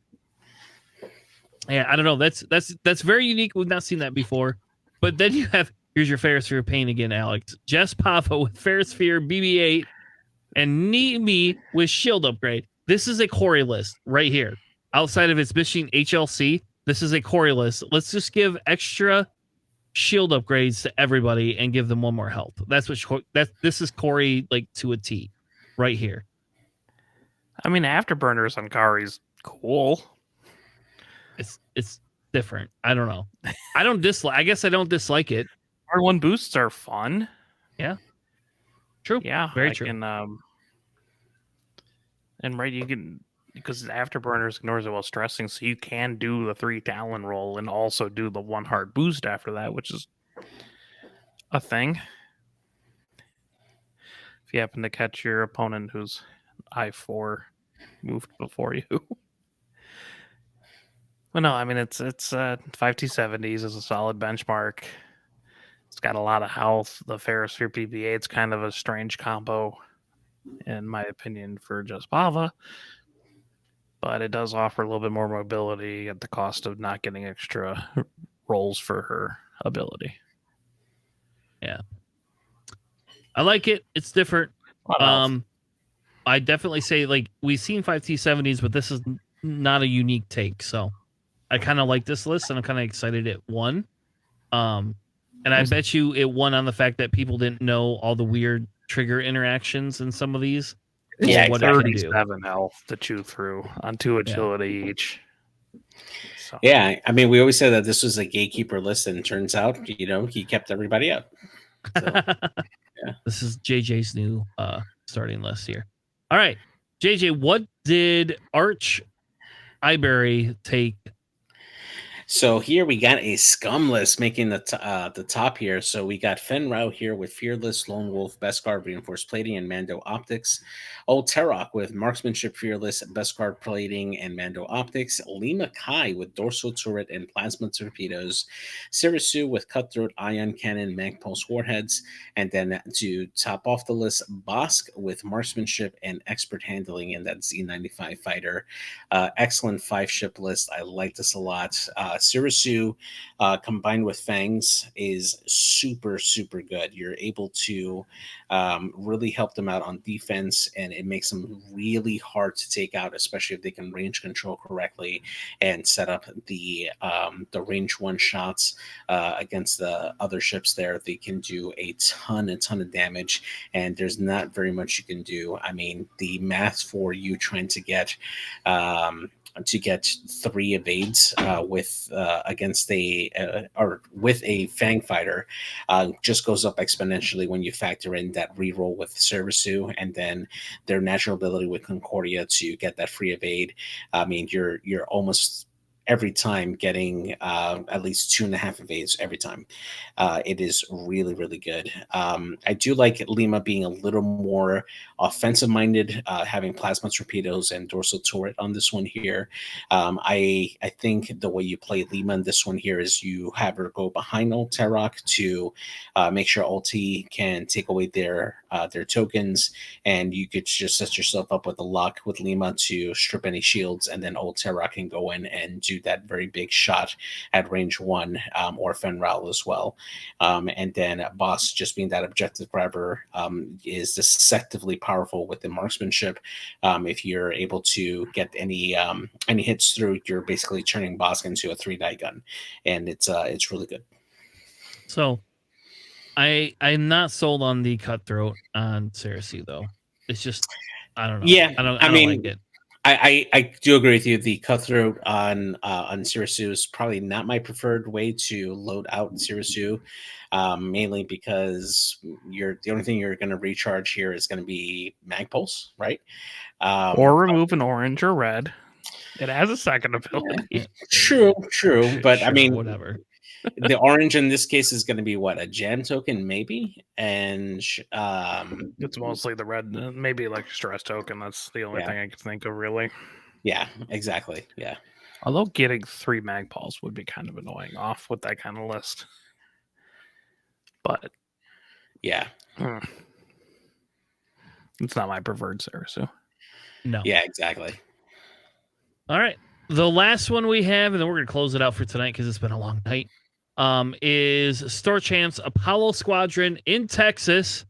Yeah, I don't know. That's very unique. We've not seen that before. But then you have, here's your Ferrosphere of Pain again, Alex. Jess Pava with Ferrosphere, BB-8, and Nimi with Shield Upgrade. This is a Corey list right here. Outside of its mission HLC, This is a Corey list. Let's just give extra shield upgrades to everybody and give them one more health. That's what this is Corey like to a T right here. I mean, Afterburners on Kari's cool. It's different. I don't know. I guess I don't dislike it. R1 boosts are fun. Yeah. True. Yeah. Very true. And right, you can, because Afterburners ignores it while stressing, so you can do the 3 Talon roll and also do the 1 heart boost after that, which is a thing. If you happen to catch your opponent who's I4 moved before you. Well, no, I mean, it's 5T70s is a solid benchmark. It's got a lot of health. The Ferrosphere PBA, it's kind of a strange combo, in my opinion, for just Bava. But it does offer a little bit more mobility at the cost of not getting extra rolls for her ability. Yeah. I like it. It's different. I definitely say, like, we've seen 5T70s, but this is not a unique take. So I kind of like this list, and I'm kind of excited it won. And I bet you it won on the fact that people didn't know all the weird trigger interactions in some of these. Yeah, what exactly. it can do. 37 health to chew through on 2 agility each. So. Yeah, I mean, we always said that this was a gatekeeper list, and it turns out, he kept everybody up. So, yeah. This is JJ's new starting list here. All right, JJ, what did Arch Iberry take? So here we got a scum list making the top here. So we got Fen Rao here with Fearless, Lone Wolf, Beskar, Reinforced Plating, and Mando Optics. Old Terok with Marksmanship, Fearless, Beskar Plating, and Mando Optics. Lima Kai with Dorsal Turret and Plasma Torpedoes. Sirisu with Cutthroat, Ion Cannon, Magpulse Warheads. And then to top off the list, Bosk with Marksmanship and Expert Handling, and that Z95 fighter. Excellent 5-ship list. I like this a lot. Sirisu combined with Fangs is super, super good. You're able to really help them out on defense, and it makes them really hard to take out, especially if they can range control correctly and set up the range 1 shots against the other ships there. They can do a ton of damage, and there's not very much you can do. I mean, the math for you trying to get 3 evades with against or with a Fang fighter just goes up exponentially when you factor in that reroll with Sirisu and then their natural ability with Concordia to get that free evade. I mean, you're almost every time getting at least 2.5 evades every time. It is really, really good. I do like Lima being a little more offensive minded, having plasma torpedoes and dorsal turret on this one here. I think the way you play Lima in this one here is you have her go behind Old Terok to make sure Ulti can take away their tokens, and you could just set yourself up with a lock with Lima to strip any shields, and then Old Terok can go in and do that very big shot at range 1, or Fenral as well. And then Boss, just being that objective grabber, is deceptively powerful with the marksmanship. If you're able to get any hits through, you're basically turning Boss into a 3-die gun, and it's really good. So I'm not sold on the Cutthroat on Cersei though. It's just, I don't know. Yeah, I don't like it. I do agree with you. The Cutthroat on Sirisu is probably not my preferred way to load out Sirisu, mainly because the only thing you're going to recharge here is going to be Magpulse, right? Or remove an orange or red. It has a second ability. Yeah. True, but sure, I mean, whatever. The orange in this case is going to be what, a jam token maybe, and it's mostly the red, maybe like stress token. That's the only thing I can think of really. Yeah, exactly. Yeah. Although getting 3 Magpulse would be kind of annoying off with that kind of list. But yeah, it's not my preferred Sirisu. No. Yeah, exactly. All right. The last one we have, and then we're going to close it out for tonight because it's been a long night, is Store Champs Apollo Squadron in Texas.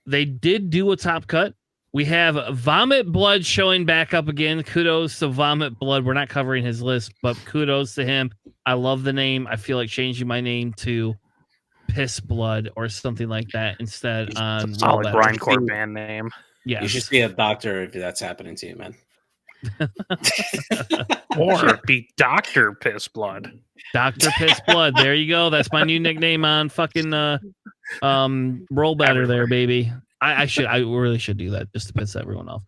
They did do a top cut. We have Vomit Blood showing back up again. Kudos to Vomit Blood. We're not covering his list, but kudos to him. I love the name. I feel like changing my name to Piss Blood or something like that instead on Solid Well Better. grindcore band name. You should Yes. see a doctor if that's happening to you, man. Or be Dr. Piss Blood. Dr. Piss Blood. There you go. That's my new nickname on fucking Roll Better there, baby. I really should do that just to piss everyone off.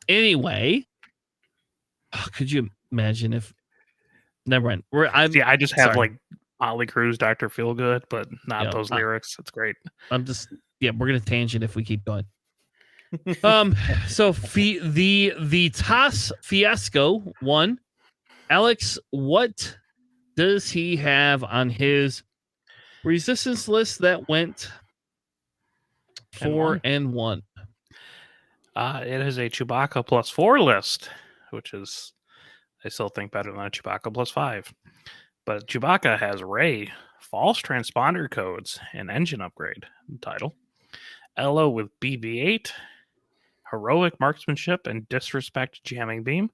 Anyway, could you imagine if never mind. I just have sorry. like Ollie Cruz, Dr. Feelgood, but not those lyrics. It's great. We're gonna tangent if we keep going. So the Toss Fiasco won. Alex, what does he have on his resistance list that went 4-1? It is a Chewbacca +4 list, which is, I still think, better than a Chewbacca +5. But Chewbacca has Ray, false transponder codes, and engine upgrade title. Ello with BB-8, heroic marksmanship and disrespect jamming beam.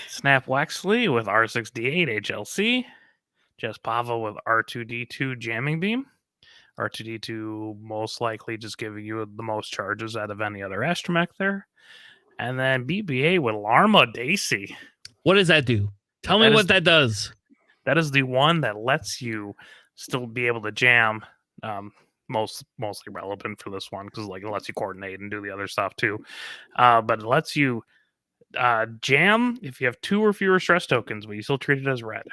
Snap Wexley with R6D8 HLC. Jess Pava with R2D2 jamming beam. R2D2 most likely just giving you the most charges out of any other astromech there. And then BB-8 with Larma Daisy. What does that do? Tell me what that does. That is the one that lets you still be able to jam. Mostly relevant for this one because it lets you coordinate and do the other stuff too. But it lets you jam if you have 2 or fewer stress tokens, but you still treat it as red.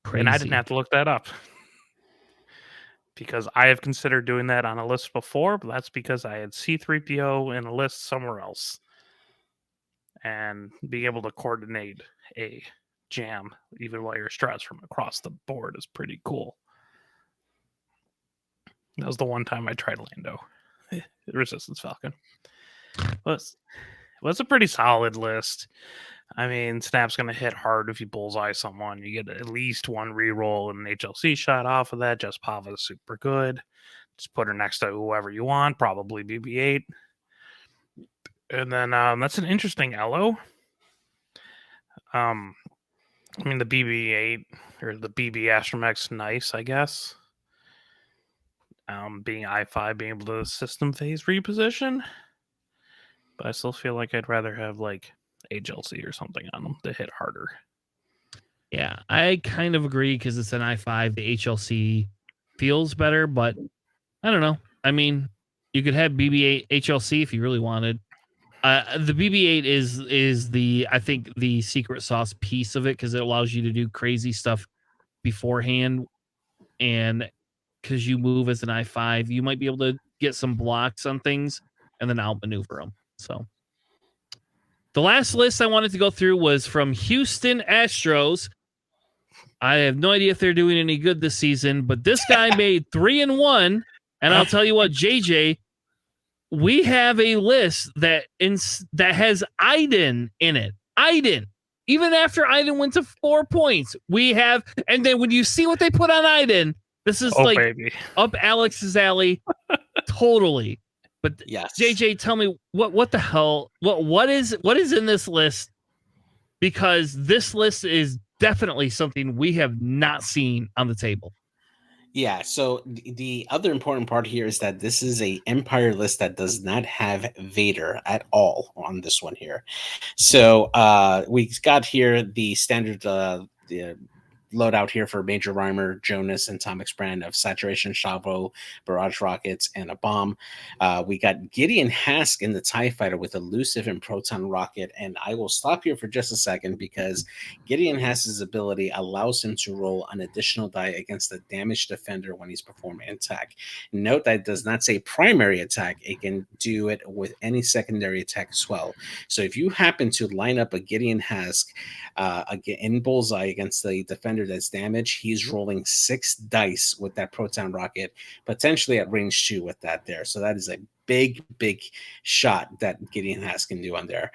Crazy. And I didn't have to look that up because I have considered doing that on a list before, but that's because I had C-3PO in a list somewhere else. And being able to coordinate a jam, even while you're stressed from across the board, is pretty cool. That was the one time I tried Lando. Resistance Falcon. Was a pretty solid list. I mean, Snap's going to hit hard if you bullseye someone. You get at least 1 reroll and an HLC shot off of that. Jess Pava is super good. Just put her next to whoever you want, probably BB-8. And then that's an interesting Ello. I mean, the BB-8 or the BB Astromech's nice, I guess. Being I-5, being able to system phase reposition. But I still feel like I'd rather have HLC or something on them to hit harder. Yeah, I kind of agree because it's an I-5. The HLC feels better, but I don't know. I mean, you could have BB-8 HLC if you really wanted. The BB-8 is I think the secret sauce piece of it because it allows you to do crazy stuff beforehand, and because you move as an I-5, you might be able to get some blocks on things and then outmaneuver them. So the last list I wanted to go through was from Houston Astros. I have no idea if they're doing any good this season, but this guy made 3-1, and I'll tell you what, JJ, we have a list that has Iden in it. Iden. Even after Iden went to 4 points, we have, and then when you see what they put on Iden, this is baby. Up Alex's alley, totally. But yes. JJ, tell me what the hell, what is in this list? Because this list is definitely something we have not seen on the table. Yeah, so the other important part here is that this is a Empire list that does not have Vader at all on this one here. So we got here the standard the loadout here for Major Rhymer, Jonas, and Tomix brand of Saturation, Chavo, Barrage Rockets, and a bomb. We got Gideon Hask in the TIE Fighter with Elusive and Proton Rocket. And I will stop here for just a second because Gideon Hask's ability allows him to roll an additional die against the damaged defender when he's performing an attack. Note that it does not say primary attack. It can do it with any secondary attack as well. So if you happen to line up a Gideon Hask in bullseye against the defender that's damaged, he's rolling 6 dice with that proton rocket, potentially at range 2 with that there. So that is a big shot that Gideon Haas can do on there.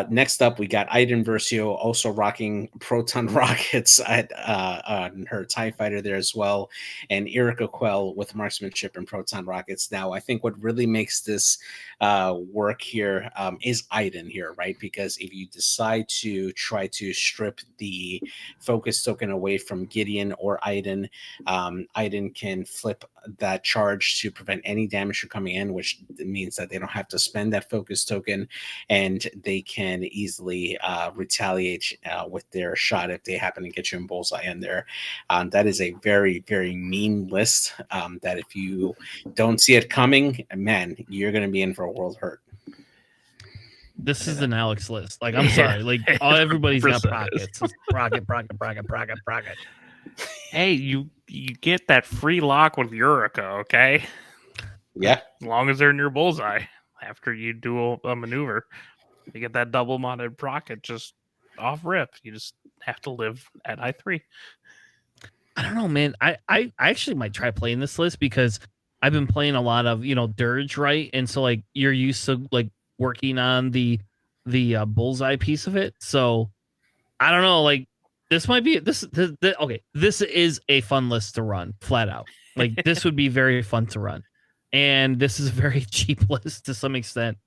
Next up, we got Iden Versio also rocking proton rockets on her TIE fighter there as well, and Erica Quell with marksmanship and proton rockets. Now, I think what really makes this work here is Iden here, right? Because if you decide to try to strip the focus token away from Gideon or Iden, Iden can flip that charge to prevent any damage from coming in, which means that they don't have to spend that focus token, and they can easily retaliate with their shot if they happen to get you in bullseye in there. That is a very, very mean list that if you don't see it coming, man, you're going to be in for a world hurt. This is an Alex list. Like, I'm sorry. Like, everybody's got prockets. It's procket. Hey, you get that free lock with Eurica, okay? Yeah. As long as they're in your bullseye after you do a maneuver. You get that double modded procket just off rip. You just have to live at I3. I don't know, man. I actually might try playing this list because I've been playing a lot of, dirge, right? And so, like, you're used to, like, working on the bullseye piece of it. So, I don't know, like, this might be okay. This is a fun list to run, flat out. Like, this would be very fun to run, and this is a very cheap list to some extent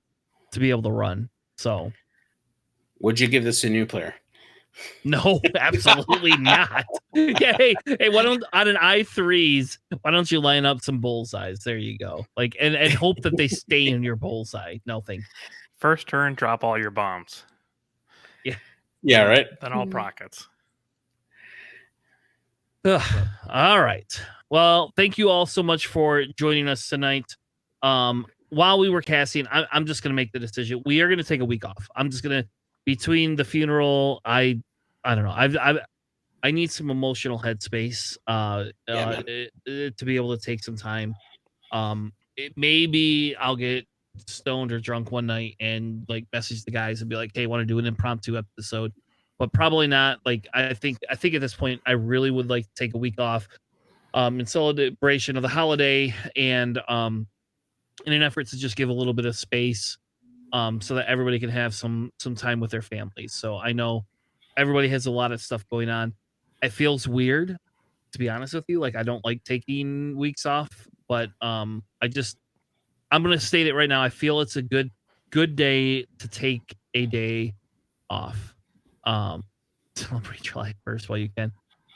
to be able to run. So, would you give this a new player? No, absolutely not. Yeah, hey, why don't on an I3s? Why don't you line up some bullseyes? There you go. Like, and hope that they stay in your bullseye. No, thank you. First turn, drop all your bombs. Yeah, right. Then all prockets. All right. Well, thank you all so much for joining us tonight. While we were casting, I'm just gonna make the decision. We are gonna take a week off. I'm just gonna between the funeral. I don't know. I need some emotional headspace. To be able to take some time. Maybe I'll get stoned or drunk one night and like message the guys and be like, "Hey, want to do an impromptu episode?" But probably not. Like, I think at this point, I really would like to take a week off, in celebration of the holiday and in an effort to just give a little bit of space, so that everybody can have some time with their families. So I know everybody has a lot of stuff going on. It feels weird, to be honest with you. Like, I don't like taking weeks off, but I'm gonna state it right now. I feel it's a good day to take a day off. Celebrate July 1st while you can.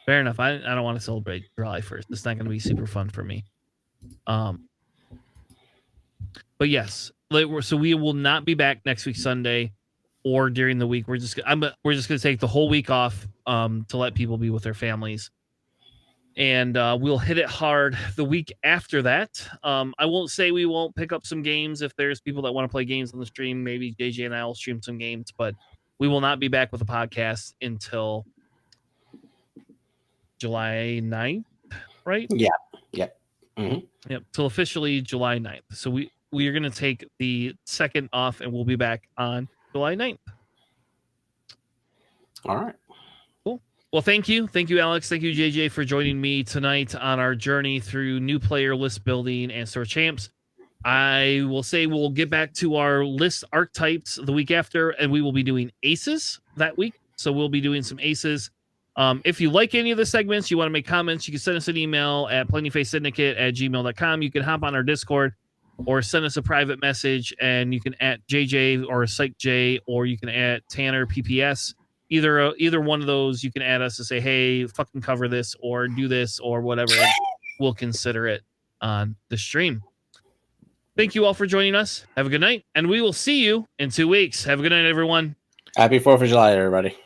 Fair enough. I don't want to celebrate July 1st. It's not going to be super fun for me. But yes, so we will not be back next week Sunday or during the week. We're just going to take the whole week off to let people be with their families. And we'll hit it hard the week after that. I won't say we won't pick up some games if there's people that want to play games on the stream. Maybe JJ and I will stream some games, but we will not be back with a podcast until July 9th, right? Yeah. Yep. Mm-hmm. Yep. Till officially July 9th. So we are going to take the second off and we'll be back on July 9th. All right. Cool. Well, thank you. Thank you, Alex. Thank you, JJ, for joining me tonight on our journey through new player list building and store champs. I will say we'll get back to our list archetypes the week after, and we will be doing aces that week. So we'll be doing some aces. If you like any of the segments, you want to make comments, you can send us an email at plainingfacesyndicate@gmail.com. You can hop on our Discord or send us a private message, and you can at JJ or PsychJ, or you can at Tanner PPS. Either one of those, you can add us to say, hey, fucking cover this or do this or whatever. We'll consider it on the stream. Thank you all for joining us. Have a good night, and we will see you in 2 weeks. Have a good night, everyone. Happy 4th of July, everybody.